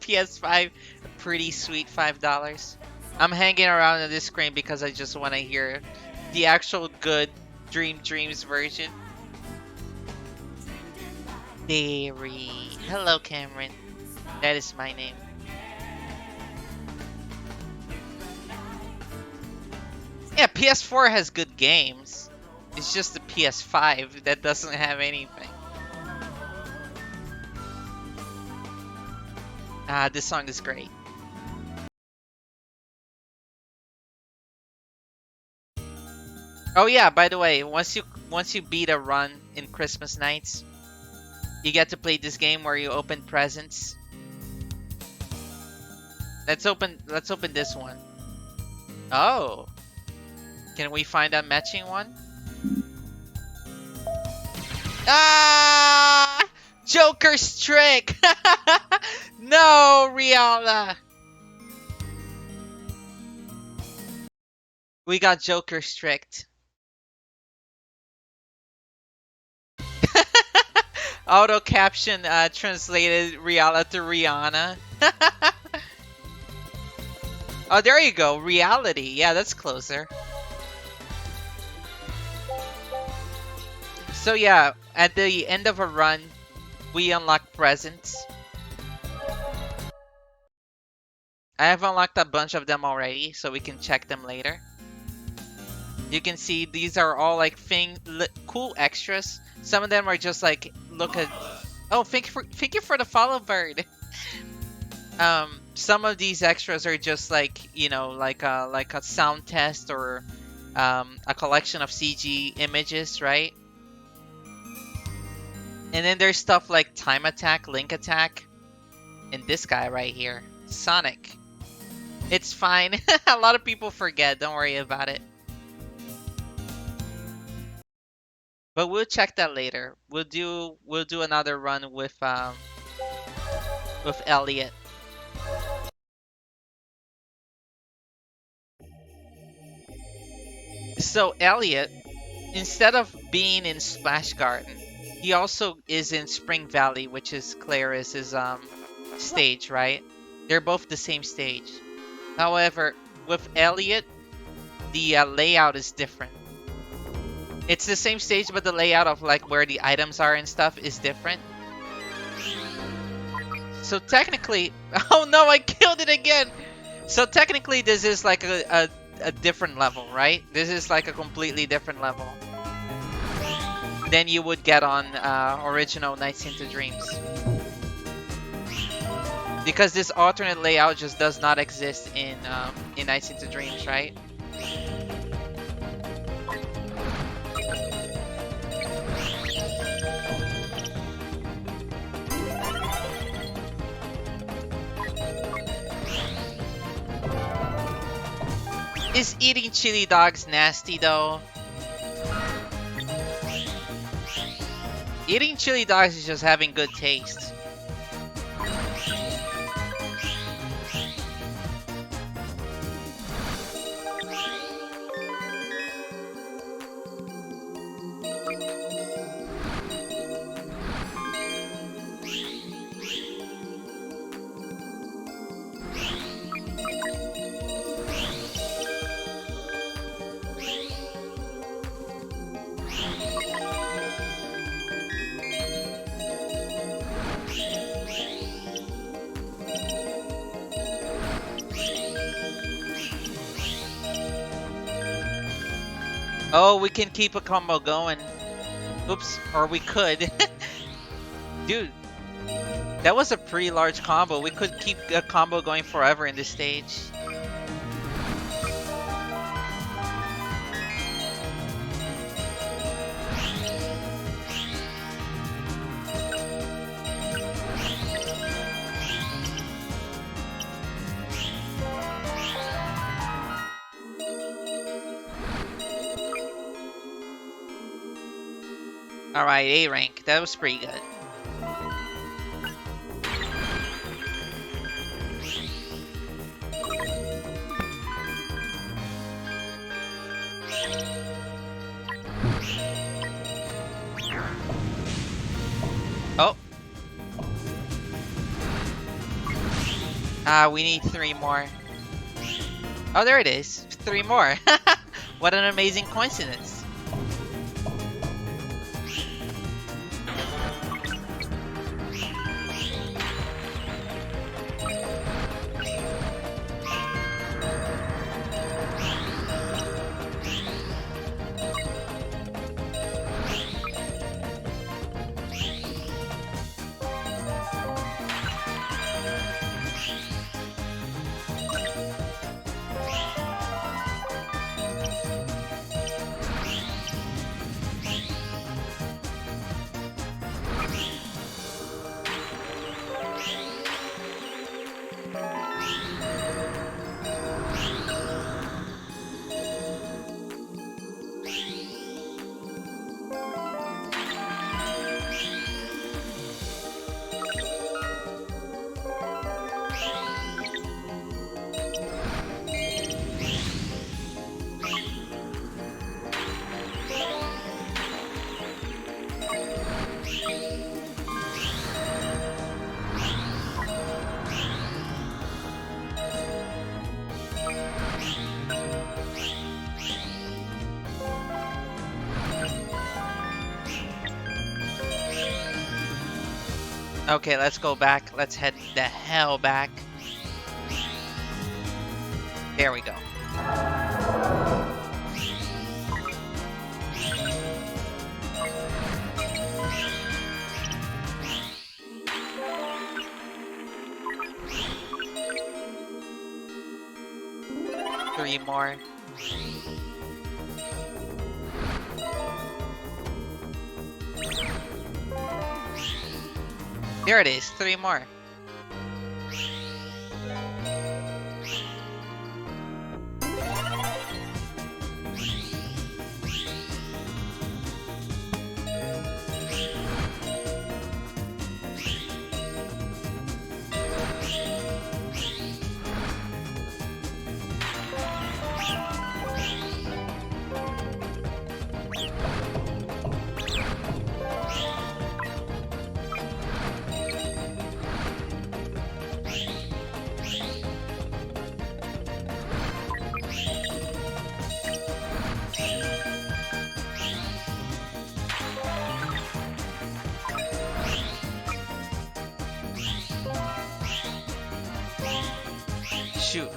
PS5, a pretty sweet $5. I'm hanging around on this screen because I just want to hear the actual good Dream Dreams version. Berry. Hello, Cameron. That is my name. Yeah, PS4 has good games. It's just the PS5 that doesn't have anything. Ah, this song is great. Oh yeah, by the way, once you beat a run in Christmas nights, you get to play this game where you open presents. Let's open this one. Oh. Can we find a matching one? Ah! Joker's trick! No, Rihanna! We got Joker's tricked. Auto caption translated Rihanna to Rihanna. Oh, there you go. Reality. Yeah, that's closer. So yeah, at the end of a run, we unlock presents. I have unlocked a bunch of them already, so we can check them later. You can see these are all like cool extras. Some of them are just like, look at. Oh, thank you for the follow, bird. Some of these extras are just like, you know, like a sound test or a collection of CG images, right? And then there's stuff like Time Attack, Link Attack, and this guy right here, Sonic. It's fine. A lot of people forget. Don't worry about it. But we'll check that later. We'll do another run with Elliot. So Elliot, instead of being in Splash Garden, he also is in Spring Valley, which is Claris's stage, right? They're both the same stage. However, with Elliot, the layout is different. It's the same stage, but the layout of like where the items are and stuff is different. So technically, oh no, I killed it again. So technically, this is like a different level, right? This is like a completely different level than you would get on original Nights into Dreams. Because this alternate layout just does not exist in Nights into Dreams, right? Is eating chili dogs nasty though? Eating chili dogs is just having good taste. Oh, we can keep a combo going. Oops, or we could. Dude, that was a pretty large combo. We could keep a combo going forever in this stage. Alright, A rank. That was pretty good. Oh. We need 3 more. Oh, there it is. 3 more. What an amazing coincidence. Okay, let's go back. Let's head the hell back. There we go. Three more. There it is, 3 more. Shoot.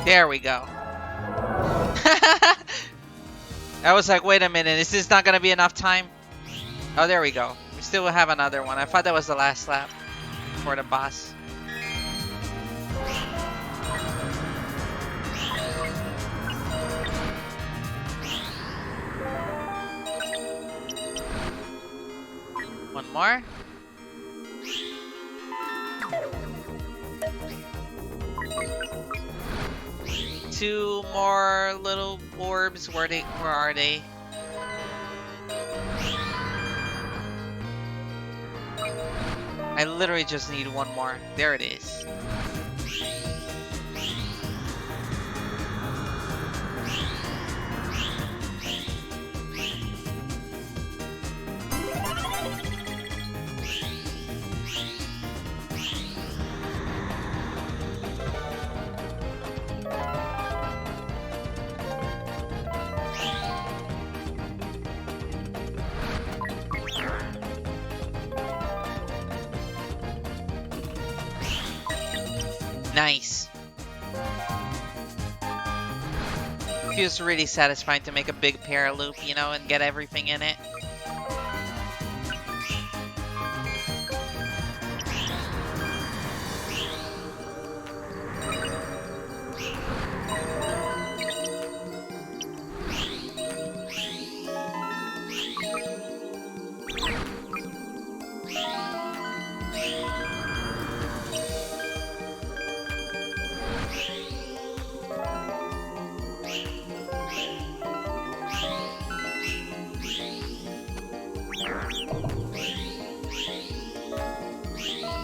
There we go. I was like, wait a minute, is this not gonna be enough time? Oh, there we go. We still have another one. I thought that was the last lap for the boss. One more. Two more little orbs. Where are they? I literally just need one more. There it is. Nice. Feels really satisfying to make a big para loop, you know, and get everything in it.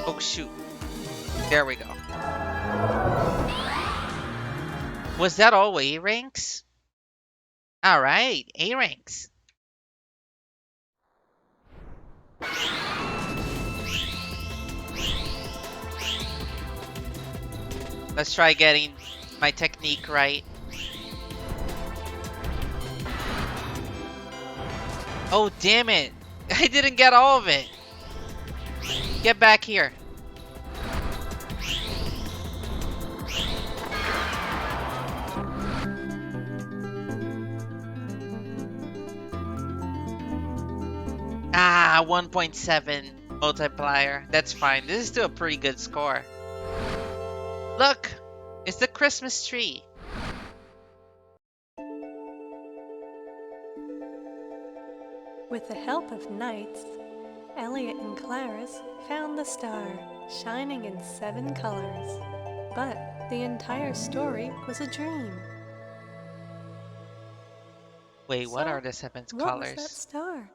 Oh shoot. There we go. Was that all A ranks? Alright, A ranks. Let's try getting my technique right. Oh, damn it. I didn't get all of it. Get back here. Ah, 1.7 multiplier. That's fine. This is still a pretty good score. Look! It's the Christmas tree. With the help of NiGHTS, Elliot and Clarice found the star, shining in 7 colors. But the entire story was a dream. Wait, what So, are the 7 what was that colors? star?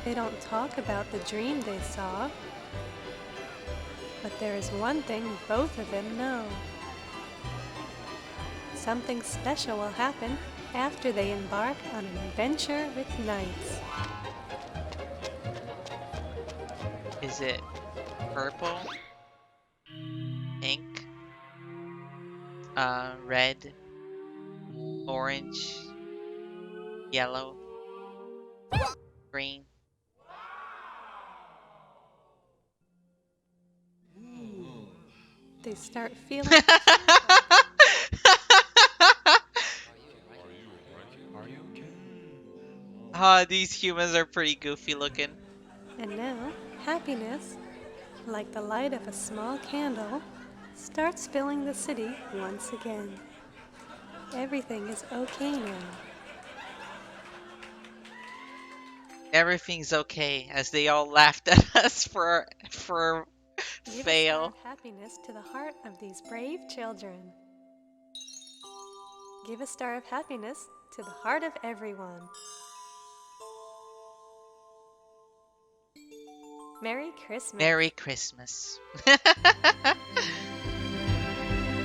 They don't talk about the dream they saw. But there is one thing both of them know. Something special will happen after they embark on an adventure with NiGHTS. Is it purple? Pink? Red? Orange? Yellow? Green? They start feeling Ah, these humans are pretty goofy looking. and now happiness, like the light of a small candle, starts filling the city once again. Everything is okay now. Everything's okay as they all laughed at us for Give a star fail. of happiness to the heart of these brave children. Give a star of happiness to the heart of everyone. Merry Christmas. Merry Christmas.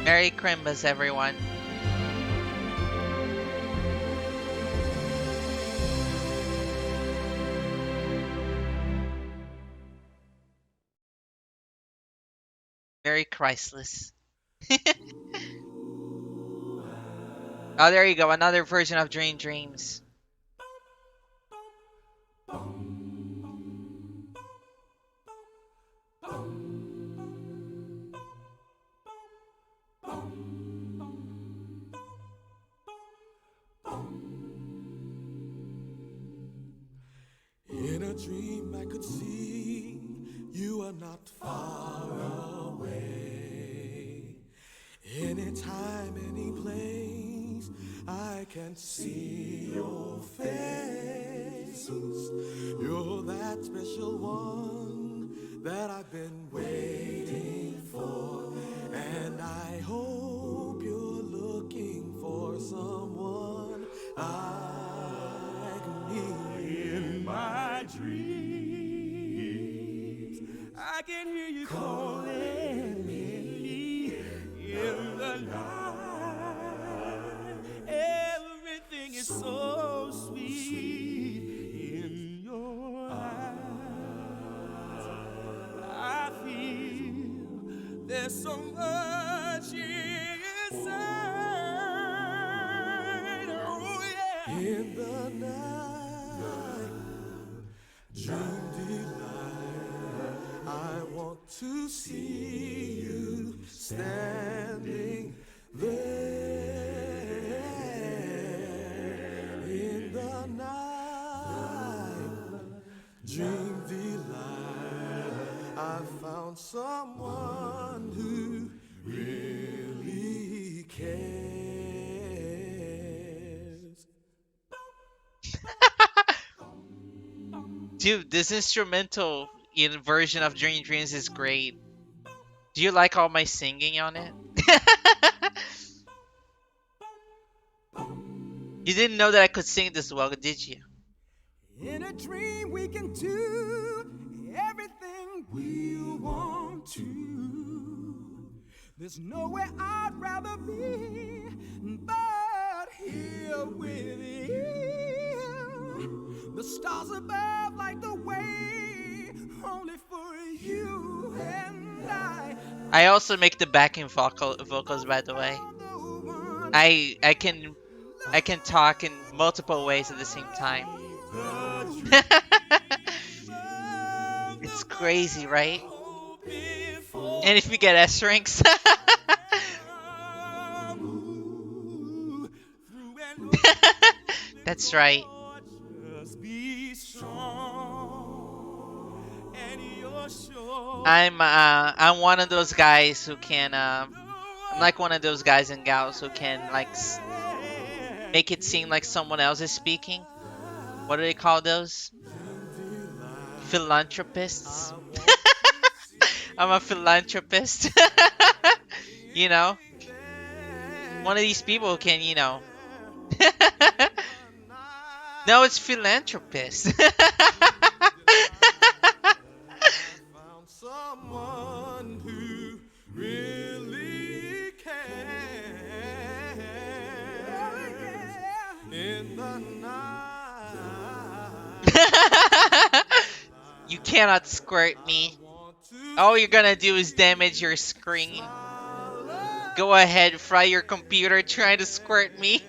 Merry Christmas, everyone. Merry Christless. Oh, there you go. Another version of Dream Dreams. In a dream I could see you are not far away. Anytime, any place, I can see your face. You're that special one that I've been waiting for. And I hope you're looking for someone like me. In my dreams, I can hear you calling me in the night. Everything is so sweet in your eyes. I feel there's so much inside. Oh yeah. In the night, dream delight. I want to see standing there in the night. Dream delight. I found someone who really cares. Dude, this instrumental version of Dream Dreams is great. Do you like all my singing on it? You didn't know that I could sing this well, did you? In a dream we can do everything we want to. There's nowhere I'd rather be but here with you. The stars above light the way only for you and I also make the backing vocals, by the way. I can talk in multiple ways at the same time. It's crazy, right? And if we get S ranks, that's right. I'm one of those guys who can I'm like one of those guys and gals who can like make it seem like someone else is speaking. What do they call those? Philanthropists. I'm a philanthropist. You know, one of these people who can, you know. No, it's philanthropist. someone who really cares in the night. You cannot squirt me. All you're gonna do is damage your screen. Go ahead, fry your computer trying to squirt me.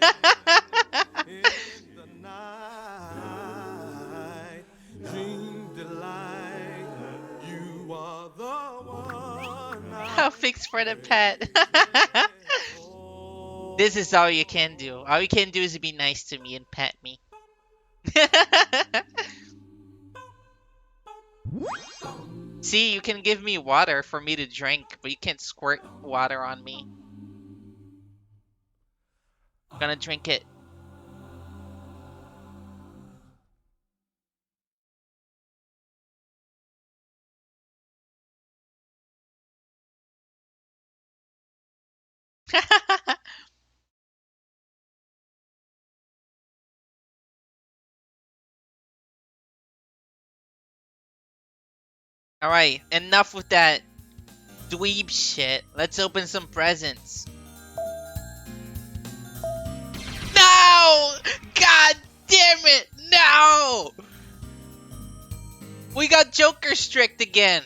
I'll fix for the pet. This is all you can do. All you can do is be nice to me and pet me. See, you can give me water for me to drink, but you can't squirt water on me. I'm gonna drink it. Alright, enough with that dweeb shit. Let's open some presents. No! God damn it! No! We got Joker strict again.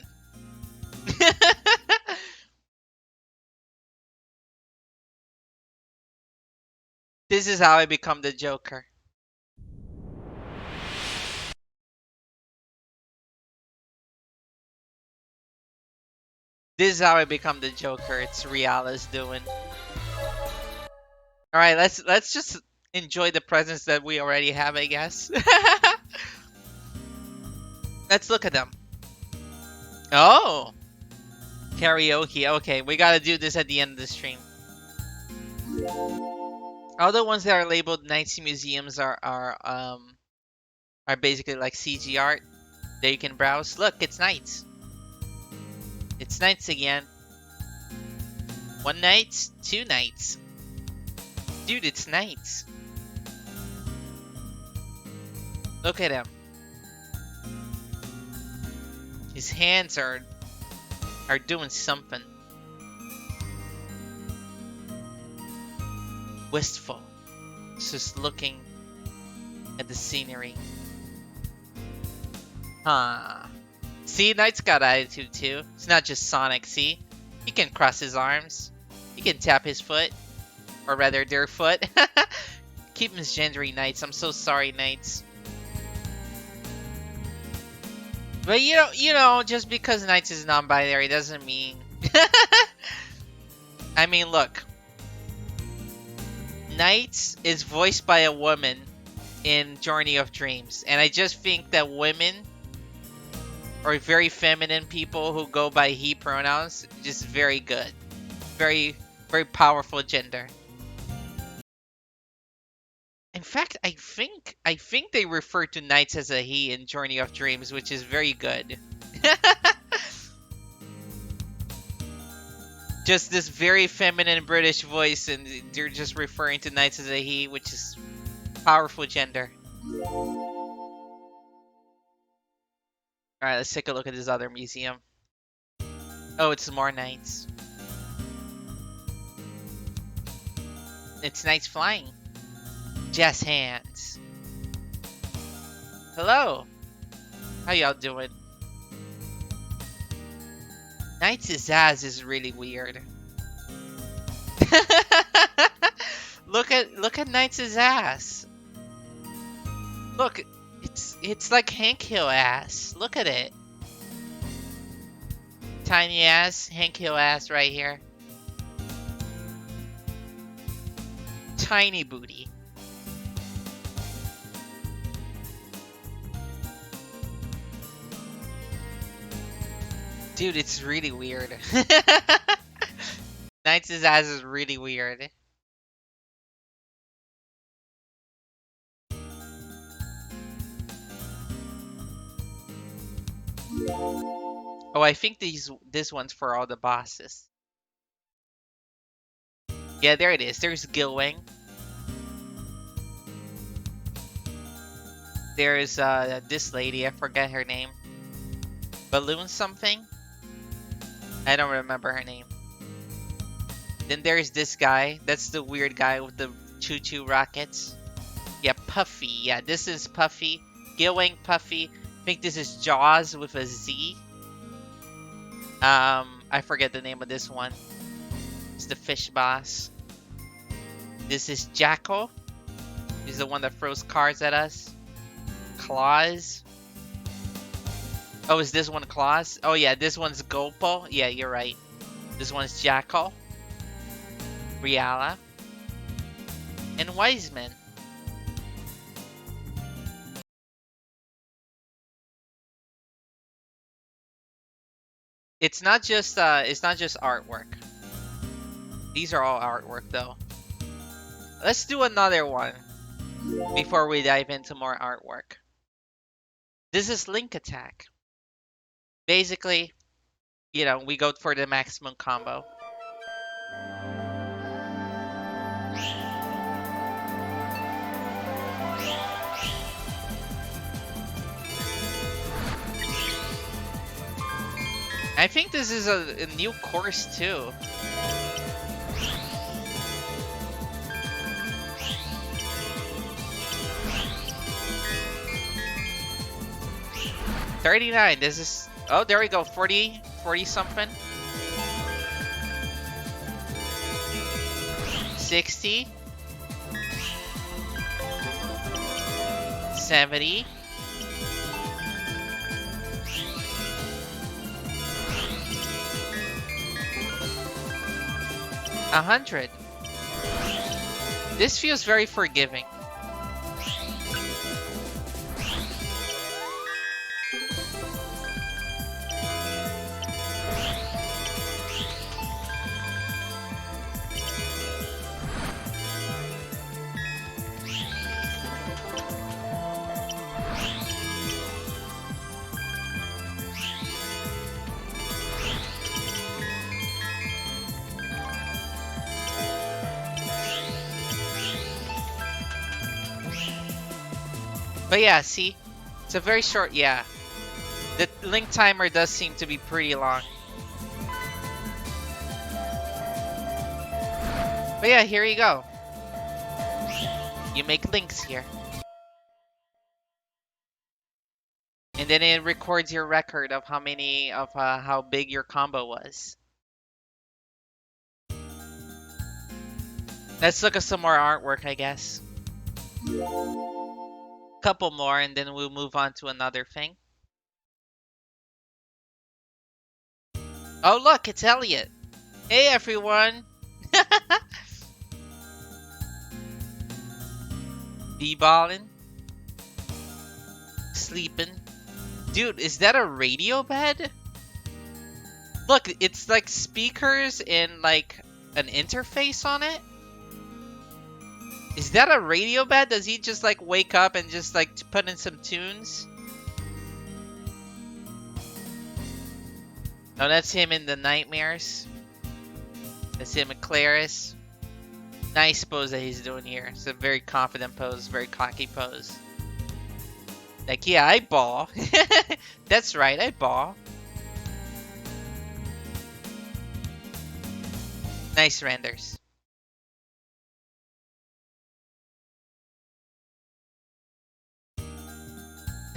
This is how I become the Joker. This is how I become the Joker. It's Riala's doing. All right, let's just enjoy the presents that we already have, I guess. Let's look at them. Oh, karaoke. Okay, we gotta do this at the end of the stream. All the ones that are labeled Nights Museums are basically like CG art that you can browse. Look, it's Nights. It's Nights again. One night, two nights. Dude, it's Nights. Look at him. His hands are doing something. Wistful. Just looking at the scenery. Huh. See, Knight's got attitude too. It's not just Sonic, see? He can cross his arms. He can tap his foot. Or rather, their foot. Keep misgendering Knights. I'm so sorry, Knights. But you know, just because Knights is non-binary doesn't mean... I mean, look. NiGHTS is voiced by a woman in Journey of Dreams. And I just think that women or very feminine people who go by he pronouns, just very good. Very, very powerful gender. In fact, I think they refer to knights as a he in Journey of Dreams, which is very good. Just this very feminine British voice, and they're just referring to knights as a he, which is powerful gender. Alright, let's take a look at this other museum. Oh, it's more knights. It's knights flying. Jazz hands. Hello. How y'all doing? Knight's ass is really weird. look at Knight's ass. Look, it's like Hank Hill ass. Look at it. Tiny ass, Hank Hill ass right here. Tiny booty. Dude, it's really weird. Knight's ass is really weird. Oh, I think this one's for all the bosses. Yeah, there it is. There's Gilwing. There's this lady, I forget her name. Balloon something? I don't remember her name. Then there's this guy. That's the weird guy with the choo-choo rockets. Yeah, Puffy. Yeah, this is Puffy. Gilwing, Puffy. I think this is Jaws with a Z. I forget the name of this one. It's the fish boss. This is Jackal. He's the one that throws cards at us. Claws. Oh, is this one Claws? Oh yeah, this one's Gulpo. Yeah, you're right. This one's Jackal. Riala. And Wiseman. It's not just artwork. These are all artwork though. Let's do another one before we dive into more artwork. This is Link Attack. Basically, you know, we go for the maximum combo. I think this is a new course too. $39. This is, oh, there we go. 40 something. 60. 70. 100. This feels very forgiving. But yeah, see? It's a very short, yeah. The link timer does seem to be pretty long. But yeah, here you go. You make links here. And then it records your record of how many, of how big your combo was. Let's look at some more artwork, I guess. Couple more and then we'll move on to another thing. Oh look, it's Elliot. Hey everyone. D-balling. Sleeping. Dude, is that a radio bed? Look, it's like speakers and like an interface on it. Is that a radio bed? Does he just like wake up and just like put in some tunes? No, that's him in the nightmares. That's him in Claris. Nice pose that he's doing here. It's a very confident pose, very cocky pose. Like, yeah, I ball. That's right, I ball. Nice renders.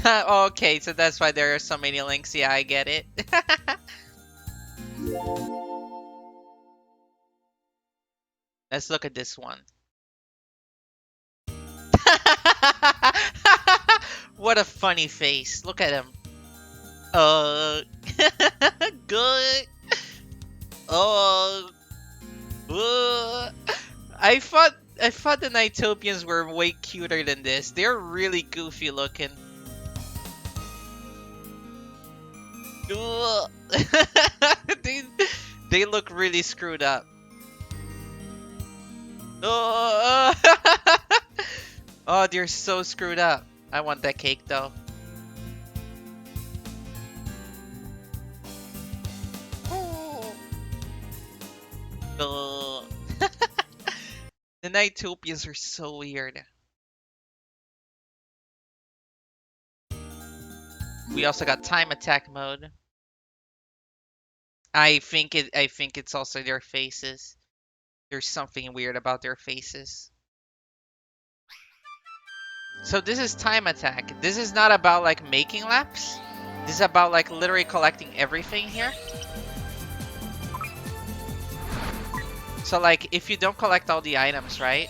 Okay, so that's why there are so many links. Yeah, I get it. Let's look at this one. What a funny face. Look at him. Good. Oh. I thought the Nighttopians were way cuter than this. They're really goofy looking. They look really screwed up. Oh, oh, they're so screwed up. I want that cake though. Oh. The Nighttopians are so weird. We also got time attack mode. I think it's also their faces. There's something weird about their faces. So this is time attack. This is not about like making laps. This is about like literally collecting everything here. So like if you don't collect all the items, right?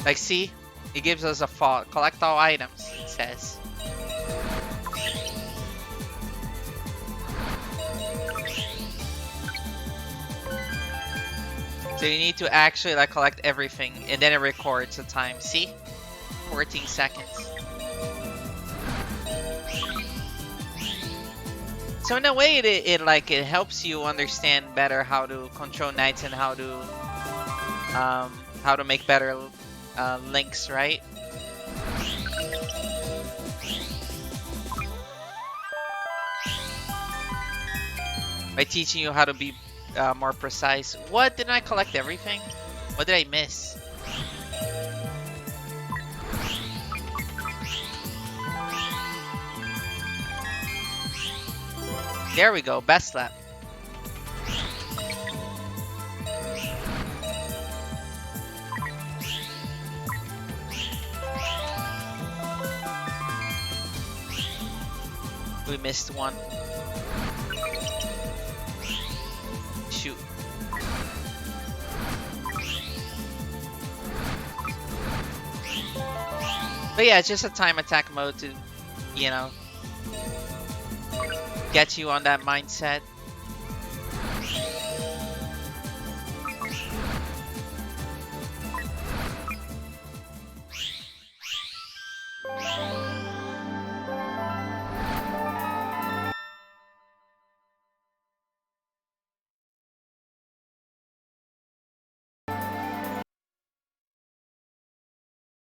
Like see? It gives us a fault. Collect all items, it says. So you need to actually like collect everything and then it records the time. See? 14 seconds. So in a way it helps you understand better how to control knights and how to make better links, right? By teaching you how to be more precise. What? Didn't I collect everything? What did I miss? There we go, best lap. We missed one. Shoot. But yeah, it's just a time attack mode to, you know, get you on that mindset.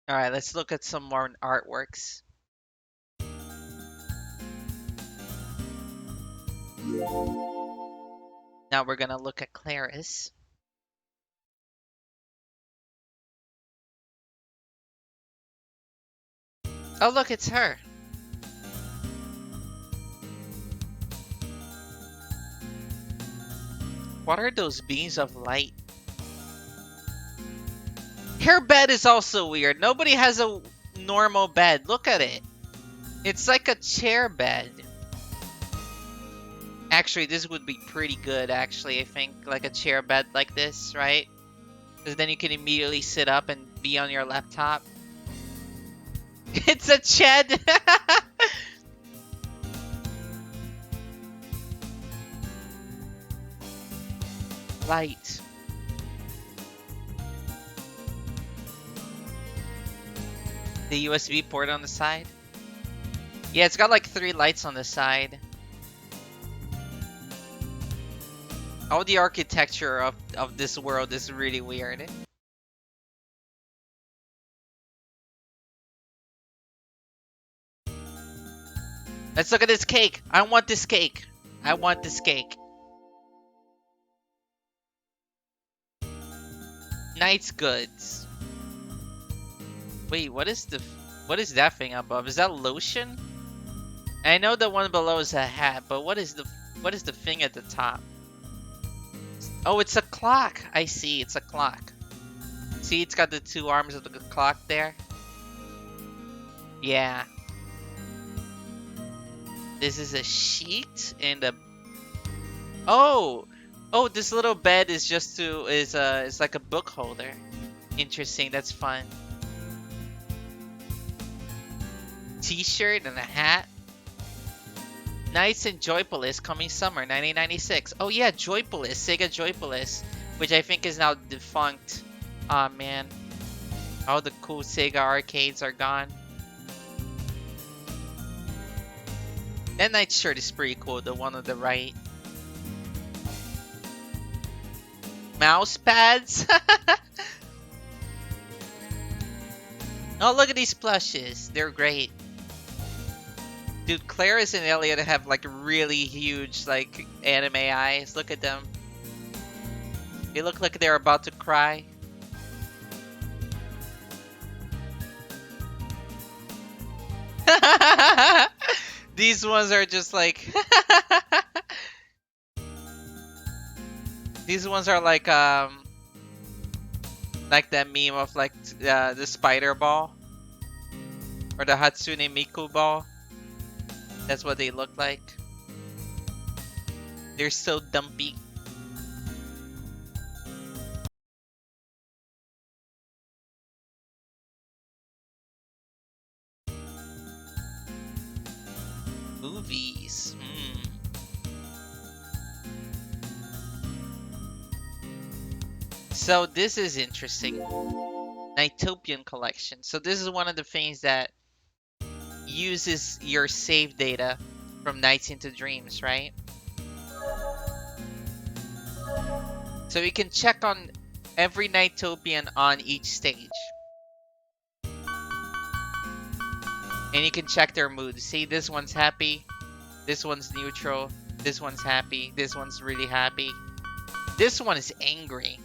All right, let's look at some more artworks. Now we're gonna look at Claris. Oh look, it's her. What are those beams of light? Her bed is also weird. Nobody has a normal bed. Look at it. It's like a chair bed. Actually, this would be pretty good, actually, I think. Like a chair bed like this, right? Because then you can immediately sit up and be on your laptop. It's a Ched! light. The USB port on the side. Yeah, it's got like 3 lights on the side. All the architecture of this world is really weird. Let's look at this cake. I want this cake. I want this cake. Knight's goods. Wait, what is that thing above? Is that lotion? I know the one below is a hat, but what is the thing at the top? Oh, it's a clock. I see, it's a clock. See, it's got the 2 arms of the clock there. Yeah. This is a sheet and a. Oh, this little bed is just it's like a book holder. Interesting. That's fun. T-shirt and a hat. Nice and Joypolis coming summer 1996. Oh yeah, Joypolis, Sega Joypolis, which I think is now defunct. Aw man, all the cool Sega arcades are gone. That night shirt is pretty cool, the one on the right. Mouse pads. Oh, look at these plushes. They're great. Dude, Claris and Elliot have like really huge like anime eyes. Look at them. They look like they're about to cry. These ones are just like these ones are like that meme of like the spider ball or the Hatsune Miku ball. That's what they look like. They're so dumpy. Movies. So this is interesting. NiGHTopian collection. So this is one of the things that uses your save data from Nights into Dreams, right? So you can check on every NiGHTopian on each stage. And you can check their mood. See, this one's happy, this one's neutral, this one's happy, this one's really happy. This one is angry.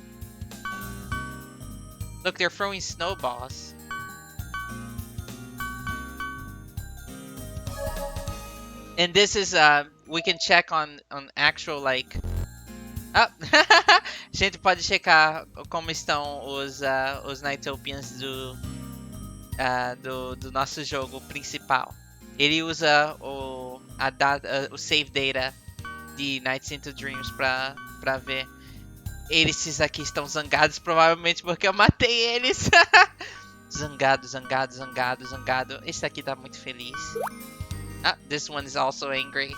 Look, they're throwing snowballs. And this is, we can check on actual, like... Ah! Gente, pode checar como estão os NiGHTopians do nosso jogo principal. Ele usa o save data de Nights into Dreams pra ver. Esses aqui estão zangados, provavelmente porque eu matei eles. Zangado, zangado, zangado, zangado. Esse aqui tá muito feliz. Ah, this one is also angry.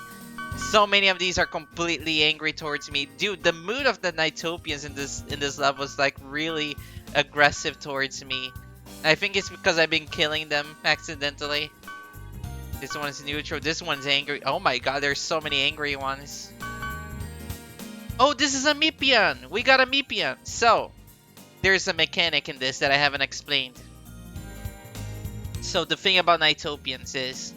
So many of these are completely angry towards me. Dude, the mood of the NiGHTopians in this level is like really aggressive towards me. I think it's because I've been killing them accidentally. This one's neutral. This one's angry. Oh my god, there's so many angry ones. Oh, this is a Meepian! We got a Meepian! So, there's a mechanic in this that I haven't explained. So the thing about NiGHTopians is...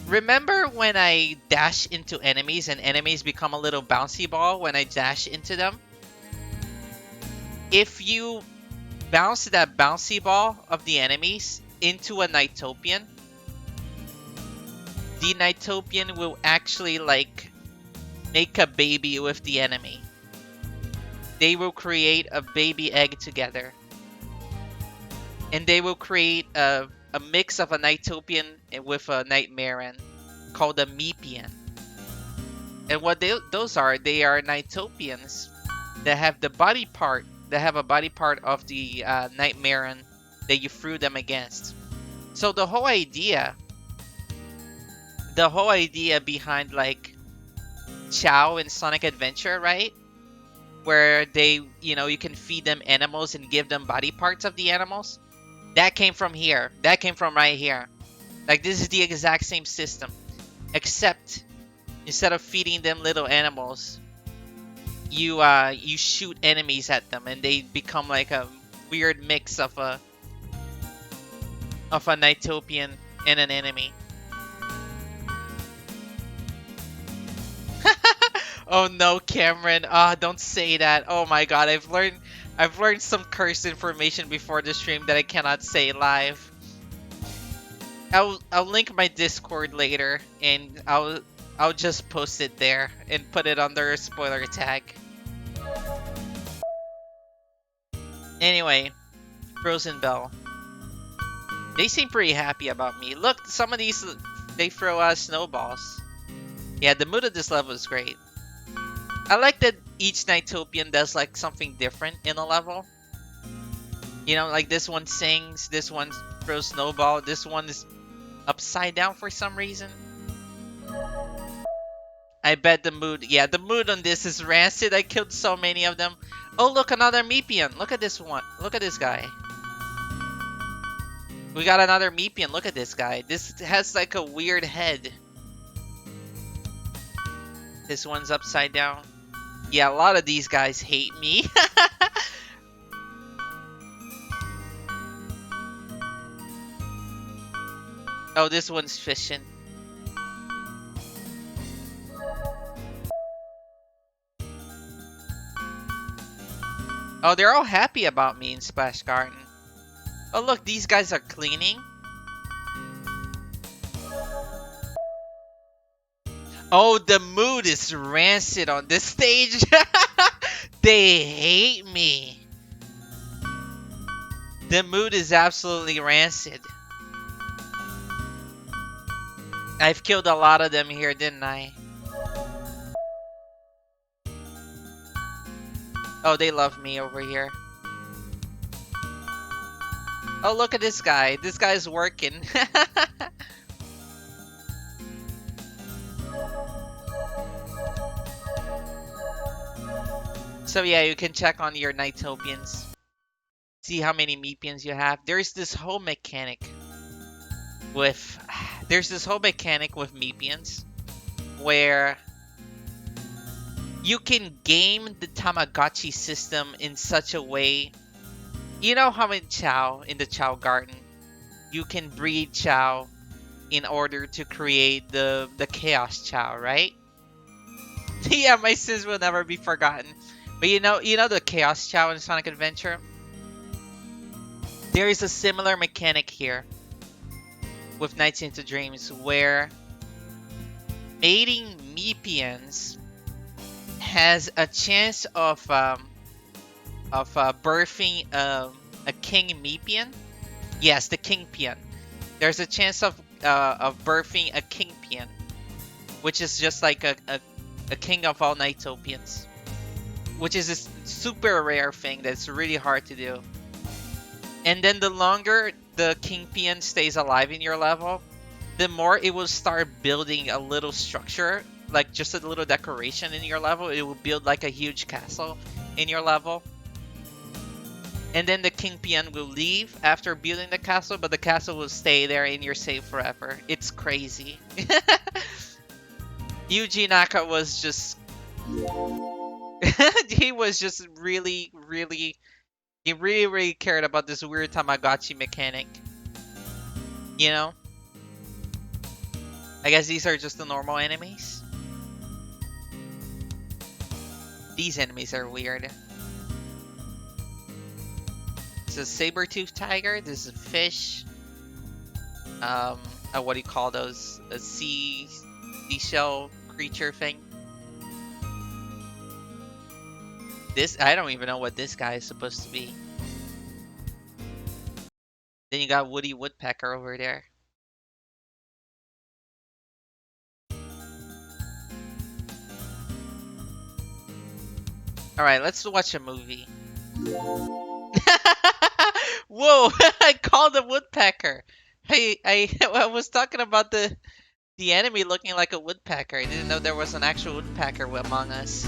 Remember when I dash into enemies and enemies become a little bouncy ball when I dash into them? If you bounce that bouncy ball of the enemies into a NiGHTopian, the NiGHTopian will actually like make a baby with the enemy. They will create a baby egg together. And they will create a mix of a NiGHTopian with a Nightmarean called a Meepian. And what those are, they are NiGHTopians that have the body part, that have a body part of the Nightmarean that you threw them against. So the whole idea behind like Chao in Sonic Adventure, right, where they, you can feed them animals and give them body parts of the animals. That came from here. That came from right here. Like, this is the exact same system, except instead of feeding them little animals, you shoot enemies at them, and they become like a weird mix of a Nighttopian and an enemy. Oh no, Cameron! Ah, don't say that. Oh my God, I've learned some cursed information before the stream that I cannot say live. I'll link my Discord later, and I'll just post it there and put it under a spoiler tag. Anyway, Frozen Bell. They seem pretty happy about me. Look, some of these, they throw out snowballs. Yeah, the mood of this level is great. I like that each Nighttopian does like something different in a level. Like this one sings, this one throws snowball, this one is upside down for some reason. I bet the mood on this is rancid. I killed so many of them. Oh, look, another Meepian. Look at this one. Look at this guy. We got another Meepian. Look at this guy. This has like a weird head. This one's upside down. Yeah, a lot of these guys hate me. Oh, this one's fishing. Oh, they're all happy about me in Splash Garden. Oh, look, these guys are cleaning. Oh, the mood is rancid on this stage. They hate me. The mood is absolutely rancid. I've killed a lot of them here, didn't I? Oh, they love me over here. Oh, look at this guy. This guy's working. So yeah, you can check on your Nighttopians. See how many Meepians you have. There's this whole mechanic with Meepians where you can game the Tamagotchi system in such a way. You know how in the Chow Garden, you can breed Chow in order to create the Chaos Chow, right? Yeah, my sins will never be forgotten. But you know the Chaos Chow in Sonic Adventure? There is a similar mechanic here with Nights into Dreams where mating Meepians has a chance of birthing a King Meepian. Yes, the Kingpian. There's a chance of birthing a Kingpian, which is just like a king of all Nighttopians, which is a super rare thing that's really hard to do. And then the longer the Kingpian stays alive in your level, the more it will start building a little structure, like just a little decoration in your level. It will build like a huge castle in your level. And then the Kingpian will leave after building the castle, but the castle will stay there and you're safe forever. It's crazy. Yuji Naka was just... he was just really cared about this weird Tamagotchi mechanic. You know? I guess these are just the normal enemies. These enemies are weird. This is a saber-toothed tiger. This is a fish. What do you call those? A seashell creature thing. This, I don't even know what this guy is supposed to be. Then you got Woody Woodpecker over there. Alright, let's watch a movie. Whoa! I called a woodpecker! Hey, I was talking about the enemy looking like a woodpecker. I didn't know there was an actual woodpecker among us.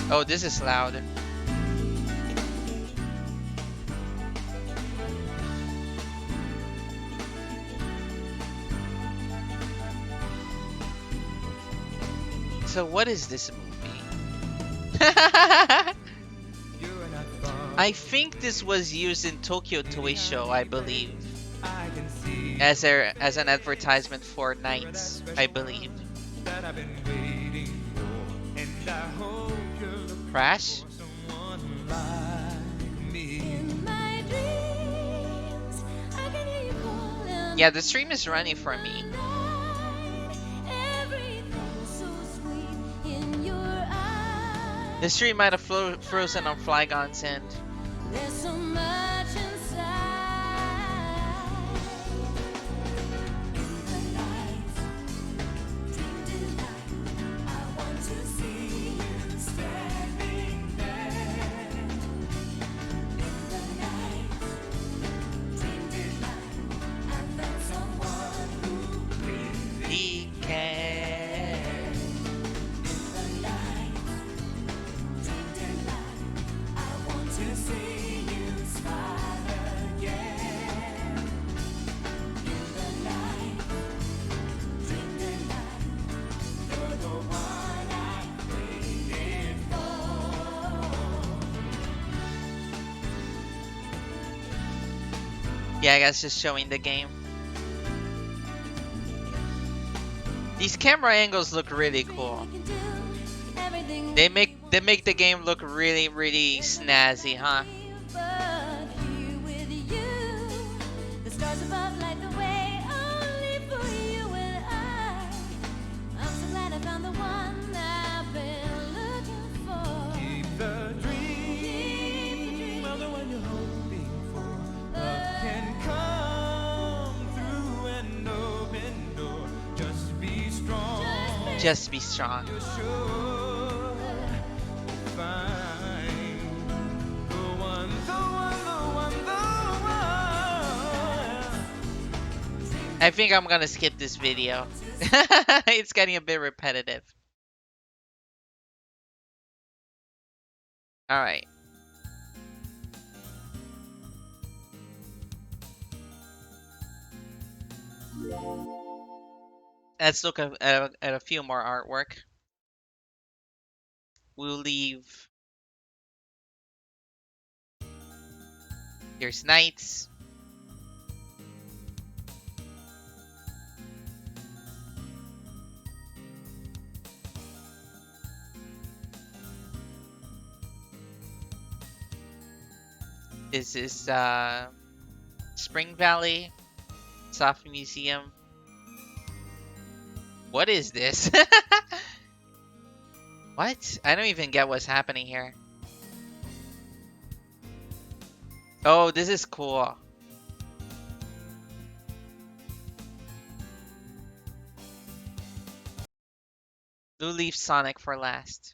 Oh, this is loud. So what is this movie? You're not far. I think this was used in Tokyo Toy Show, I believe, I can see as an advertisement for Nights, I believe. that I've been waiting for, and I hope you're looking Crash? for someone like me. In my dreams, I can hear you calling. Yeah, the stream is running for me. Everything's so sweet in your eyes. The stream might have frozen on Flygon's end. There's so much inside. In the night, dream delight. I want to see you standing there. In the night, dream delight. I found someone who really He can. In the night, dream delight. I want to see you smile again. In the night, dream delight. You're the one I waited for. Yeah, I guess just showing the game. These camera angles look really cool. They make the game look really, really snazzy, huh? But here with you, the stars above light the way only for you and I. I'm so glad I found the one I've been looking for. Keep the dream of the one you're hoping for. Love can come through an open door. Just be strong. Just be strong. You're sure to find the one, the one, the one, the one. I think I'm gonna skip this video. It's getting a bit repetitive. Alright. Let's look at a few more artwork. We'll leave. Here's Knights. This is Spring Valley Soft Museum. What is this? What? I don't even get what's happening here. Oh, this is cool. We'll leave Sonic for last.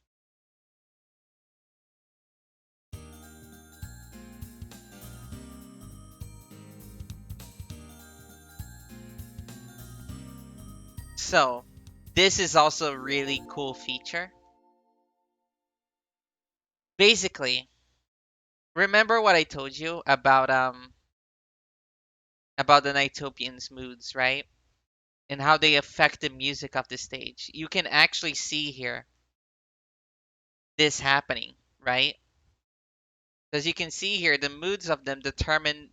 So, this is also a really cool feature. Basically, remember what I told you about the Nighttopians' moods, right? And how they affect the music of the stage. You can actually see here this happening, right? As you can see here, the moods of them determine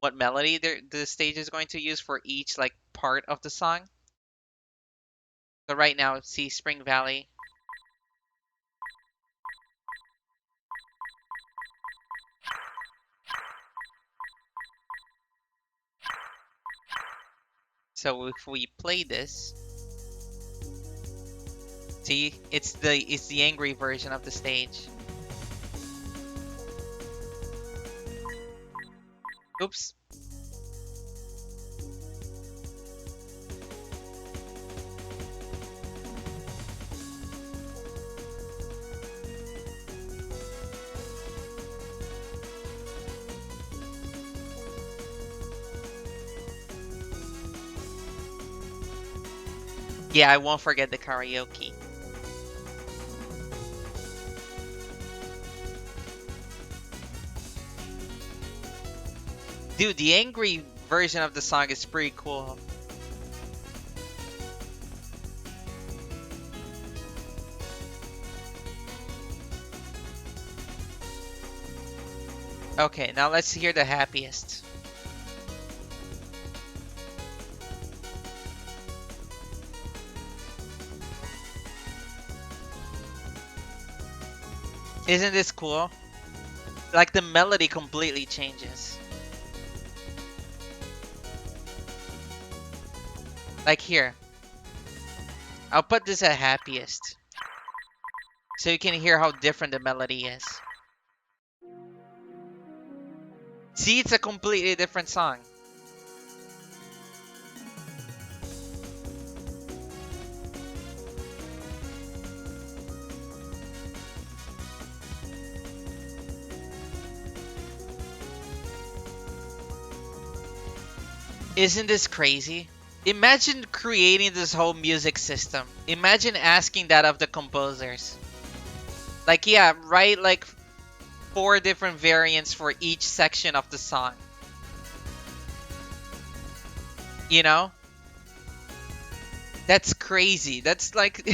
what melody the stage is going to use for each like part of the song. So right now, see Spring Valley. So if we play this, see, it's the angry version of the stage. Oops. Yeah, I won't forget the karaoke. Dude, the angry version of the song is pretty cool. Okay, now let's hear the happiest. Isn't this cool? Like the melody completely changes. Like here. I'll put this at happiest. So you can hear how different the melody is. See, it's a completely different song. Isn't this crazy? Imagine creating this whole music system. Imagine asking that of the composers. Like, yeah, write like 4 different variants for each section of the song. You know? That's crazy. That's like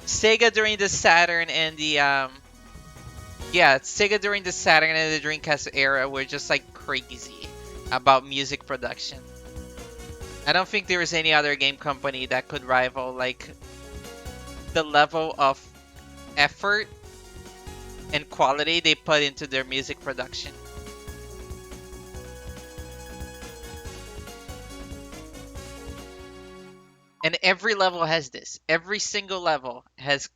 Sega during the Saturn and the yeah, Sega during the Saturn and the Dreamcast era were just like crazy about music production. I don't think there was any other game company that could rival like the level of effort and quality they put into their music production. And every level has this. Every single level has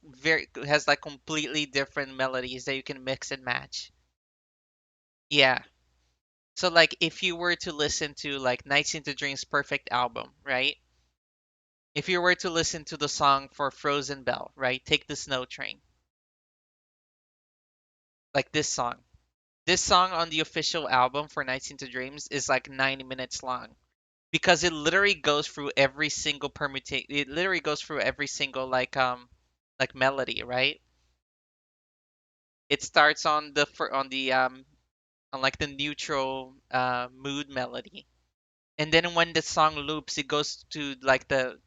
like completely different melodies that you can mix and match. Yeah. So like if you were to listen to like Nights into Dreams Perfect album, right? If you were to listen to the song for Frozen Belle, right? Take the Snow Train. Like this song. This song on the official album for Nights into Dreams is like 90 minutes long because it literally goes through every single permutation. It literally goes through every single like melody, right? It starts on on like the neutral mood melody. And then when the song loops, it goes to like to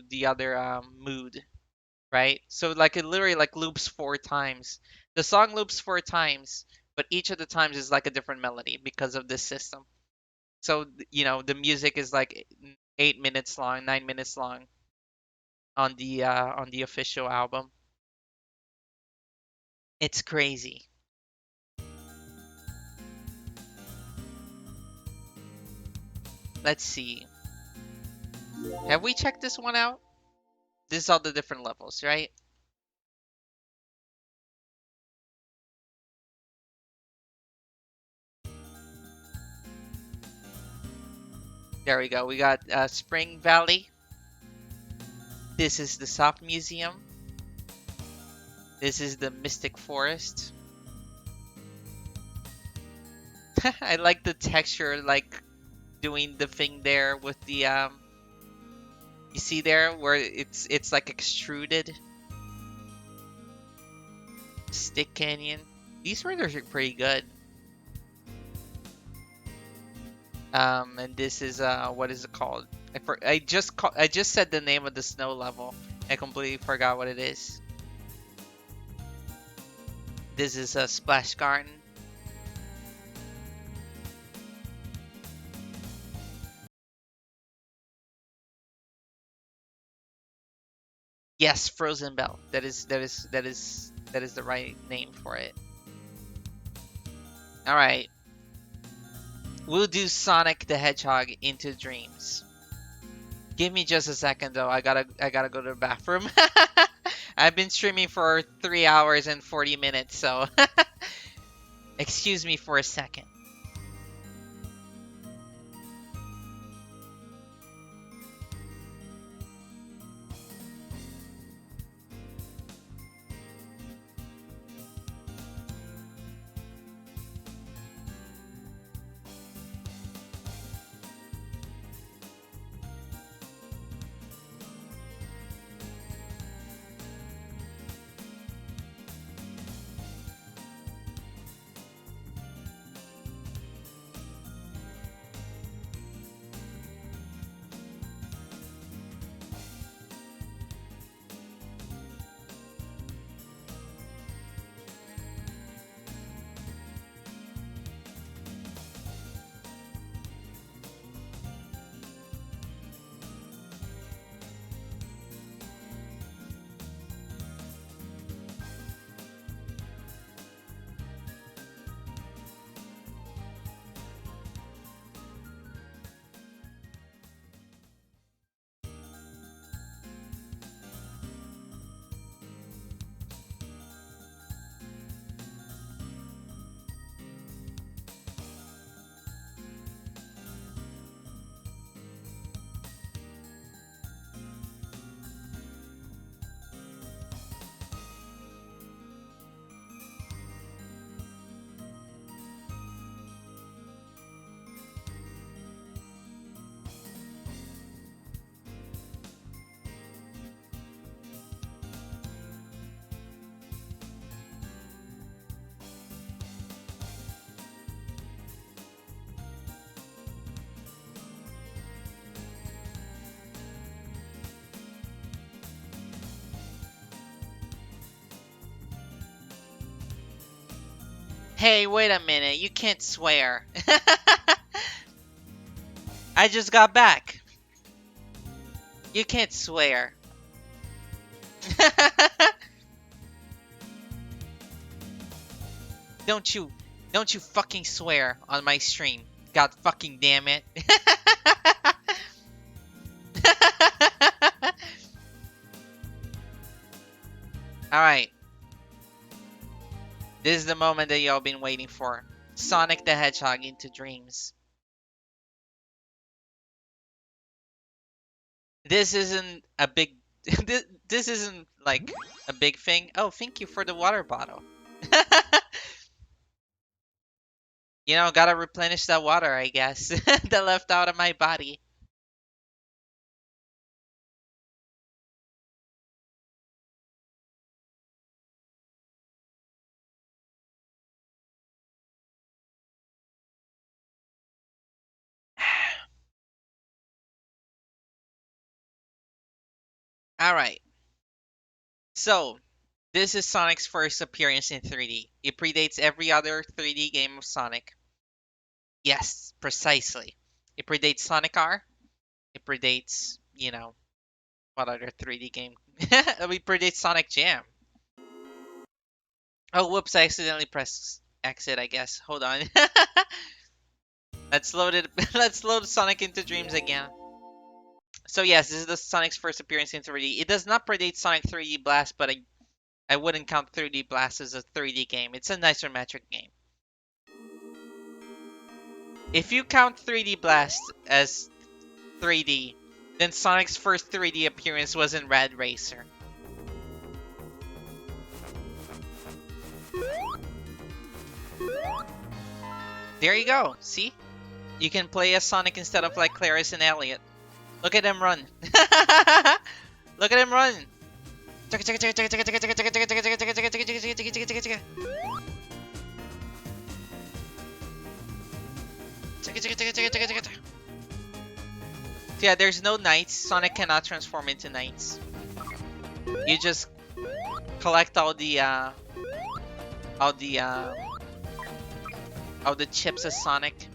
the other mood, right? So like it literally like loops 4 times. The song loops 4 times, but each of the times is like a different melody because of this system. So you know the music is like 8 minutes long, 9 minutes long on the official album. It's crazy. Let's see. Have we checked this one out? This is all the different levels, right? There we go. We got Spring Valley. This is the Soft Museum. This is the Mystic Forest. I like the texture, like doing the thing there with the you see there where it's like extruded. Stick Canyon. These renders are pretty good. And this is what is it called? I just said the name of the snow level. I completely forgot what it is. This is a Splash Garden. Yes, Frozen Belle. That is the right name for it. All right. We'll do Sonic the Hedgehog into Dreams. Give me just a second though. I gotta go to the bathroom. I've been streaming for 3 hours and 40 minutes, so excuse me for a second. Hey, wait a minute. You can't swear. I just got back. You can't swear. Don't you fucking swear on my stream. God fucking damn it. Alright. This is the moment that y'all been waiting for. Sonic the Hedgehog into dreams. This isn't a big... this isn't like a big thing. Oh, thank you for the water bottle. You know, gotta replenish that water, I guess. That left out of my body. Alright. So, this is Sonic's first appearance in 3D. It predates every other 3D game of Sonic. Yes, precisely. It predates Sonic R. It predates, you know, what other 3D game? It predates Sonic Jam. Oh, whoops, I accidentally pressed exit, I guess. Hold on. Let's load it. Let's load Sonic into Dreams again. So yes, this is the Sonic's first appearance in 3D. It does not predate Sonic 3D Blast, but I wouldn't count 3D Blast as a 3D game. It's a isometric game. If you count 3D Blast as 3D, then Sonic's first 3D appearance was in Rad Racer. There you go, see? You can play as Sonic instead of like Claris and Elliot. Look at him run. Look at him run. Yeah, there's no knights. Sonic cannot transform into knights. You just collect all the chips as Sonic.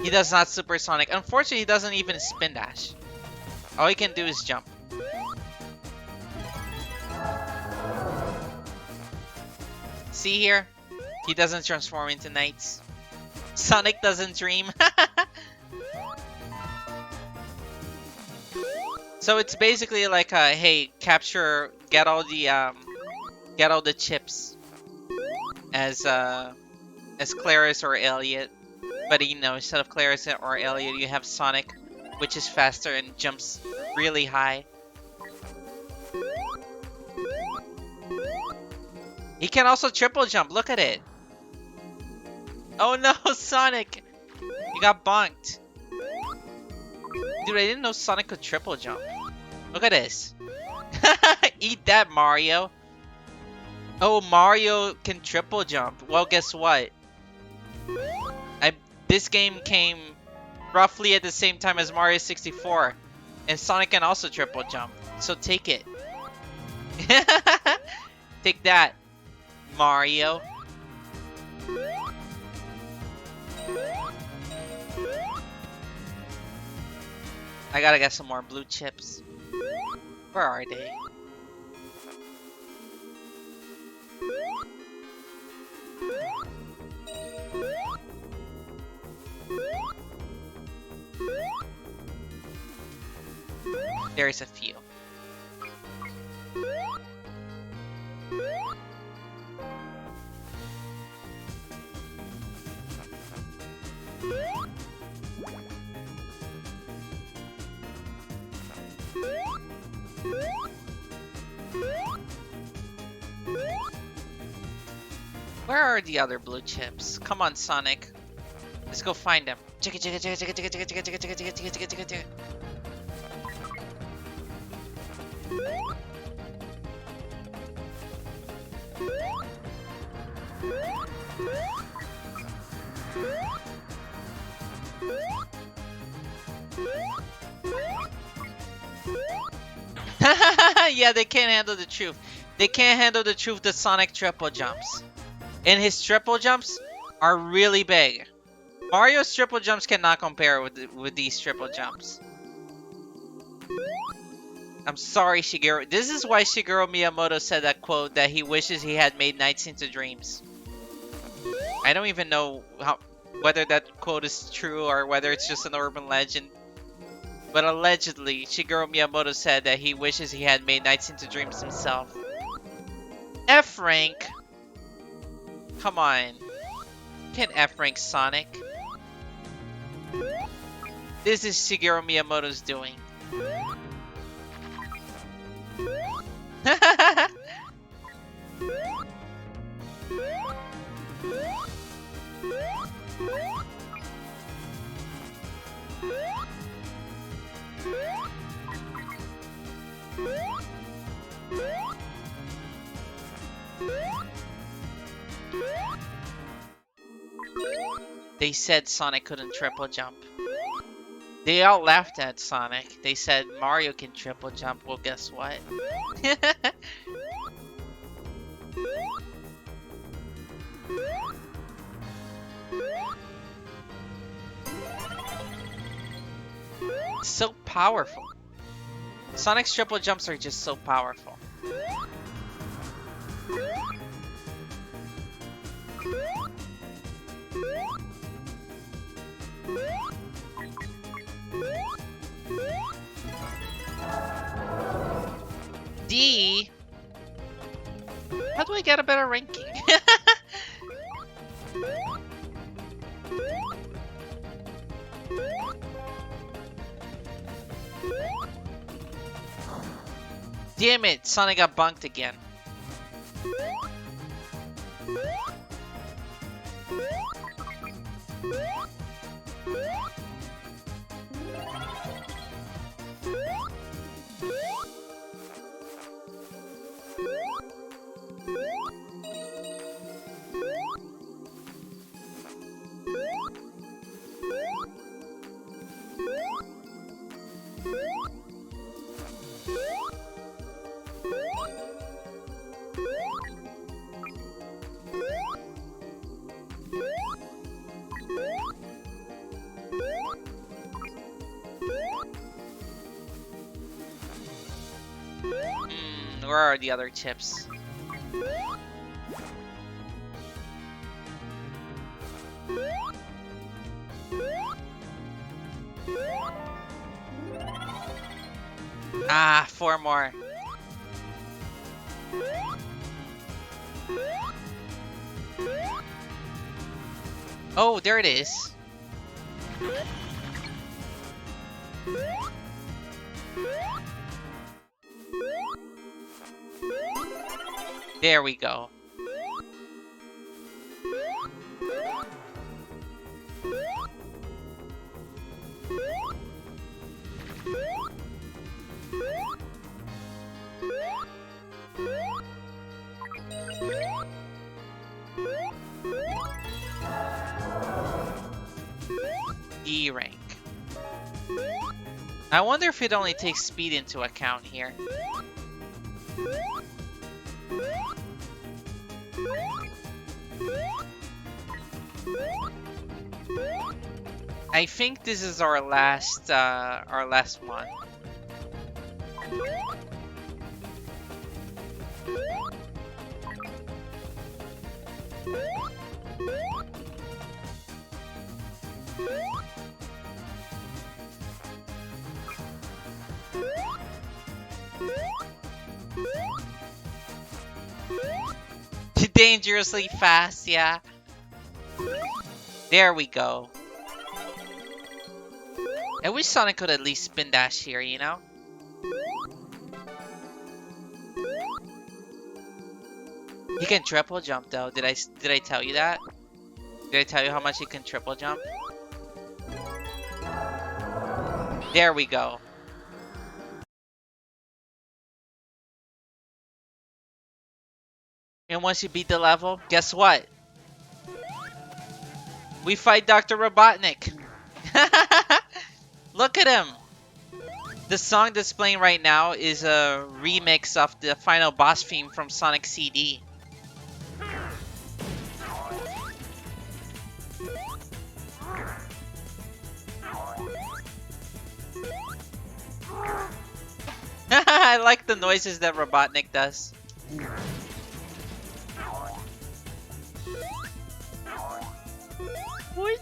He does not supersonic. Unfortunately, he doesn't even spin dash. All he can do is jump. See here? He doesn't transform into knights. Sonic doesn't dream. So it's basically like a, hey, capture, get all the chips as Claris or Elliot. But you know, instead of Claris or Elliot, you have Sonic, which is faster and jumps really high. He can also triple jump, look at it. Oh no, Sonic! You got bonked. Dude, I didn't know Sonic could triple jump. Look at this. Eat that, Mario. Oh, Mario can triple jump. Well, guess what? This game came roughly at the same time as Mario 64. And Sonic can also triple jump. So take it. Take that, Mario. I gotta get some more blue chips. Where are they? There's a few. Where are the other blue chips? Come on, Sonic. Let's go find them. Yeah, they can't handle the truth. They can't handle the truth that Sonic triple jumps. And his triple jumps are really big. Mario's triple jumps cannot compare with these triple jumps. I'm sorry, Shigeru. This is why Shigeru Miyamoto said that quote that he wishes he had made Nights into Dreams. I don't even know whether that quote is true or whether it's just an urban legend. But allegedly, Shigeru Miyamoto said that he wishes he had made Nights into Dreams himself. F rank? Come on. Can't F rank Sonic. This is Shigeru Miyamoto's doing. They said Sonic couldn't triple jump. They all laughed at Sonic. They said Mario can triple jump. Well, guess what? So powerful. Sonic's triple jumps are just so powerful. D. How do I get a better ranking? Damn it, Sonic got bunked again. Where are the other chips? Ah, 4 more. Oh, there it is. There we go. D rank. I wonder if it only takes speed into account here. I think this is our last one. Dangerously fast, yeah. There we go. I wish Sonic could at least spin dash here, you know? He can triple jump though. Did I tell you that? Did I tell you how much he can triple jump? There we go. And once you beat the level, guess what? We fight Dr. Robotnik. Look at him. The song that's playing right now is a remix of the final boss theme from Sonic CD. I like the noises that Robotnik does. What?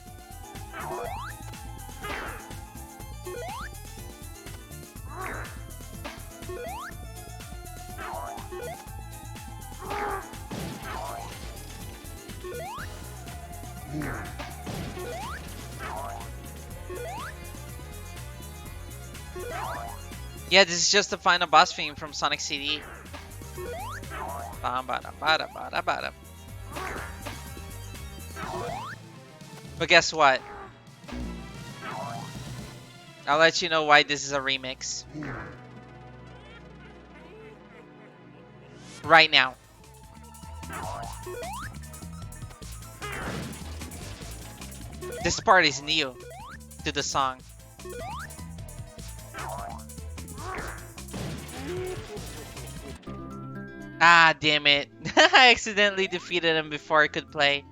Yeah, this is just the final boss theme from Sonic CD. Ba-da-ba-da-ba-da-ba-da. But guess what? I'll let you know why this is a remix. Right now. This part is new to the song. Ah, damn it. I accidentally defeated him before I could play.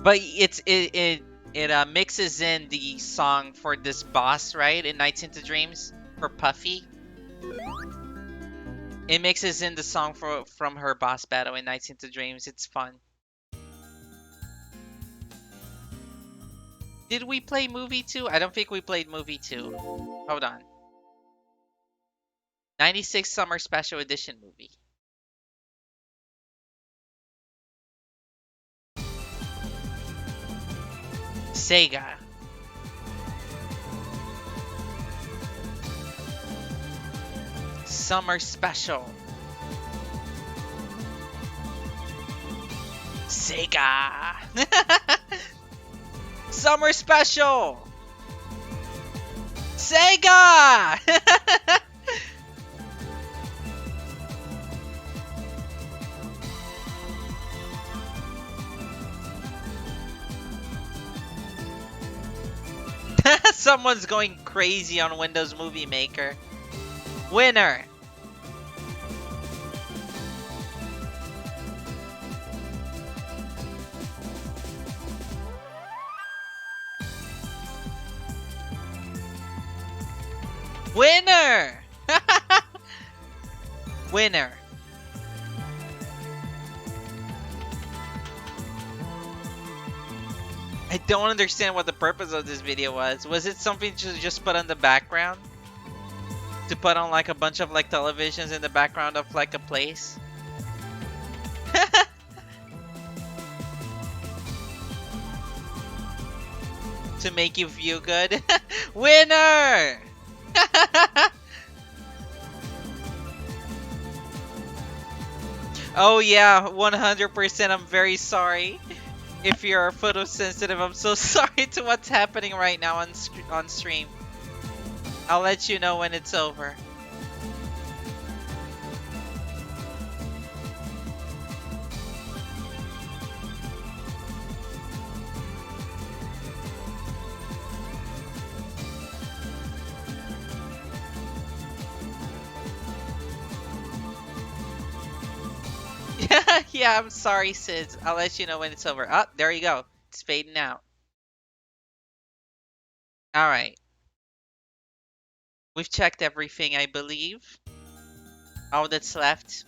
But it mixes in the song for this boss, right? In Nights into Dreams for Puffy. It mixes in the song from her boss battle in Nights into Dreams. It's fun. Did we play movie 2? I don't think we played movie 2. Hold on. 96 Summer Special Edition movie. Sega. Summer Special. Sega. Summer Special. Sega. Someone's going crazy on Windows Movie Maker. Winner. Winner. Winner. I don't understand what the purpose of this video was. Was it something to just put on the background? To put on like a bunch of like televisions in the background of like a place? To make you feel good? Winner! Oh yeah, 100%. I'm very sorry. If you're photosensitive, I'm so sorry to what's happening right now on stream. I'll let you know when it's over. Yeah, I'm sorry, Sid. I'll let you know when it's over. Oh, there you go. It's fading out. Alright. We've checked everything, I believe. All that's left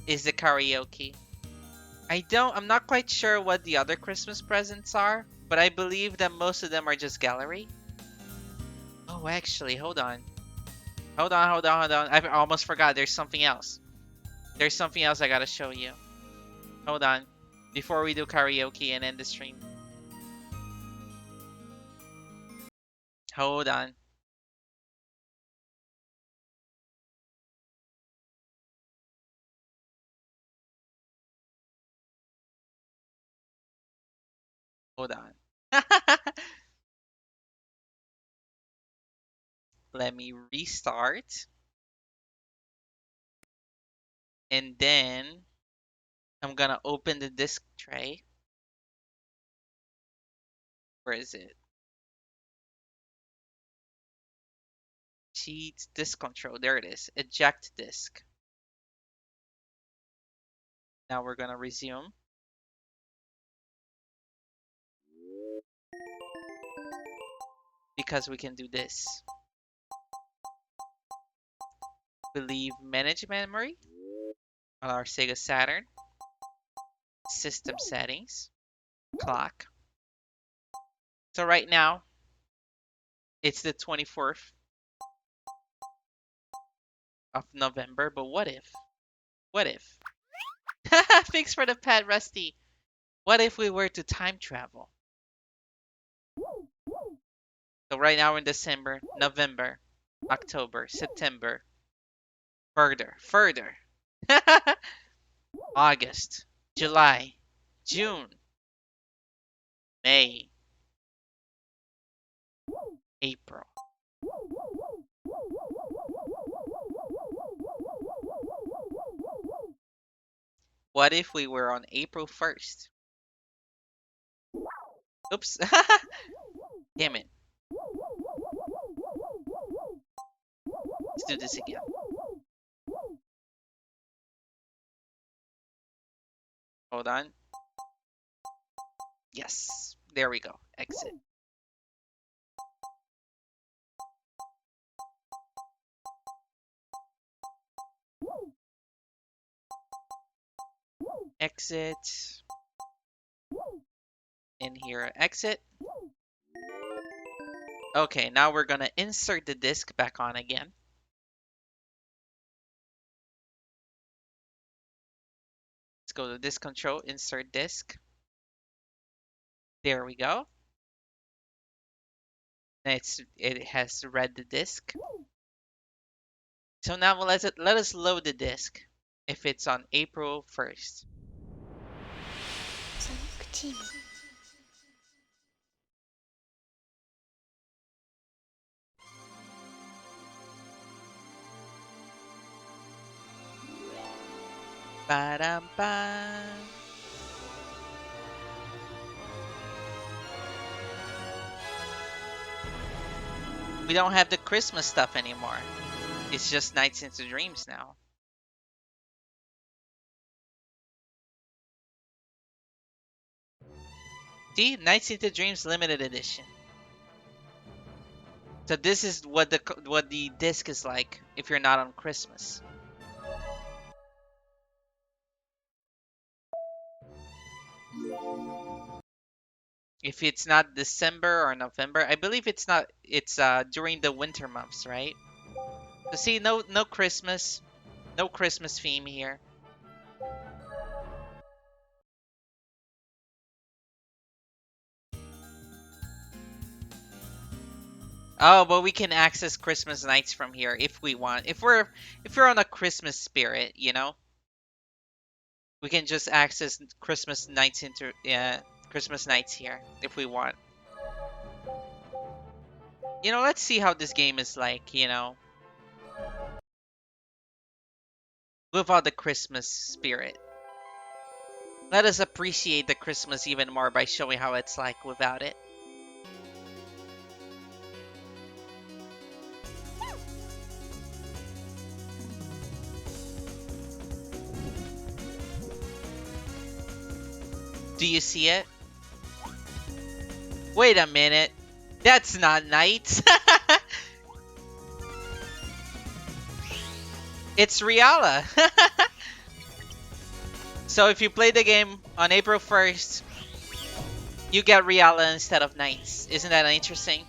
is the karaoke. I'm not quite sure what the other Christmas presents are, but I believe that most of them are just gallery. Oh, actually, hold on. Hold on. I almost forgot. There's something else. There's something else I gotta show you. Hold on. Before we do karaoke and end the stream. Hold on. Hold on. Let me restart. And then I'm gonna open the disk tray. Where is it? Sheets, disk control. There it is. Eject disk. Now we're gonna resume. Because we can do this. believe manage memory on our Sega Saturn. System settings. Clock. So right now, it's the 24th of November, but what if? What if? Thanks for the pet, Rusty. What if we were to time travel? So right now we're in December, November, October, September, further. August, July, June, May, April. What if we were on April 1st? Oops. Damn it. Let's do this again. Hold on. Yes. There we go. Exit. Exit. In here, exit. Okay, now we're gonna insert the disc back on again. Let's go to disk control, insert disc. There we go. It has read the disc. So now let us load the disc if it's on April 1st. Ba-dum-bum. We don't have the Christmas stuff anymore. It's just Nights into Dreams now. See? Nights into Dreams limited edition. So this is what the disc is like if you're not on Christmas. If it's not December or November, I believe it's not. It's during the winter months, right? So see, no Christmas, no Christmas theme here. Oh, but we can access Christmas nights from here if we want. If we're on a Christmas spirit, you know, we can just access Christmas nights Christmas nights here if we want. You know, let's see how this game is like, you know, without the Christmas spirit. Let us appreciate the Christmas even more by showing how it's like without it. Do you see it? Wait a minute. That's not nights. It's Riala. So if you play the game on April 1st, you get Riala instead of nights. Isn't that interesting?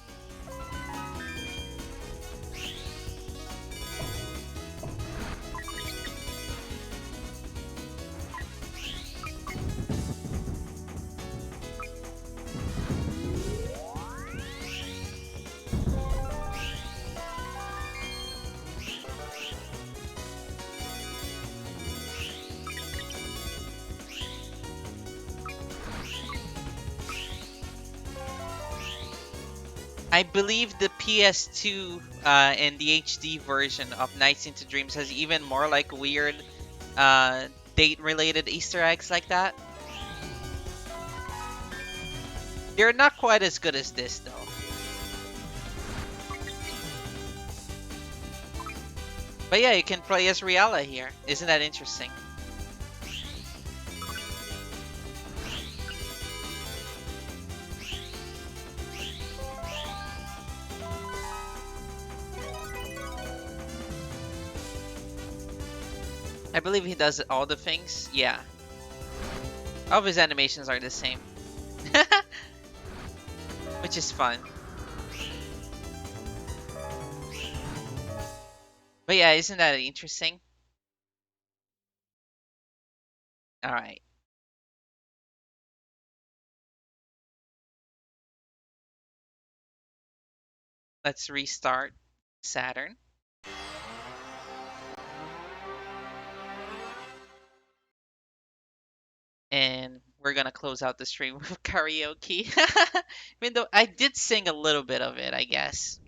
I believe the PS2 and the HD version of Nights into Dreams has even more like weird date-related Easter eggs like that. They're not quite as good as this though. But yeah, you can play as Riala here. Isn't that interesting? I believe he does all the things. Yeah. All of his animations are the same. Which is fun. But yeah, isn't that interesting? Alright. Let's restart Saturn. And we're gonna close out the stream with karaoke. Even though I did sing a little bit of it, I guess.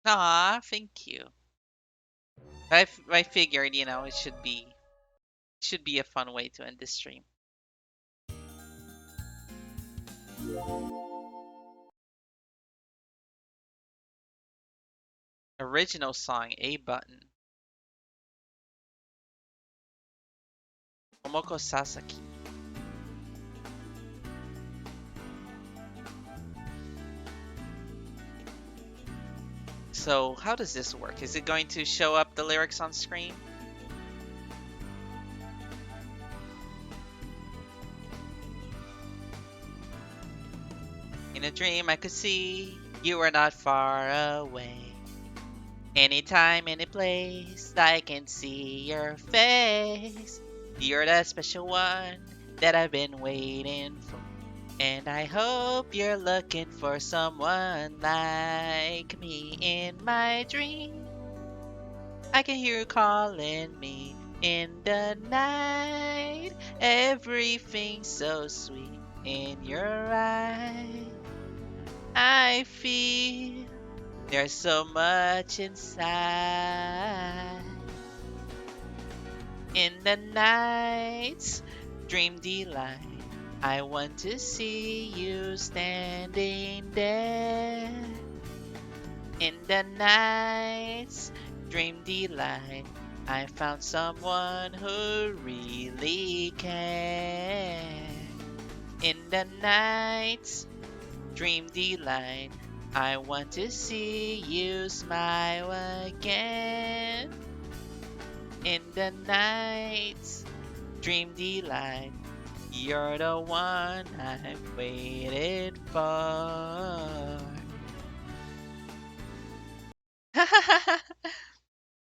Aw, thank you. I figured, you know, it should be a fun way to end this stream. Original song, A button. Tomoko Sasaki. So how does this work? Is it going to show up the lyrics on screen? In a dream I could see you were not far away. Anytime, any place, I can see your face. You're that special one that I've been waiting for. And I hope you're looking for someone like me in my dream. I can hear you calling me in the night. Everything's so sweet in your eyes. I feel there's so much inside. In the night's dream delight, I want to see you standing there. In the night's dream delight, I found someone who really cares. In the night's dream delight, I want to see you smile again. In the night's dream delight, you're the one I've waited for.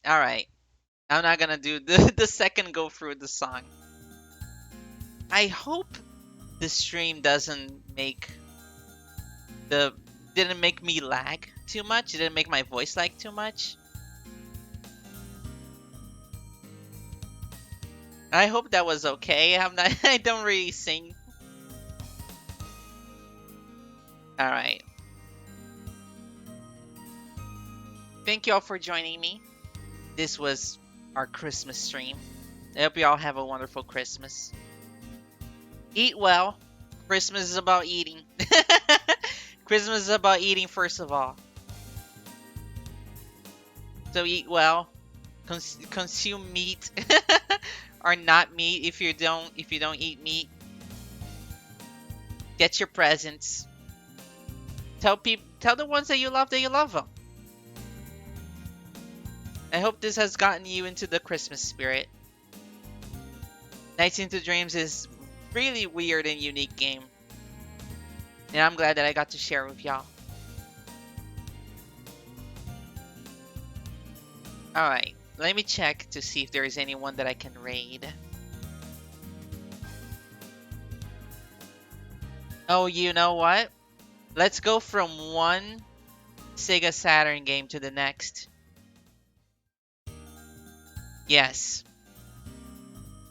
Alright, I'm not gonna do the second go through the song. I hope the stream didn't make me lag too much. It didn't make my voice lag too much. I hope that was okay. I don't really sing. Alright. Thank you all for joining me. This was our Christmas stream. I hope you all have a wonderful Christmas. Eat well. Christmas is about eating. Christmas is about eating first of all. So eat well. Consume meat or not meat if you don't eat meat. Get your presents. Tell the ones that you love them. I hope this has gotten you into the Christmas spirit. Nights into Dreams is really weird and unique game. And I'm glad that I got to share with y'all. Alright, let me check to see if there is anyone that I can raid. Oh, you know what? Let's go from one Sega Saturn game to the next. Yes.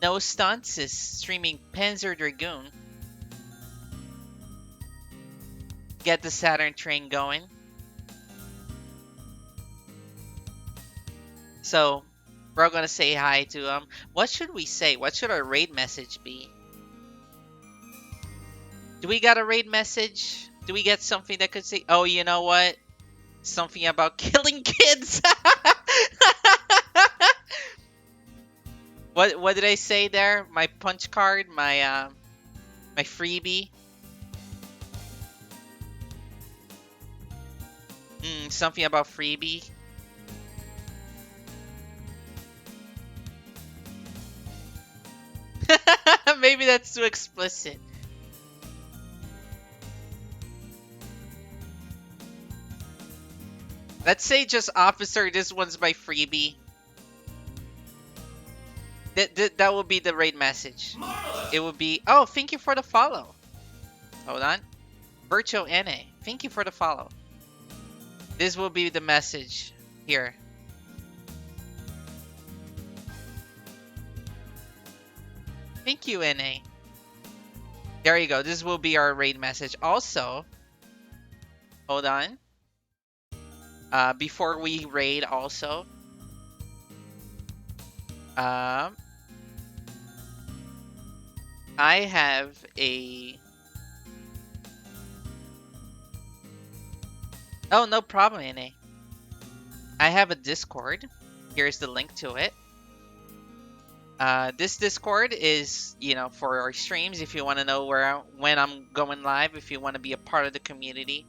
No Stunts is streaming Panzer Dragoon. Get the Saturn train going. So, we're gonna say hi to what should we say? What should our raid message be? Do we got a raid message? Do we get something that could say, oh, you know what? Something about killing kids. What did I say there? My punch card, my freebie. Something about freebie. Maybe that's too explicit. Let's say just officer, this one's my freebie. That will be the raid message. It would be, oh, thank you for the follow. Hold on. Virtual NA, thank you for the follow. This will be the message here. Thank you, NA. There you go. This will be our raid message. Also, hold on. Before we raid also, I have a... Oh, no problem, NA. I have a Discord. Here's the link to it. This Discord is, for our streams. If you want to know when I'm going live, if you want to be a part of the community.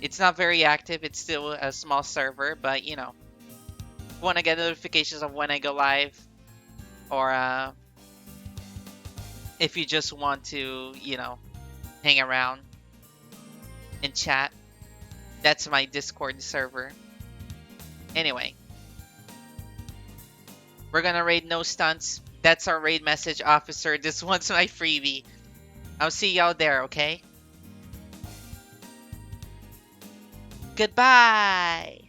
It's not very active. It's still a small server, but if you want to get notifications of when I go live, or if you just want to, hang around and chat, that's my Discord server. Anyway, we're gonna raid no stunts. That's our raid message, officer. This one's my freebie. I'll see y'all there, okay? Goodbye!